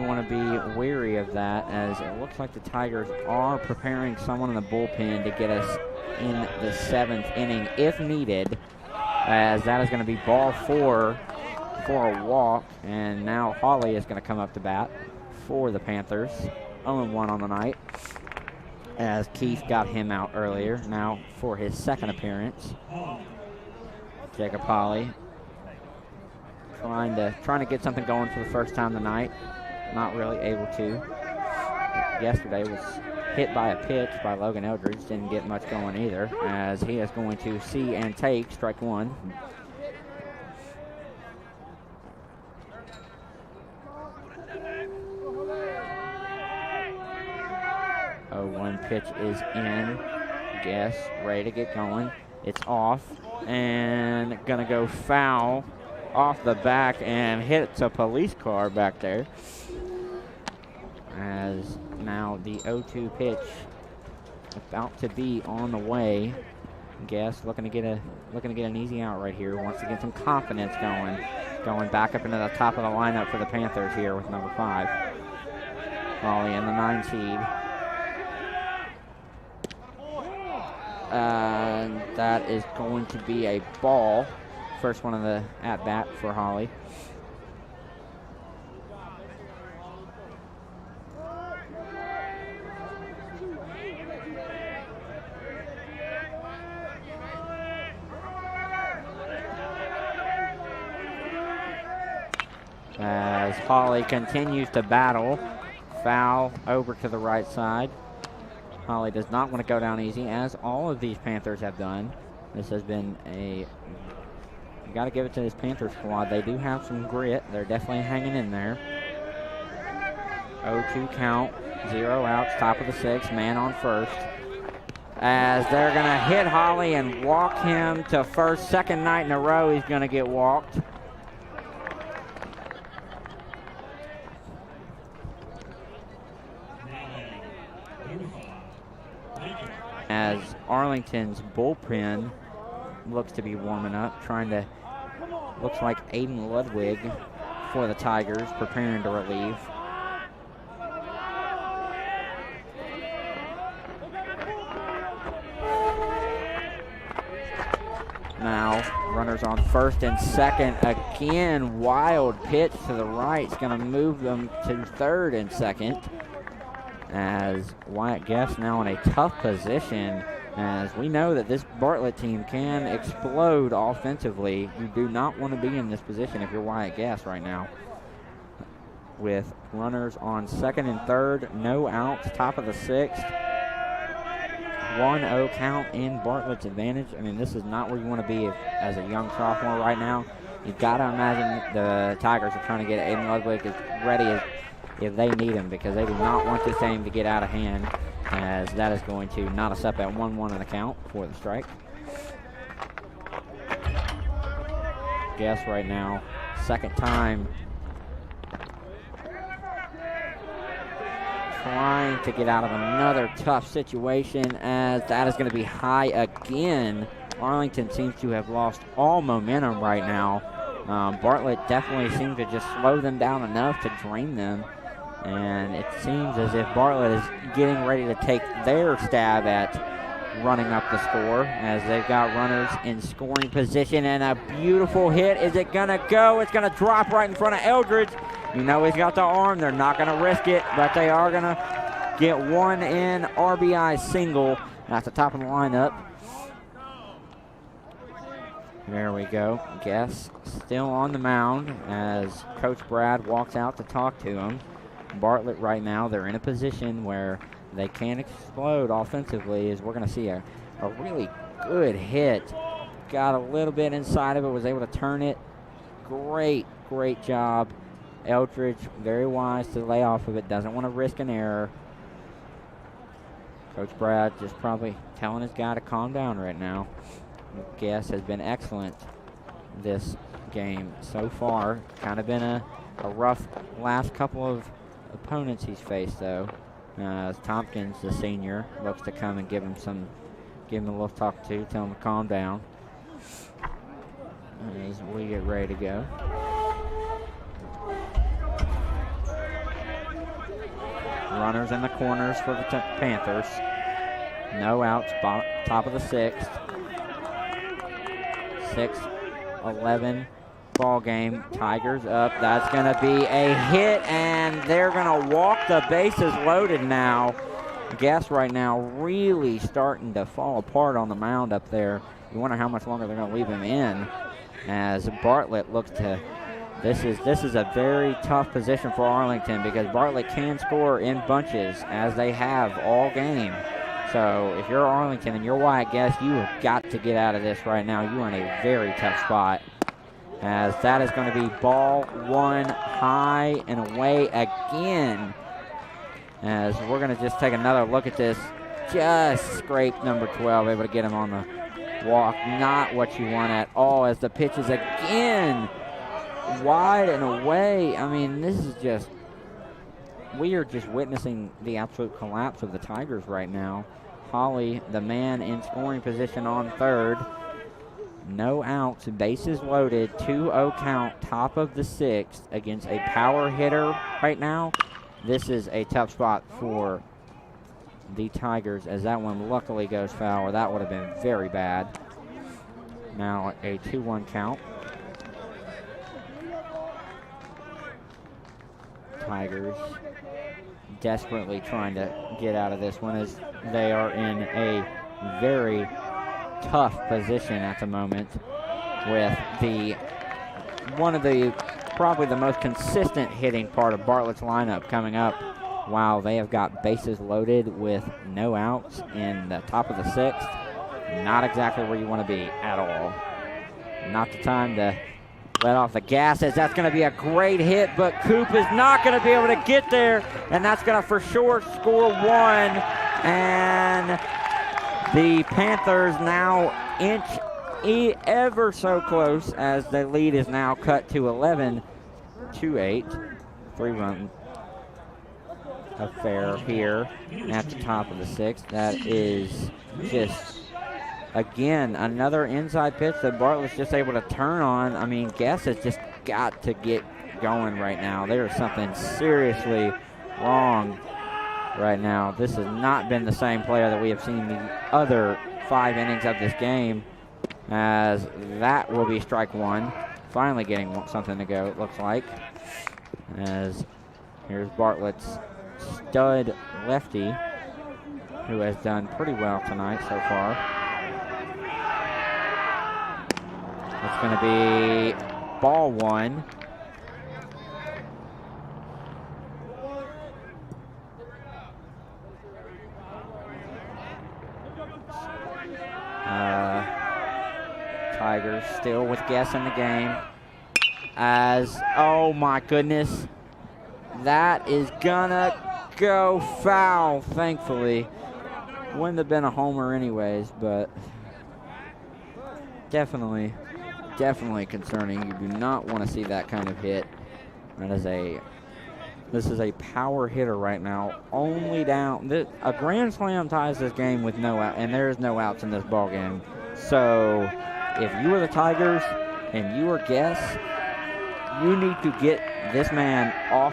want to be wary of that, as it looks like the Tigers are preparing someone in the bullpen to get us in the 7th inning if needed, as that is going to be ball 4 for a walk, and now Hawley is going to come up to bat for the Panthers. 0-1 on the night, as Keith got him out earlier. Now for his second appearance, Jacob Hawley trying to get something going for the first time tonight. Not really able to. Yesterday was hit by a pitch by Logan Eldridge. Didn't get much going either, as he is going to see and take strike one. One pitch is in. Guess ready to get going. It's off and gonna go foul off the back and hits a police car back there. As now the 0-2 pitch about to be on the way. Guess looking to get an easy out right here. Wants to get some confidence going back up into the top of the lineup for the Panthers here with number 5. Hawley in the 9 seed. And that is going to be a ball. First one of the at-bat for Hawley. As Hawley continues to battle. Foul over to the right side. Hawley does not want to go down easy, as all of these Panthers have done. This has been you got to give it to this Panther squad. They do have some grit. They're definitely hanging in there. 0-2 count, 0 outs, top of the 6th, man on first. As they're going to hit Hawley and walk him to first. Second night in a row he's going to get walked. As Arlington's bullpen looks to be warming up, looks like Aiden Ludwig for the Tigers, preparing to relieve. Now, runners on first and second. Again, wild pitch to the right. It's going to move them to third and second. As Wyatt Guest now in a tough position, as we know that this Bartlett team can explode offensively. You do not want to be in this position if you're Wyatt Guest right now. With runners on second and third, no outs, top of the 6th. 1-0 count in Bartlett's advantage. I mean, this is not where you want to be as a young sophomore right now. You've got to imagine the Tigers are trying to get Aiden Ludwig as ready as if they need him, because they do not want this game to get out of hand, as that is going to knot us up at 1-1 on the count for the strike. Guess right now, second time trying to get out of another tough situation, as that is going to be high again. Arlington seems to have lost all momentum right now. Bartlett definitely seems to just slow them down enough to drain them. And it seems as if Bartlett is getting ready to take their stab at running up the score, as they've got runners in scoring position, and a beautiful hit. Is it going to go? It's going to drop right in front of Eldridge. You know he's got the arm. They're not going to risk it, but they are going to get one in. RBI single at the top of the lineup. There we go. Guess still on the mound as Coach Brad walks out to talk to him. Bartlett right now, they're in a position where they can explode offensively, as we're going to see a really good hit. Got a little bit inside of it, was able to turn it. Great job. Eldridge, very wise to lay off of it, doesn't want to risk an error. Coach Brad just probably telling his guy to calm down right now. Guess has been excellent this game so far. Kind of been a rough last couple of opponents he's faced, though. As Tompkins, the senior, looks to come and give him a little talk to, tell him to calm down as we get ready to go. Runners in the corners for the Panthers. No outs, top of the sixth. 6-11 ball game. Tigers up. That's going to be a hit, and they're going to walk the bases loaded now. Guess right now really starting to fall apart on the mound up there. You wonder how much longer they're going to leave him in, as Bartlett looks to. This is a very tough position for Arlington, because Bartlett can score in bunches, as they have all game. So if you're Arlington and you're Wyatt Guess, you have got to get out of this right now. You are in a very tough spot, as that is going to be ball one, high and away again. As we're going to just take another look at this. Just scraped number 12, able to get him on the walk. Not what you want at all, as the pitch is again wide and away. I mean, this is just, we are just witnessing the absolute collapse of the Tigers right now. Holly, the man in scoring position on third. No outs, bases loaded, 2-0 count, top of the sixth against a power hitter right now. This is a tough spot for the Tigers, as that one luckily goes foul, or that would have been very bad. Now a 2-1 count. Tigers desperately trying to get out of this one, as they are in a very tough position at the moment, with one of the probably the most consistent hitting part of Bartlett's lineup coming up, while they have got bases loaded with no outs in the top of the sixth. Not exactly where you want to be at all. Not the time to let off the gas, as that's going to be a great hit, but Coop is not going to be able to get there, and that's going to for sure score one. And the Panthers now inch ever so close, as the lead is now cut to 11-8. 3-run affair here at the top of the sixth. That is just, again, another inside pitch that Bartlett's just able to turn on. I mean, Guess has just got to get going right now. There is something seriously wrong right now. This has not been the same player that we have seen the other 5 innings of this game, as that will be strike one. Finally getting something to go, it looks like. As here's Bartlett's stud lefty, who has done pretty well tonight so far. It's going to be ball one. Tigers still with Guess in the game. As, oh my goodness, that is gonna go foul, thankfully. Wouldn't have been a homer anyways, but definitely concerning. You do not want to see that kind of hit. This is a power hitter right now. Only down, a grand slam ties this game with no out, and there is no outs in this ball game. So if you are the Tigers and you are Guess, you need to get this man off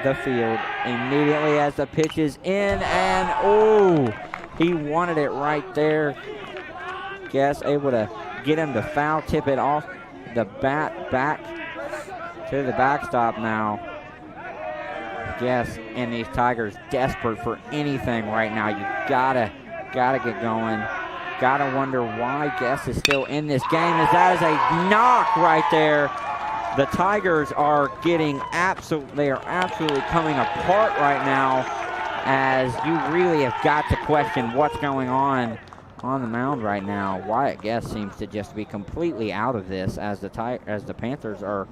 the field immediately as the pitch is in, and oh, he wanted it right there. Guess able to get him to foul tip it off the bat back to the backstop now. Guess and these Tigers desperate for anything right now. You gotta get going. gotta wonder why Guess is still in this game, as that is a knock right there. The Tigers are getting they are absolutely coming apart right now, as you really have got to question what's going on the mound right now. Wyatt Guess seems to just be completely out of this, as the Panthers are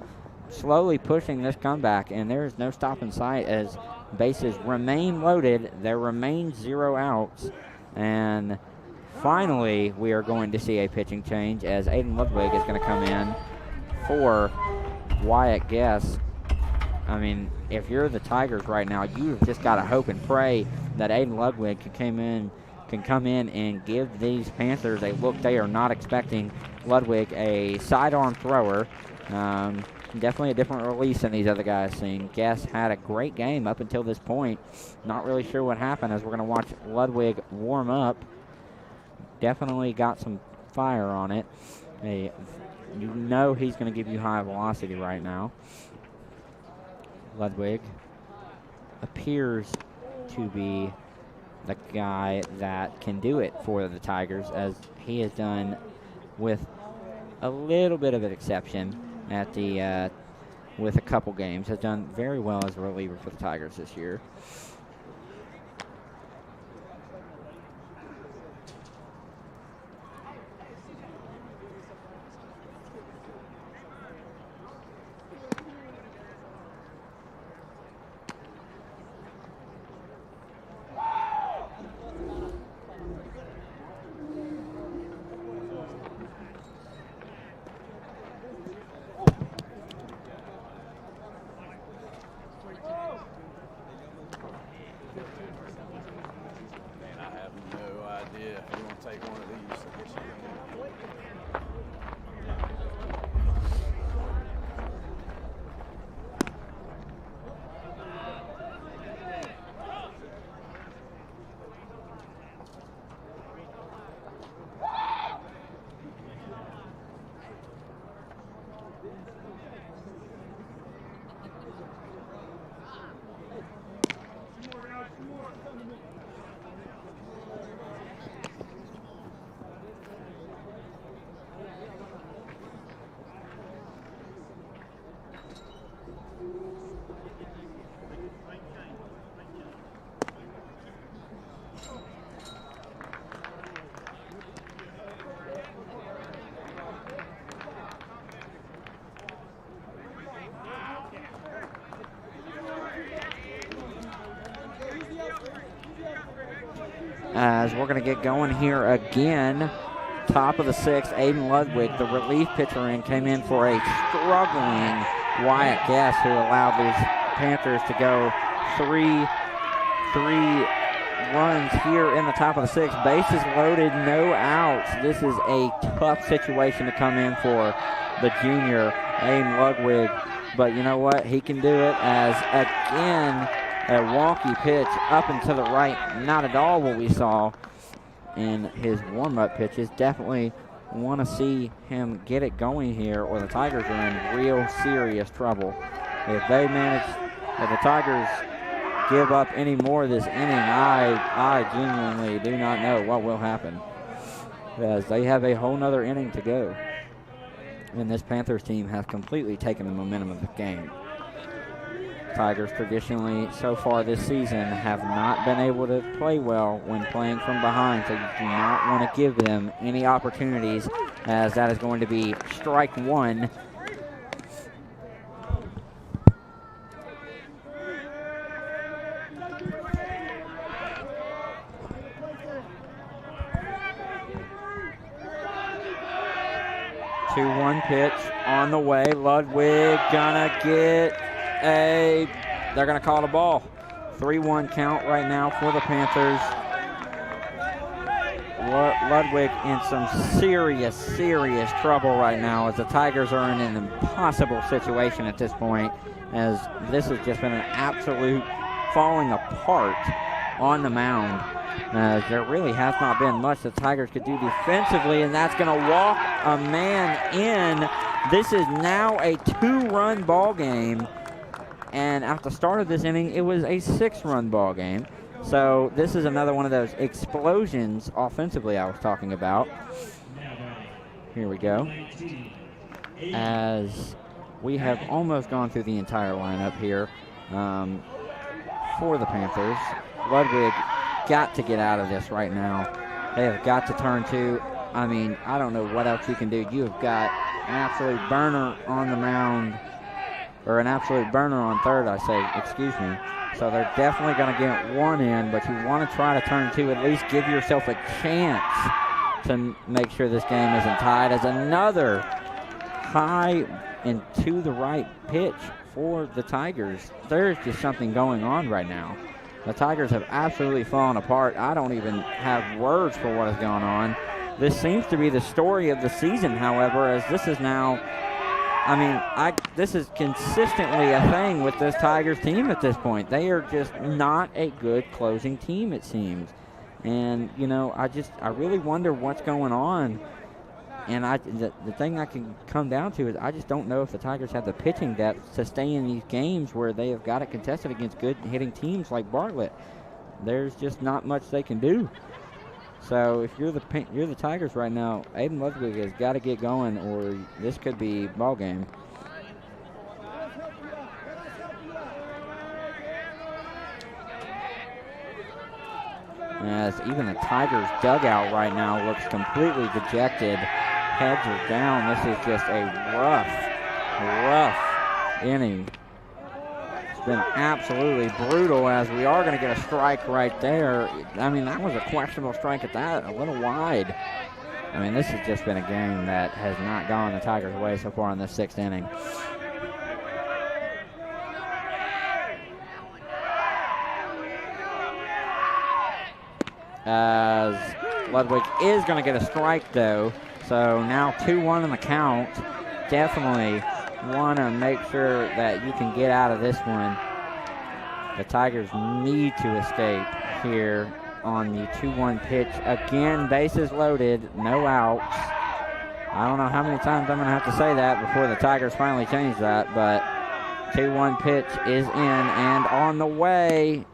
slowly pushing this comeback, and there is no stop in sight as bases remain loaded. There remain 0 outs, and finally we are going to see a pitching change, as Aiden Ludwig is going to come in for Wyatt Guess. I mean, if you're the Tigers right now, you've just got to hope and pray that Aiden Ludwig can come in and give these Panthers a look they are not expecting. Ludwig, a sidearm thrower, definitely a different release than these other guys seen. Guess had a great game up until this point. Not really sure what happened, as we're going to watch Ludwig warm up. Definitely got some fire on it. You know he's going to give you high velocity right now. Ludwig appears to be the guy that can do it for the Tigers, as he has done, with a little bit of an exception at with a couple games, has done very well as a reliever for the Tigers this year. As we're going to get going here again, top of the 6th, Aiden Ludwig, the relief pitcher, came in for a struggling Wyatt Guess, who allowed these Panthers to go three runs here in the top of the 6th. Bases loaded, no outs. This is a tough situation to come in for the junior, Aiden Ludwig. But you know what? He can do it, as again, a wonky pitch up and to the right. Not at all what we saw in his warm-up pitches. Definitely want to see him get it going here, or the Tigers are in real serious trouble. If the Tigers give up any more this inning, I genuinely do not know what will happen, as they have a whole nother inning to go. And this Panthers team has completely taken the momentum of the game. Tigers traditionally so far this season have not been able to play well when playing from behind, so you do not want to give them any opportunities, as that is going to be strike one. Two-one pitch on the way. Ludwig gonna get they're going to call the ball. 3-1 count right now for the Panthers. Ludwig in some serious trouble right now, as the Tigers are in an impossible situation at this point, as this has just been an absolute falling apart on the mound. There really has not been much the Tigers could do defensively, and that's going to walk a man in. This is now a 2-run ball game. And at the start of this inning, it was a 6-run ball game. So this is another one of those explosions offensively I was talking about. Here we go. As we have almost gone through the entire lineup here for the Panthers. Ludwig got to get out of this right now. They have got to turn to, I mean, I don't know what else you can do. You have got an absolute burner on the mound, or an absolute burner on third, I say, excuse me. So they're definitely going to get one in, but you want to try to turn two, at least give yourself a chance to make sure this game isn't tied, as another high and to the right pitch for the Tigers. There's just something going on right now. The Tigers have absolutely fallen apart. I don't even have words for what is going on. This seems to be the story of the season, however, as this is now, I mean, this is consistently a thing with this Tigers team at this point. They are just not a good closing team, it seems. And, you know, I really wonder what's going on. And the thing I can come down to is I just don't know if the Tigers have the pitching depth to stay in these games where they have got it contested against good hitting teams like Bartlett. There's just not much they can do. So if you're the Tigers right now, Aiden Ludwig has got to get going, or this could be ball game. As even the Tigers dugout right now looks completely dejected. Heads are down. This is just a rough inning. It's been absolutely brutal, as we are going to get a strike right there. I mean, that was a questionable strike at that, a little wide. I mean, this has just been a game that has not gone the Tigers' way so far in this 6th inning. As Ludwig is going to get a strike, though. So now 2-1 in the count. Definitely want to make sure that you can get out of this one. The Tigers need to escape here on the 2-1 pitch. Again, bases loaded, no outs. I don't know how many times I'm going to have to say that before the Tigers finally change that, but 2-1 pitch is in and on the way.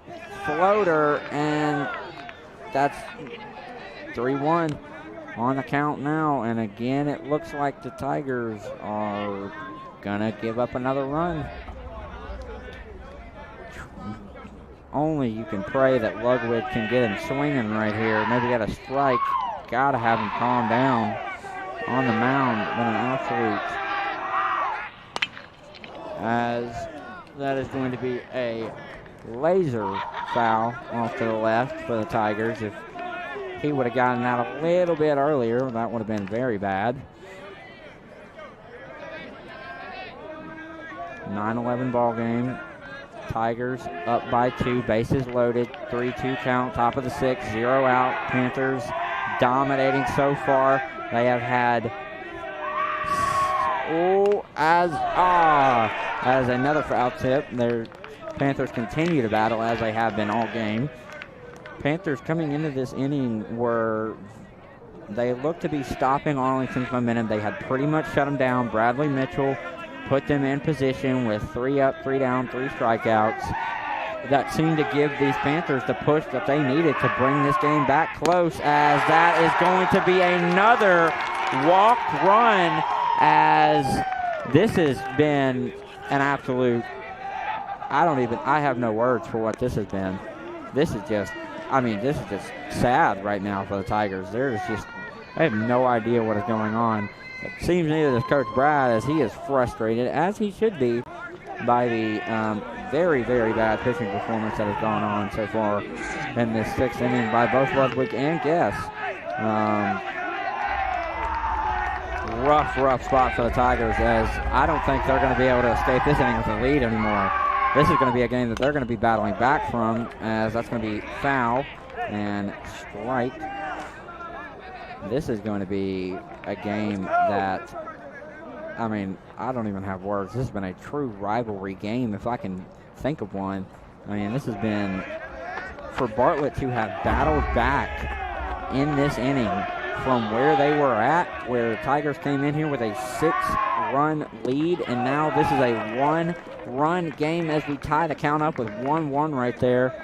Floater, and that's 3-1 on the count now. And again, it looks like the Tigers are gonna give up another run. Only you can pray that Ludwig can get him swinging right here. Maybe get a strike. Gotta have him calm down on the mound. But an absolute, as that is going to be a laser foul off to the left for the Tigers. If he would have gotten out a little bit earlier, that would have been very bad. 9-11 ball game. Tigers up by 2, bases loaded, 3-2 count, top of the 6th, 0 out. Panthers dominating so far. They have had as another foul tip. Their Panthers continue to battle as they have been all game. Panthers coming into this inning they looked to be stopping Arlington's momentum. They had pretty much shut them down. Bradley Mitchell put them in position with 3 up, 3 down, 3 strikeouts. That seemed to give these Panthers the push that they needed to bring this game back close, as that is going to be another walked run, as this has been an absolute, I have no words for what this has been. This is just sad right now for the Tigers. I have no idea what is going on. It seems to me that Coach Brad, as he is frustrated, as he should be, by the very, very bad pitching performance that has gone on so far in this 6th inning by both Ludwig and Guess. Rough spot for the Tigers, as I don't think they're going to be able to escape this inning with a lead anymore. This is going to be a game that they're going to be battling back from, as that's going to be foul and strike. This is going to be a game that, I don't even have words. This has been a true rivalry game, if I can think of one. This has been, for Bartlett to have battled back in this inning from where they were at, where the Tigers came in here with a 6-run lead, and now this is a 1-run game as we tie the count up with 1-1 right there.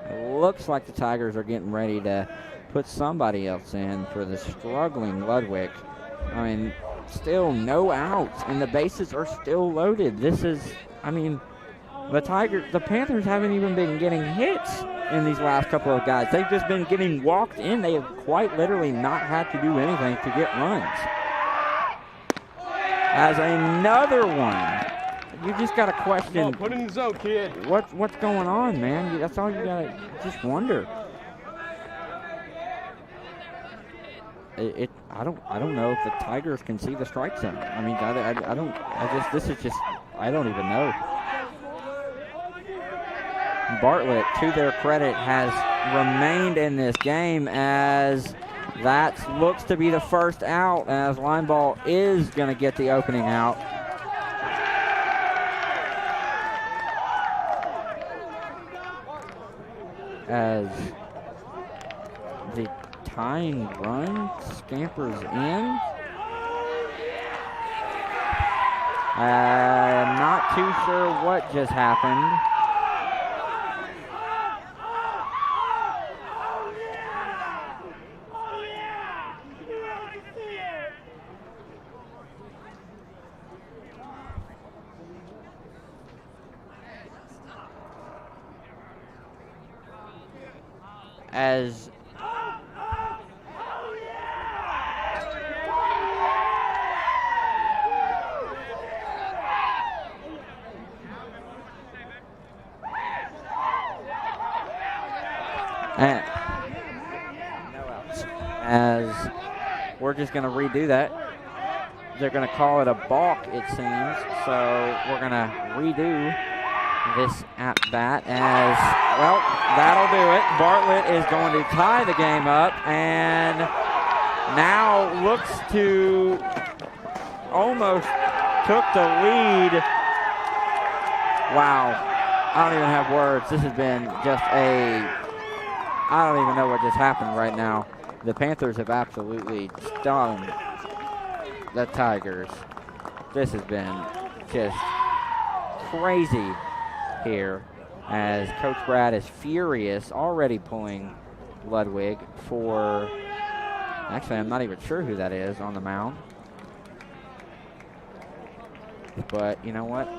It looks like the Tigers are getting ready to put somebody else in for the struggling Ludwig. I mean, still no outs, and the bases are still loaded. This is, I mean, the Panthers haven't even been getting hits in these last couple of guys. They've just been getting walked in. They have quite literally not had to do anything to get runs. As another one. You just got to question. Put it in the zone, kid. What's going on, man? That's all you got to just wonder. I don't know if the Tigers can see the strike zone. I mean, I don't even know. Bartlett, to their credit, has remained in this game as that looks to be the first out, as line ball is going to get the opening out. As the tying run scampers in. Not too sure what just happened. As we're just going to redo that. They're going to call it a balk, it seems. So we're going to redo this at bat as, well, that'll do it. Bartlett is going to tie the game up and now looks to almost took the lead. Wow. I don't even have words. This has been just I don't even know what just happened right now. The Panthers have absolutely stung the Tigers. This has been just crazy here as Coach Brad is furious, already pulling Ludwig for, actually I'm not even sure who that is on the mound. But you know what?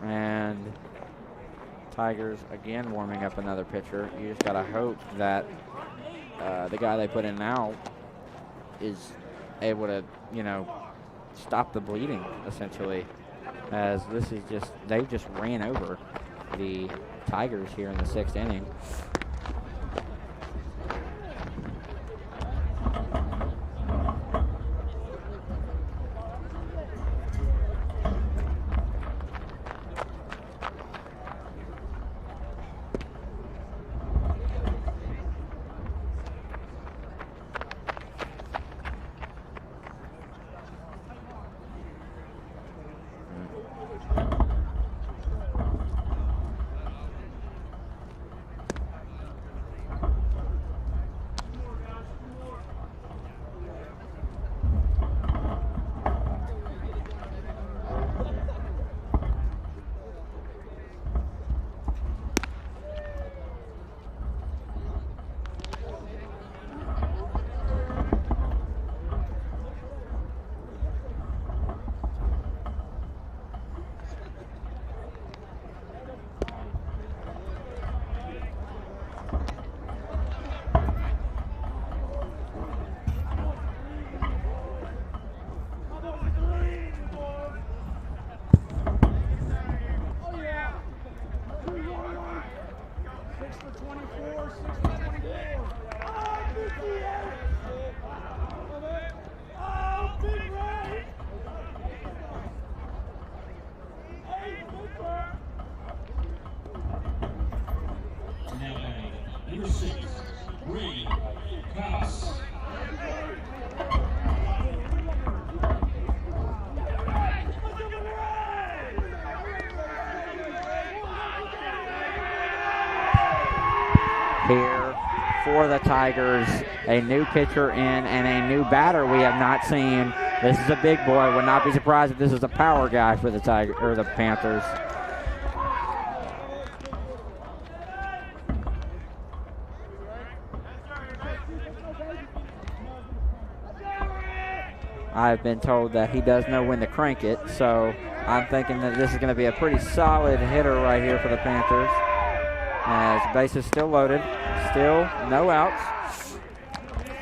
And Tigers again warming up another pitcher. You just got to hope that the guy they put in now is able to, you know, stop the bleeding, essentially. As this is just, they just ran over the Tigers here in the 6th inning. Number 6, Ray Koss. here for the Tigers. A new pitcher in and a new batter we have not seen. This is a big boy. Would not be surprised if this is a power guy for the the Panthers. I've been told that he does know when to crank it, so I'm thinking that this is going to be a pretty solid hitter right here for the Panthers. As bases still loaded, still no outs.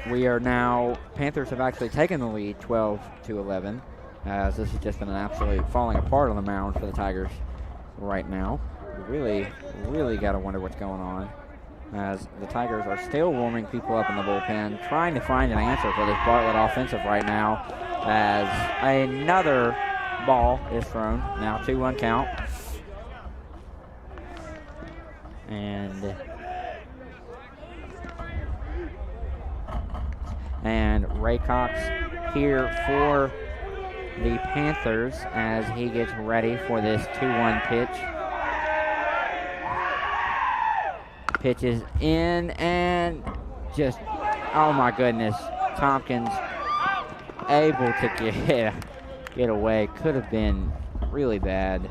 We are now, Panthers have actually taken the lead 12-11, as this has just been an absolute falling apart on the mound for the Tigers right now. Really got to wonder what's going on, as the Tigers are still warming people up in the bullpen, trying to find an answer for this Bartlett offensive right now, as another ball is thrown. Now 2-1 count. And Ray Cox here for the Panthers as he gets ready for this 2-1 pitch. Pitches in and just, oh my goodness, Tompkins able to get away. Could have been really bad.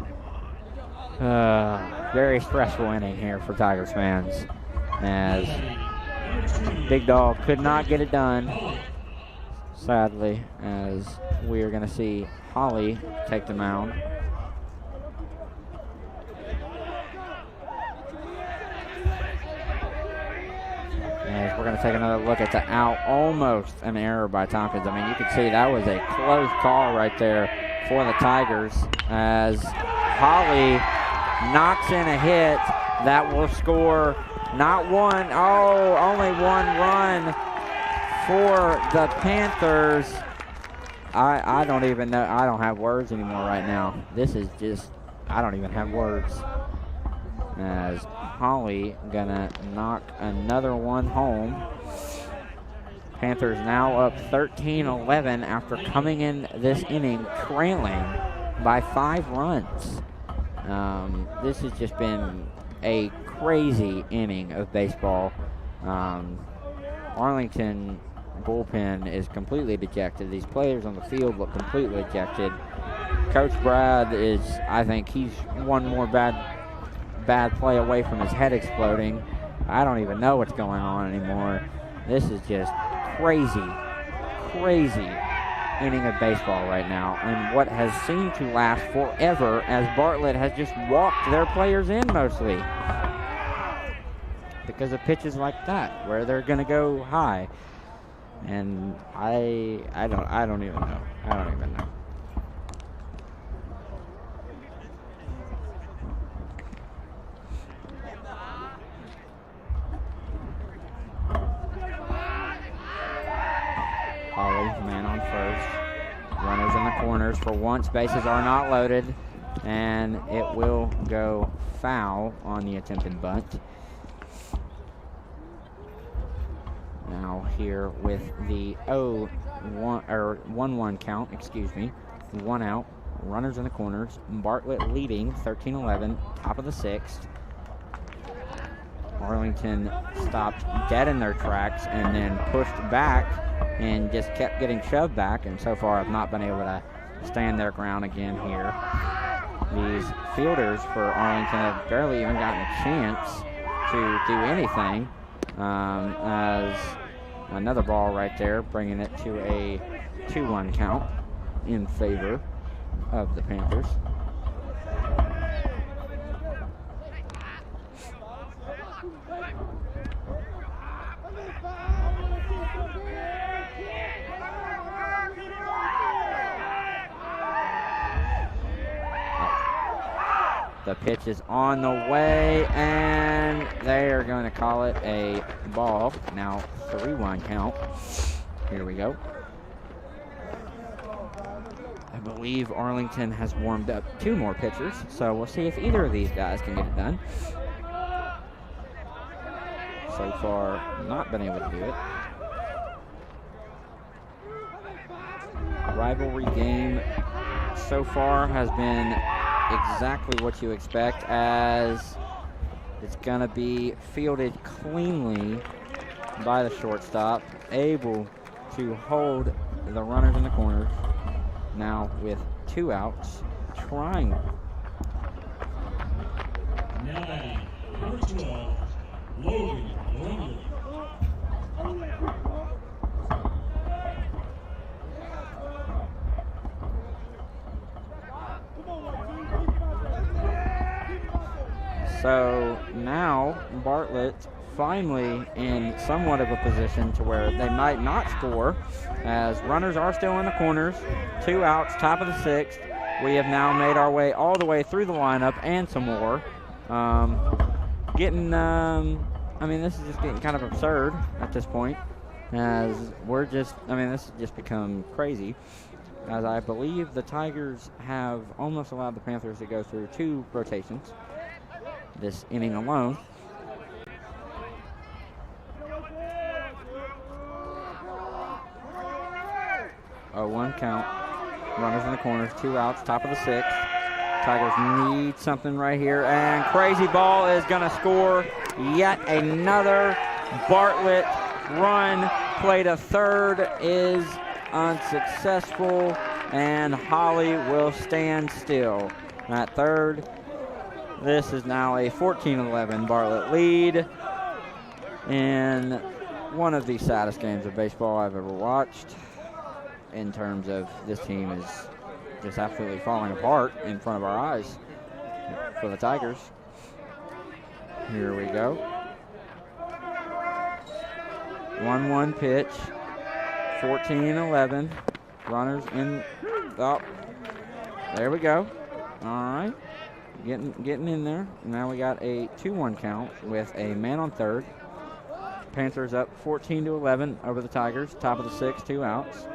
Very stressful inning here for Tigers fans, as Big Dog could not get it done, sadly, as we are going to see Holly take the mound. As we're going to take another look at the out. Almost an error by Tompkins. I mean, you can see that was a close call right there for the Tigers, as Holly knocks in a hit that will score not one, only one run for the Panthers. I don't even know. I don't have words anymore right now. This is just, I don't even have words. As Holly gonna knock another one home. Panthers now up 13-11 after coming in this inning trailing by 5 runs. This has just been a crazy inning of baseball. Arlington bullpen is completely dejected. These players on the field look completely dejected. Coach Brad is, I think he's one more bad play away from his head exploding. I don't even know what's going on anymore. This is just crazy inning of baseball right now, and what has seemed to last forever, as Bartlett has just walked their players in mostly because of pitches like that where they're going to go high. And I don't even know. Holly, man on first. Runners in the corners. For once, bases are not loaded, and it will go foul on the attempted bunt. Now here with the 1-1 count, excuse me. 1 out. Runners in the corners. Bartlett leading 13-11, top of the 6th. Arlington stopped dead in their tracks and then pushed back and just kept getting shoved back, and so far have not been able to stand their ground again here. These fielders for Arlington have barely even gotten a chance to do anything, as another ball right there, bringing it to a 2-1 count in favor of the Panthers. The pitch is on the way, and they are going to call it a ball. Now 3-1 count. Here we go. I believe Arlington has warmed up 2 more pitchers, so we'll see if either of these guys can get it done. So far, not been able to do it. Rivalry game so far has been exactly what you expect, as It's going to be fielded cleanly by the shortstop, able to hold the runners in the corners. Now with 2 outs, trying. Now batting, number 12, Logan Longley. So now Bartlett finally in somewhat of a position to where they might not score, as runners are still in the corners. 2 outs, top of the 6th. We have now made our way all the way through the lineup and some more. This is just getting kind of absurd at this point, as this has just become crazy, as I believe the Tigers have almost allowed the Panthers to go through 2 rotations this inning alone. A 1 count. Runners in the corners, 2 outs, top of the 6th. Tigers need something right here, and crazy ball is going to score yet another Bartlett run. Play to third is unsuccessful, and Holly will stand still at third. This is now a 14-11 Bartlett lead in one of the saddest games of baseball I've ever watched, in terms of this team is just absolutely falling apart in front of our eyes for the Tigers. Here we go. 1-1 pitch. 14-11. Runners in. Oh, there we go. All right. Getting in there. Now we got a 2-1 count with a man on third. Panthers up 14-11 over the Tigers. Top of the 6th, 2 outs.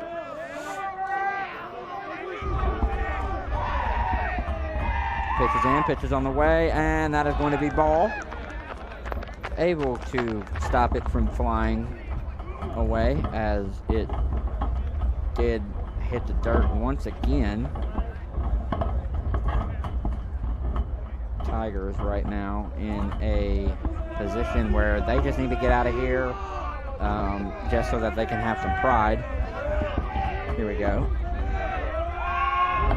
Pitches in, pitches on the way, and that is going to be ball. Able to stop it from flying away, as it did hit the dirt once again. Tigers right now in a position where they just need to get out of here, just so that they can have some pride. Here we go.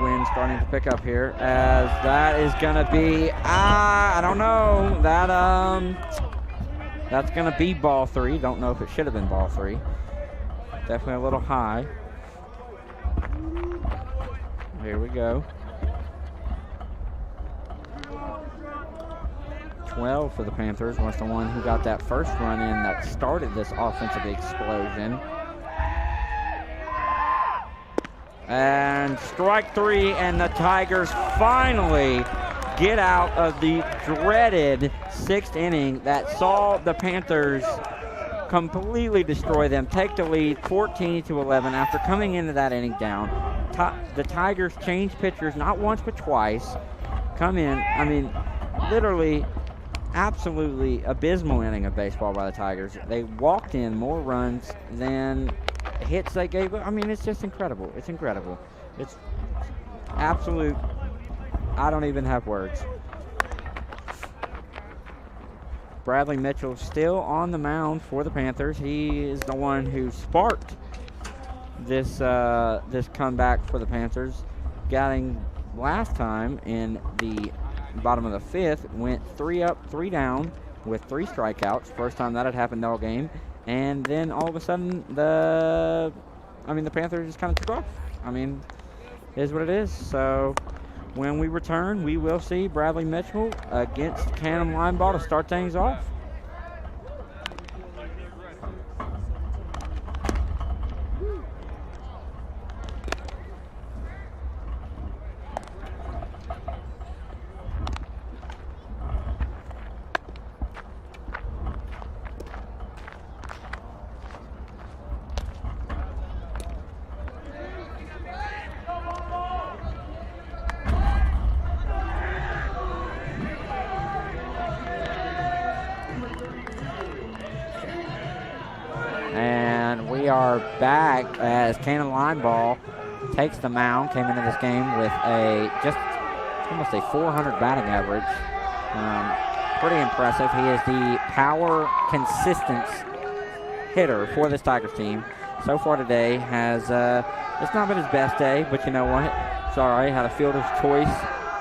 Wind starting to pick up here, as that is going to be, I don't know, that's going to be ball 3. Don't know if it should have been ball 3. Definitely a little high. Here we go. 12 for the Panthers was the one who got that first run in that started this offensive explosion. And strike 3, and the Tigers finally get out of the dreaded 6th inning that saw the Panthers completely destroy them, take the lead 14-11 after coming into that inning down. The Tigers changed pitchers not once but twice. Come in, literally absolutely abysmal inning of baseball by the Tigers. They walked in more runs than hits they gave up. It's just incredible. It's incredible. It's absolute. I don't even have words. Bradley Mitchell still on the mound for the Panthers. He is the one who sparked this comeback for the Panthers. Getting last time in the bottom of the 5th, went 3 up, 3 down with 3 strikeouts. First time that had happened all game. And then all of a sudden, the Panthers just kind of took off. It is what it is. So when we return, we will see Bradley Mitchell against Canham Lineball to start things off. We are back as Canham Lineball takes the mound. Came into this game with almost a 400 batting average. pretty impressive. He is the power consistent hitter for this Tigers team. So far today has, it's not been his best day, but you know what? It's all right. Had a fielder's choice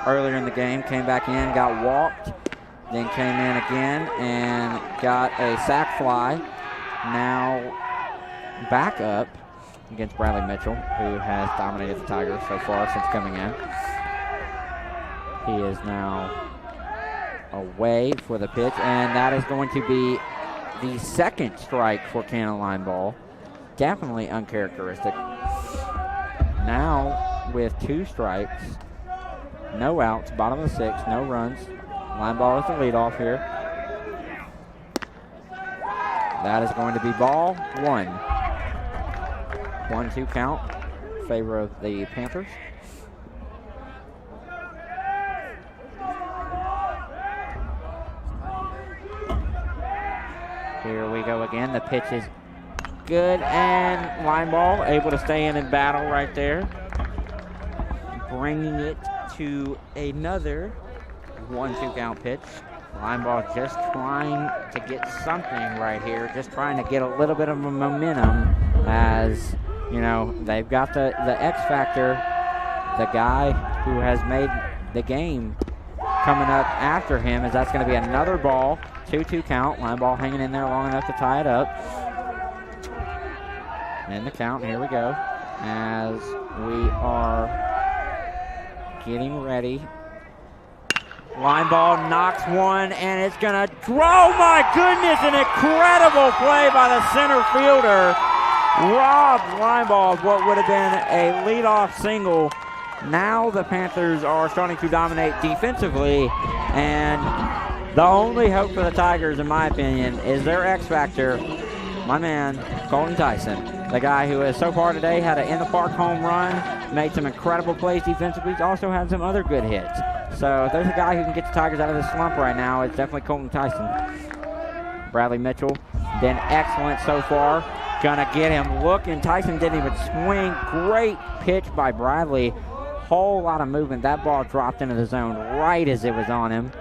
earlier in the game, came back in, got walked, then came in again and got a sac fly. Now back up against Bradley Mitchell, who has dominated the Tigers so far since coming in. He is now away for the pitch, and that is going to be the second strike for Cannon Line Ball. Definitely uncharacteristic. Now with 2 strikes, no outs, bottom of the 6th, no runs. Line Ball is the leadoff here. That is going to be ball 1. 1-2 count in favor of the Panthers. Here we go again. The pitch is good, and Line Ball able to stay in and battle right there, bringing it to another 1-2 count pitch. Line Ball just trying to get something right here, just trying to get a little bit of a momentum, as you know they've got the X factor, the guy who has made the game coming up after him, as that's going to be another ball. 2-2 count. Line Ball hanging in there long enough to tie it up. And the count, here we go, as we are getting ready. Line Ball knocks one, and it's going to draw. Oh my goodness, an incredible play by the center fielder. Robbed Line Ball of what would have been a leadoff single. Now the Panthers are starting to dominate defensively, and the only hope for the Tigers, in my opinion, is their X factor, my man, Colton Tyson. The guy who has so far today had an in-the-park home run, made some incredible plays defensively. He's also had some other good hits. So if there's a guy who can get the Tigers out of this slump right now, it's definitely Colton Tyson. Bradley Mitchell, been excellent so far. Gonna get him looking. Tyson didn't even swing. Great pitch by Bradley. Whole lot of movement. That ball dropped into the zone right as it was on him,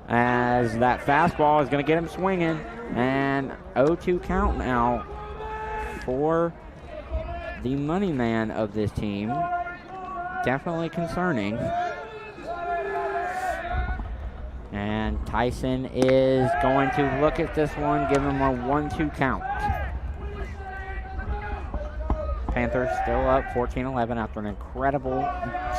as that fastball is going to get him swinging. And 0-2 count now for the money man of this team. Definitely concerning. And Tyson is going to look at this one, give him a 1-2 count. Panthers still up 14-11 after an incredible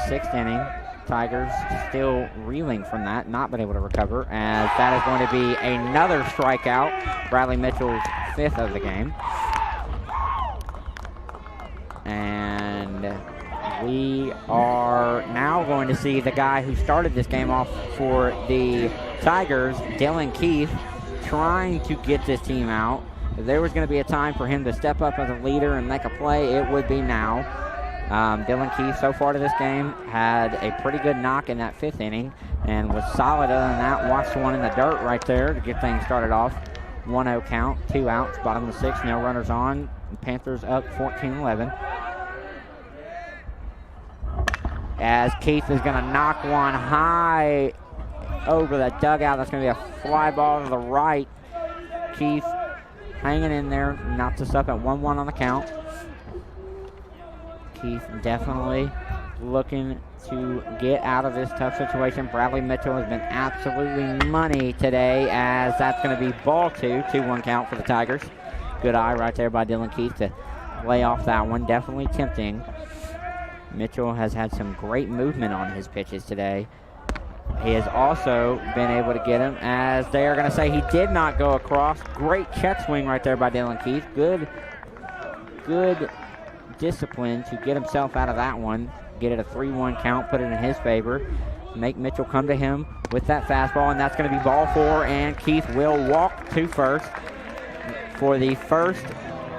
6th inning. Tigers still reeling from that, not been able to recover, as that is going to be another strikeout. Bradley Mitchell's 5th of the game. And we are now going to see the guy who started this game off for the Tigers, Dylan Keith, trying to get this team out. If there was going to be a time for him to step up as a leader and make a play, it would be now. Dylan Keith, so far to this game, had a pretty good knock in that 5th inning and was solid other than that. Watched one in the dirt right there to get things started off. 1-0 count, 2 outs, bottom of the 6th, no runners on. Panthers up 14-11. As Keith is going to knock one high over the dugout. That's going to be a fly ball to the right. Keith hanging in there, knocks us up at 1-1 on the count. Keith definitely looking to get out of this tough situation. Bradley Mitchell has been absolutely money today, as that's going to be ball 2, 2-1 count for the Tigers. Good eye right there by Dylan Keith to lay off that one. Definitely tempting. Mitchell has had some great movement on his pitches today. He has also been able to get him, as they are going to say he did not go across. Great check swing right there by Dylan Keith. Good discipline to get himself out of that one. Get it a 3-1 count, put it in his favor. Make Mitchell come to him with that fastball, and that's going to be ball 4, and Keith will walk to first for the first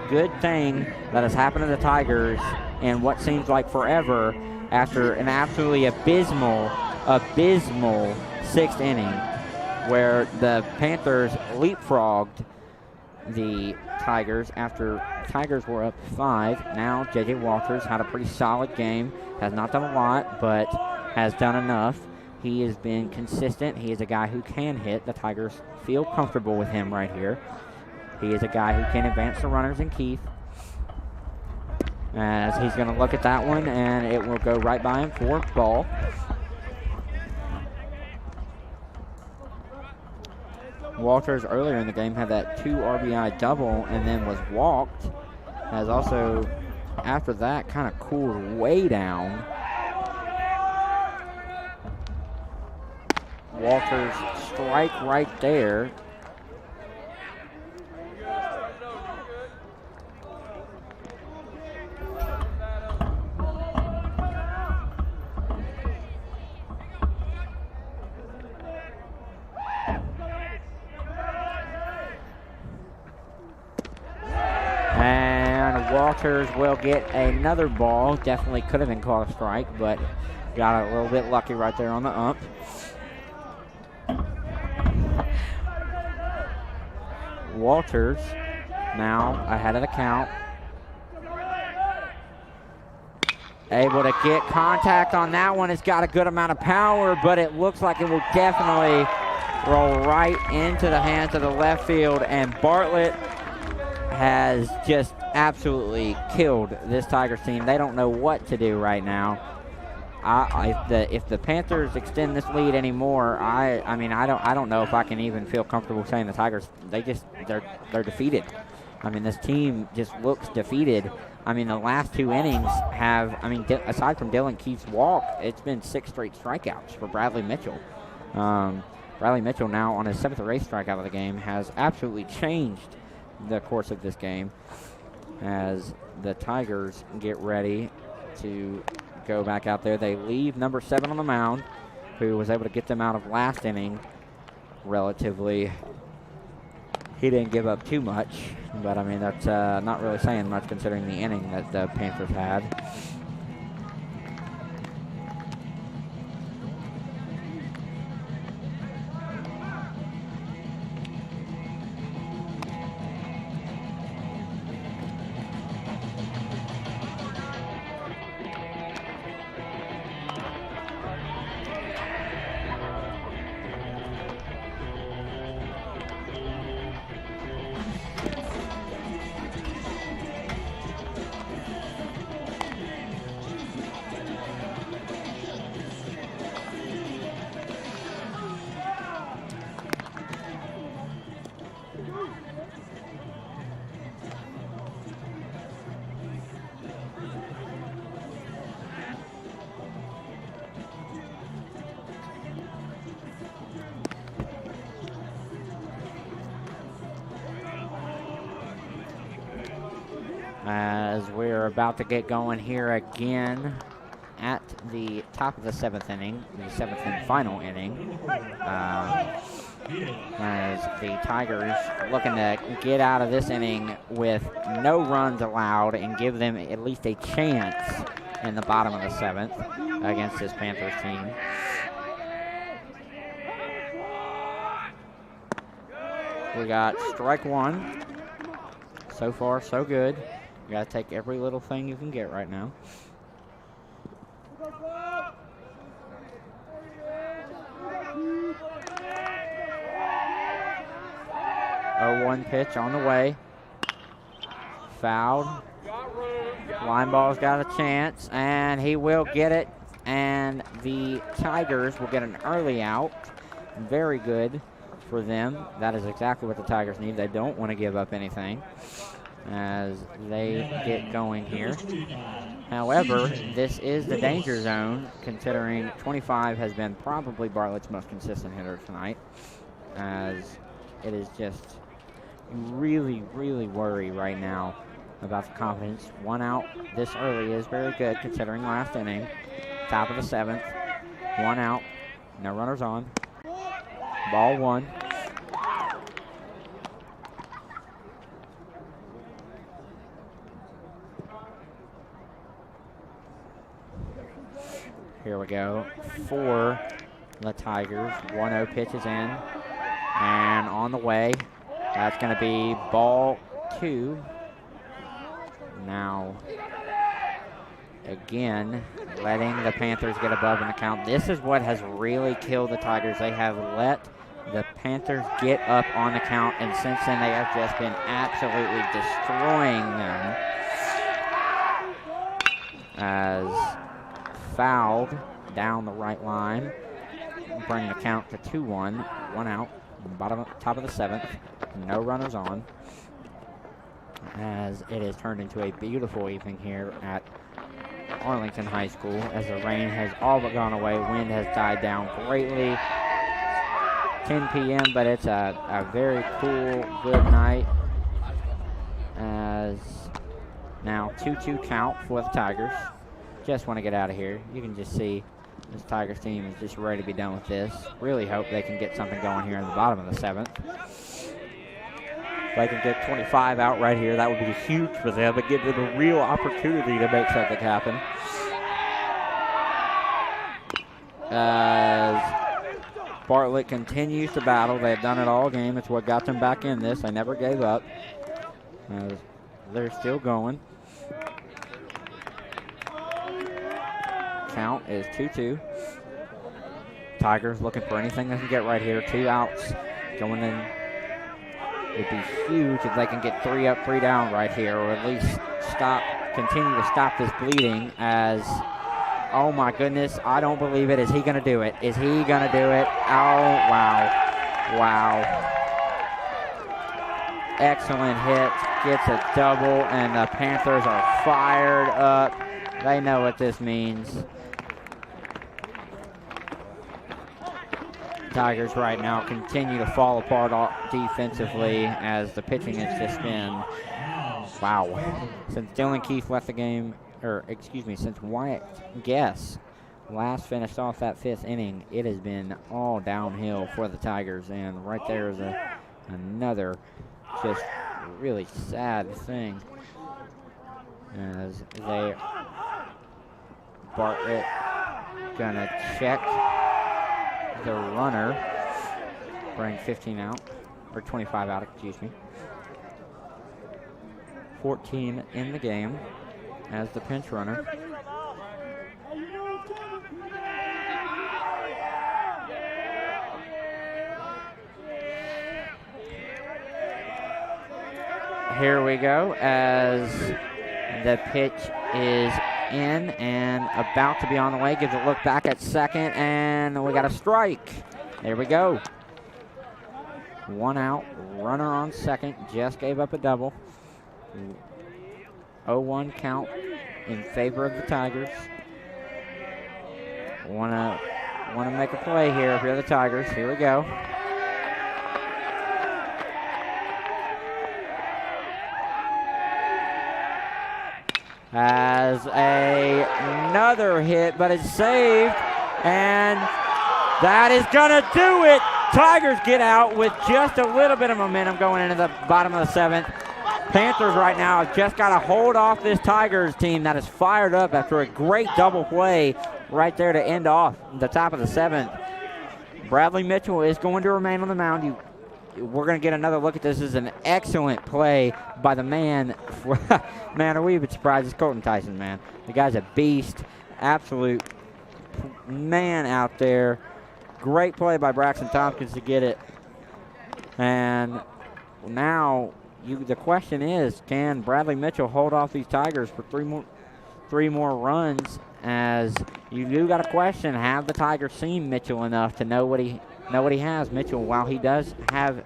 good thing that has happened to the Tigers in what seems like forever, after an absolutely abysmal 6th inning where the Panthers leapfrogged the Tigers after Tigers were up 5. Now J.J. Walters had a pretty solid game. Has not done a lot, but has done enough. He has been consistent. He is a guy who can hit. The Tigers feel comfortable with him right here. He is a guy who can advance the runners and Keith. As he's going to look at that one, and it will go right by him for ball. Walters earlier in the game had that 2 RBI double and then was walked. Has also, after that, kind of cooled way down. Walters strike right there. And Walters will get another ball. Definitely could have been called a strike, but got a little bit lucky right there on the ump. Walters now ahead of the count. Able to get contact on that one. It's got a good amount of power, but it looks like it will definitely roll right into the hands of the left field. And Bartlett has just absolutely killed this Tigers team. They don't know what to do right now. If the Panthers extend this lead anymore, I don't know if I can even feel comfortable saying the Tigers. They're defeated. I mean, this team just looks defeated. I mean, the last 2 innings have, aside from Dylan Keith's walk, it's been 6 straight strikeouts for Bradley Mitchell. Bradley Mitchell now on his 7th or 8th strikeout of the game has absolutely changed the course of this game as the Tigers get ready to go back out there. They leave number 7 on the mound, who was able to get them out of last inning relatively. He didn't give up too much, but I mean, that's not really saying much considering the inning that the Panthers had. As we're about to get going here again at the top of the 7th inning, the 7th and final inning, as the Tigers looking to get out of this inning with no runs allowed and give them at least a chance in the bottom of the 7th against this Panthers team. We got strike 1. So far, so good. You got to take every little thing you can get right now. 0-1 pitch on the way. Fouled. Line ball's got a chance, and he will get it. And the Tigers will get an early out. Very good for them. That is exactly what the Tigers need. They don't want to give up anything as they get going here. However, this is the danger zone, considering 25 has been probably Bartlett's most consistent hitter tonight, as it is just really, really worry right now about the confidence. 1 out this early is very good, considering last inning. Top of the 7th, 1 out, no runners on. Ball 1. Here we go for the Tigers. 1-0 pitch is in and on the way. That's going to be ball 2. Now, again, letting the Panthers get above in the count. This is what has really killed the Tigers. They have let the Panthers get up on the count, and since then they have just been absolutely destroying them. As fouled down the right line, bringing the count to 2-1, 1 out, top of the 7th, no runners on. As it has turned into a beautiful evening here at Arlington High School, as the rain has all but gone away, wind has died down greatly. 10 p.m., but it's a very cool, good night. As now 2-2 count for the Tigers. Just want to get out of here. You can just see this Tigers team is just ready to be done with this. Really hope they can get something going here in the bottom of the 7th. If they can get 25 out right here, that would be huge for them. It gives them a real opportunity to make something happen. As Bartlett continues to battle. They have done it all game. It's what got them back in this. They never gave up. They're still going. Count is 2-2. Tigers looking for anything they can get right here. 2 outs going in. Would be huge if they can get 3 up, 3 down right here, or at least continue to stop this bleeding. As, oh my goodness, I don't believe it. Is he going to do it? Is he going to do it? Oh, wow. Wow. Excellent hit. Gets a double, and the Panthers are fired up. They know what this means. Tigers right now continue to fall apart defensively as the pitching has just been, wow. Since Dylan Keefe left the game, since Wyatt Guess last finished off that 5th inning, it has been all downhill for the Tigers. And right there is another just really sad thing. As Bartlett gonna check the runner, bring 15 out, or 25 out, excuse me. 14 in the game as the pinch runner. Here we go as the pitch is in and about to be on the way. Gives a look back at second, and we got a strike. There we go. 1 out, runner on second, just gave up a double. 0-1 count in favor of the Tigers. Wanna make a play here if you're the Tigers. Here we go. Has another hit, but it's saved, and that is gonna do it. Tigers get out with just a little bit of momentum going into the bottom of the 7th. Panthers right now have just got to hold off this Tigers team that is fired up after a great double play right there to end off the top of the 7th. Bradley Mitchell is going to remain on the mound. We're going to get another look at this. This is an excellent play by the man. Man, are we even surprised? It's Colton Tyson, man. The guy's a beast. Absolute man out there. Great play by Braxton Tompkins to get it. And now the question is, can Bradley Mitchell hold off these Tigers for three more runs? As you do got a question, have the Tigers seen Mitchell enough to know what he has? Mitchell, while he does have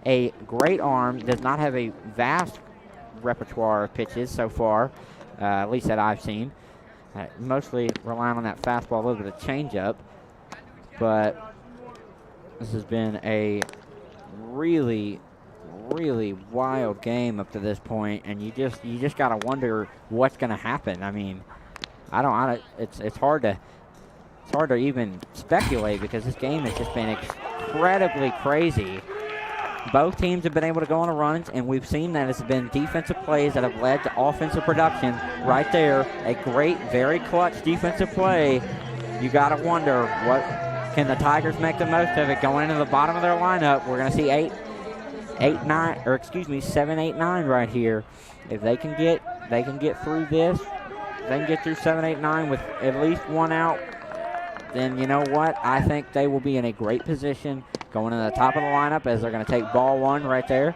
a great arm, does not have a vast repertoire of pitches so far, at least that I've seen. Mostly relying on that fastball, a little bit of changeup. But this has been a really, really wild game up to this point, and you just gotta wonder what's gonna happen. I mean, it's hard to even speculate because this game has just been incredibly crazy. Both teams have been able to go on runs, and we've seen that it's been defensive plays that have led to offensive production. Right there, a great, very clutch defensive play. You got to wonder, what can the Tigers make the most of it going into the bottom of their lineup? We're going to see 7, 8, 9 right here. If they can get through this they can get through 7, 8, 9 with at least one out, then you know what? I think they will be in a great position going to the top of the lineup as they're going to take ball one right there.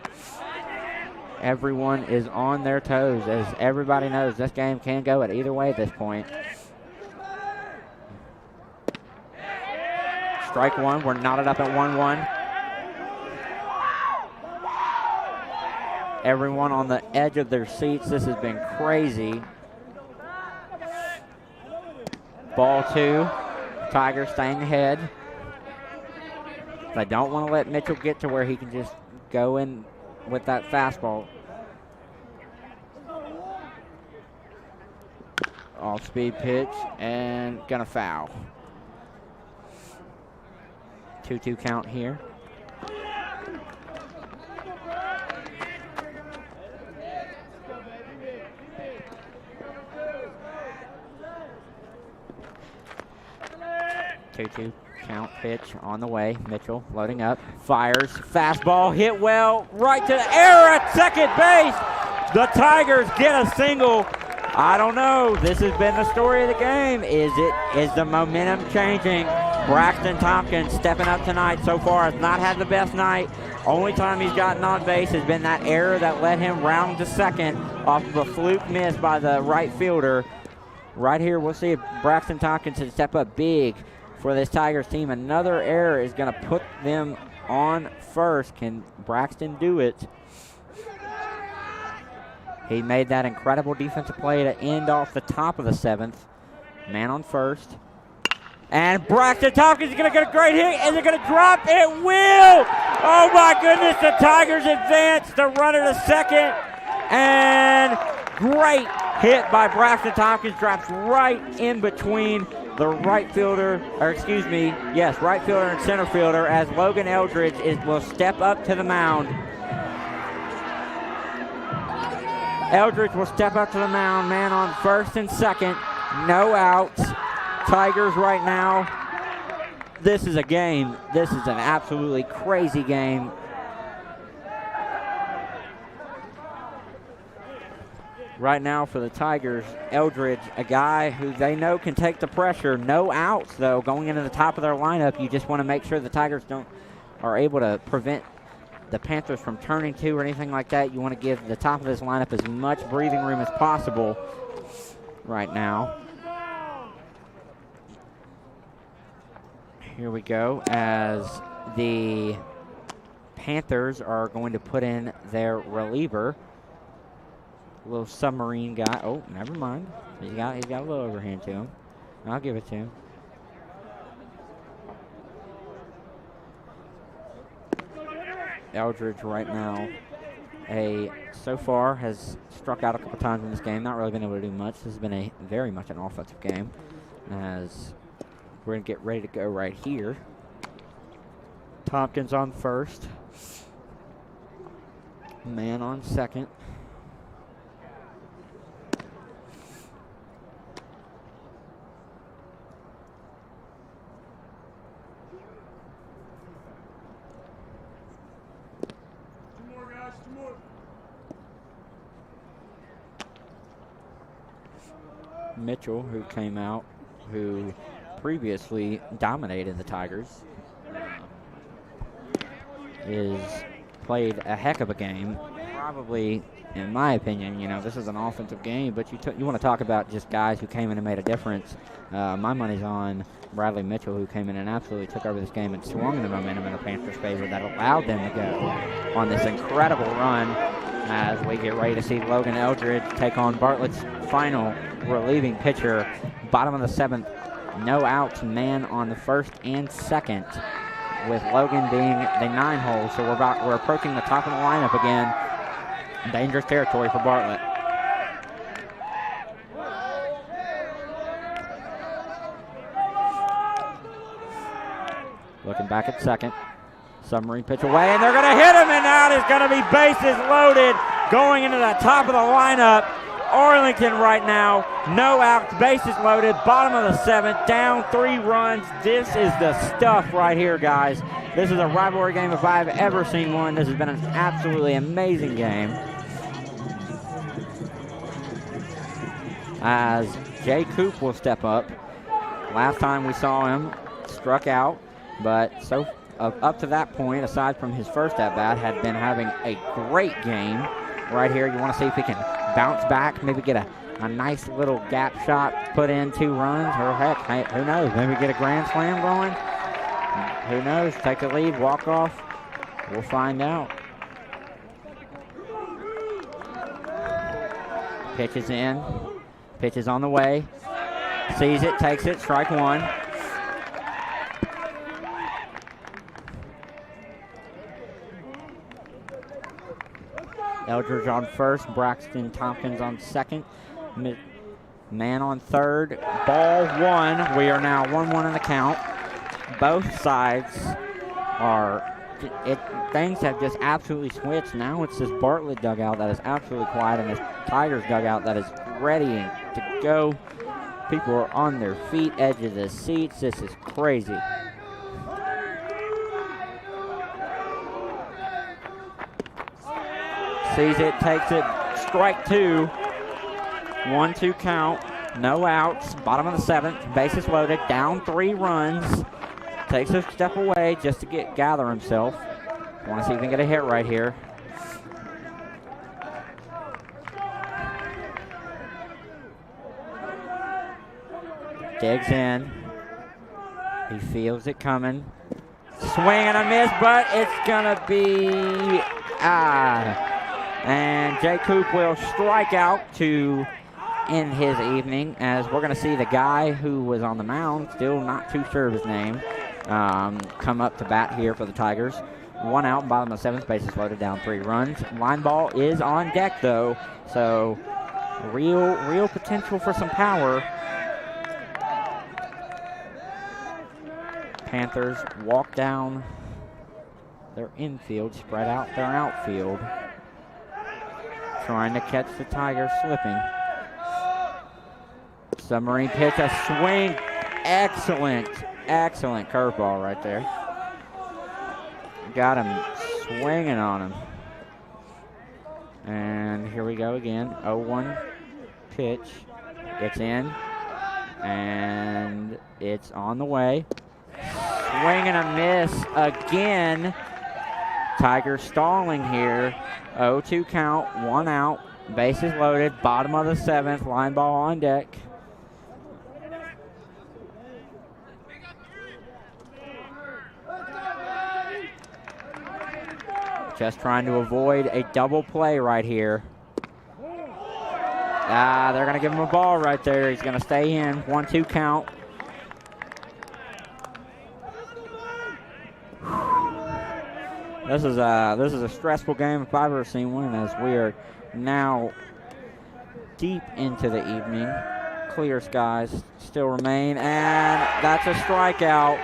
Everyone is on their toes, as everybody knows this game can go at either way at this point. Strike one. We're knotted up at 1-1. Everyone on the edge of their seats. This has been crazy. Ball two. Tigers staying ahead. They don't want to let Mitchell get to where he can just go in with that fastball. Off-speed pitch and gonna foul. 2-2 count here. Two count pitch on the way. Mitchell loading up, fires, fastball hit well, right to the error at second base. The Tigers get a single. I don't know. This has been the story of the game. Is the momentum changing? Braxton Tompkins stepping up tonight so far has not had the best night. Only time he's gotten on base has been that error that led him round to second off of a fluke miss by the right fielder. Right here, we'll see if Braxton Tompkins can step up big for this Tigers team. Another error is going to put them on first. Can Braxton do it? He made that incredible defensive play to end off the top of the seventh. Man on first. And Braxton Tompkins is going to get a great hit. Is it going to drop? It will! Oh my goodness, the Tigers advance the runner to second. And great hit by Braxton Tompkins. Drops right in between the right fielder, right fielder and center fielder as Logan Eldridge will step up to the mound. Eldridge will step up to the mound, man on first and second, no outs. Tigers right now, this is a game. This is an absolutely crazy game. Right now for the Tigers, Eldridge, a guy who they know can take the pressure. No outs, though, going into the top of their lineup. You just want to make sure the Tigers are able to prevent the Panthers from turning two or anything like that. You want to give the top of this lineup as much breathing room as possible right now. Here we go as the Panthers are going to put in their reliever. Little submarine guy. Oh, never mind. He's got a little overhand to him. I'll give it to him. Eldridge right now, so far has struck out a couple times in this game. Not really been able to do much. This has been very much an offensive game. As we're going to get ready to go right here. Tompkins on first. Man on second. Mitchell, who came out, who previously dominated the Tigers, is played a heck of a game. Probably, in my opinion, this is an offensive game, but you want to talk about just guys who came in and made a difference. My money's on Bradley Mitchell, who came in and absolutely took over this game and swung the momentum in the Panthers' favor that allowed them to go on this incredible run as we get ready to see Logan Eldridge take on Bartlett's final relieving pitcher. Bottom of the seventh, no outs, man on the first and second, with Logan being the 9-hole. So we're approaching the top of the lineup again. Dangerous territory for Bartlett. Looking back at second. Submarine pitch away, and they're going to hit him, and that is going to be bases loaded going into the top of the lineup. Arlington right now, no outs, bases loaded, bottom of the seventh, down 3 runs. This is the stuff right here, guys. This is a rivalry game if I've ever seen one. This has been an absolutely amazing game. as Jay Coop will step up. Last time we saw him, struck out, but up to that point, aside from his first at-bat, had been having a great game. Right here, you want to see if he can bounce back, maybe get a nice little gap shot, put in 2 runs, or heck, who knows, maybe get a grand slam going. Who knows, take the lead, walk off. We'll find out. Pitch is in. Pitch is on the way. Sees it, takes it, strike 1. Eldridge on first, Braxton Tompkins on second. Man on third, ball 1. We are now 1-1 in the count. Both sides things have just absolutely switched. Now it's this Bartlett dugout that is absolutely quiet and this Tigers dugout that is ready to go. People are on their feet, edge of the seats. This is crazy. Sees it, takes it, strike 2. 1-2 count, no outs, bottom of the 7th, bases loaded, down 3 runs. Takes a step away just to gather himself. Want to see if he can get a hit right here. Digs in. He feels it coming. Swing and a miss, but it's going to be and Jay Coop will strike out to end his evening, as we're going to see the guy who was on the mound, still not too sure of his name, come up to bat here for the Tigers. 1 out, bottom of the 7th, bases loaded, down 3 runs. Line ball is on deck though, so real potential for some power. Panthers walk down their infield, spread out their outfield, trying to catch the Tigers slipping. Submarine pitch, a swing, excellent curveball right there. Got him swinging on him. And here we go again, 0-1 pitch. It's in, and it's on the way. Swing and a miss again. Tigers stalling here. 0-2 count, 1 out, bases loaded, bottom of the 7th, line ball on deck. Just trying to avoid a double play right here. They're going to give him a ball right there. He's going to stay in. 1-2 count. This is a stressful game if I've ever seen one, as we are now deep into the evening. Clear skies still remain, and that's a strikeout.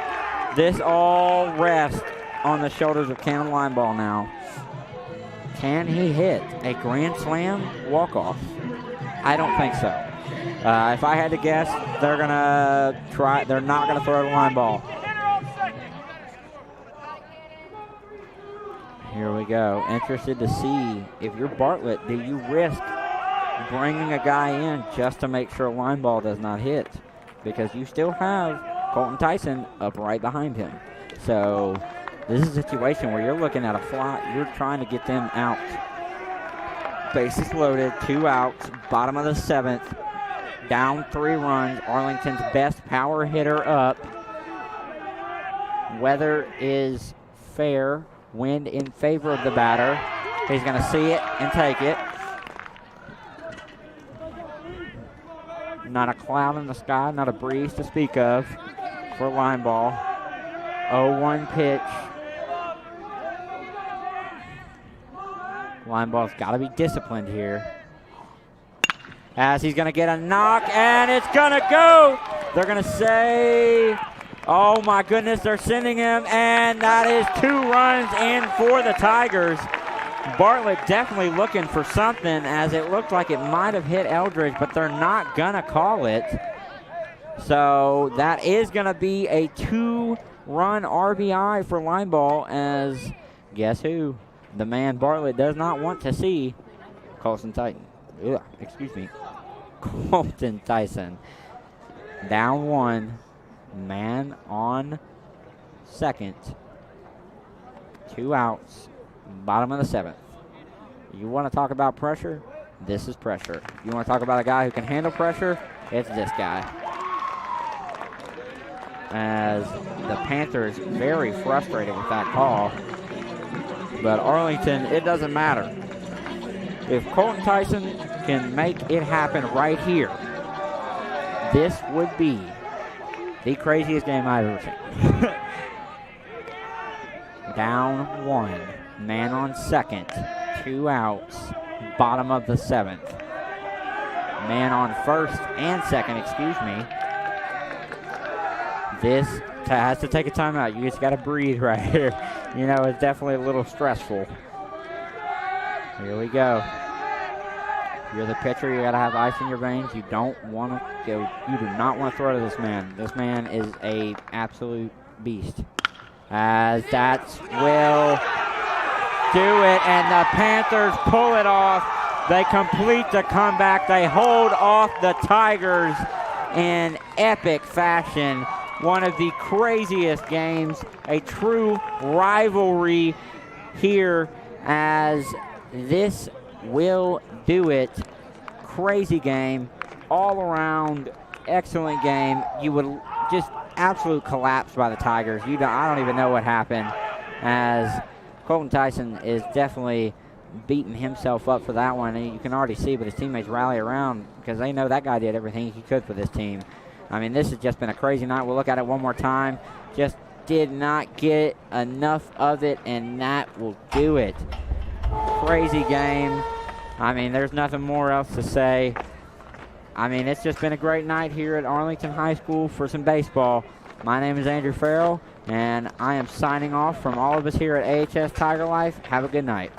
This all rests on the shoulders of Cam Lineball now. Can he hit a grand slam walk-off? I don't think so. If I had to guess, they're not gonna throw the line ball. Here we go. Interested to see, if you're Bartlett, do you risk bringing a guy in just to make sure line ball does not hit? Because you still have Colton Tyson up right behind him. So this is a situation where you're looking at a fly. You're trying to get them out. Bases loaded, 2 outs, bottom of the 7th, down 3 runs. Arlington's best power hitter up. Weather is fair. Wind in favor of the batter. He's going to see it and take it. Not a cloud in the sky, not a breeze to speak of for line ball. 0-1 pitch. Line ball's got to be disciplined here, as he's going to get a knock, and it's going to go. They're going to say, oh my goodness, they're sending him, and that is 2 runs in for the Tigers. Bartlett definitely looking for something, as it looked like it might have hit Eldridge, but they're not going to call it. So that is going to be a 2-run RBI for Lineball, as guess who? The man Bartlett does not want to see, Colson Titan. Excuse me. Colton Tyson. Down 1, man on second. 2 outs, bottom of the 7th. You want to talk about pressure? This is pressure. You want to talk about a guy who can handle pressure? It's this guy. As the Panthers very frustrated with that call. But Arlington, it doesn't matter. If Colton Tyson can make it happen right here, this would be the craziest game I've ever seen. Down 1, man on second, 2 outs, bottom of the 7th. Man on first and second, excuse me. This has to take a timeout. You just got to breathe right here. You know, it's definitely a little stressful. Here we go. If you're the pitcher, you got to have ice in your veins. You don't want to go. You do not want to throw to this man. This man is a absolute beast. As that will do it, and the Panthers pull it off. They complete the comeback. They hold off the Tigers in epic fashion. One of the craziest games, a true rivalry here, as this will do it. Crazy game, all around excellent game. You would just absolute collapse by the Tigers. I don't even know what happened, as Colton Tyson is definitely beating himself up for that one, and you can already see, but his teammates rally around because they know that guy did everything he could for this team. I mean, this has just been a crazy night. We'll look at it one more time. Just did not get enough of it, and that will do it. Crazy game. I mean, there's nothing more else to say. I mean, it's just been a great night here at Arlington High School for some baseball. My name is Andrew Farrell, and I am signing off from all of us here at AHS Tiger Life. Have a good night.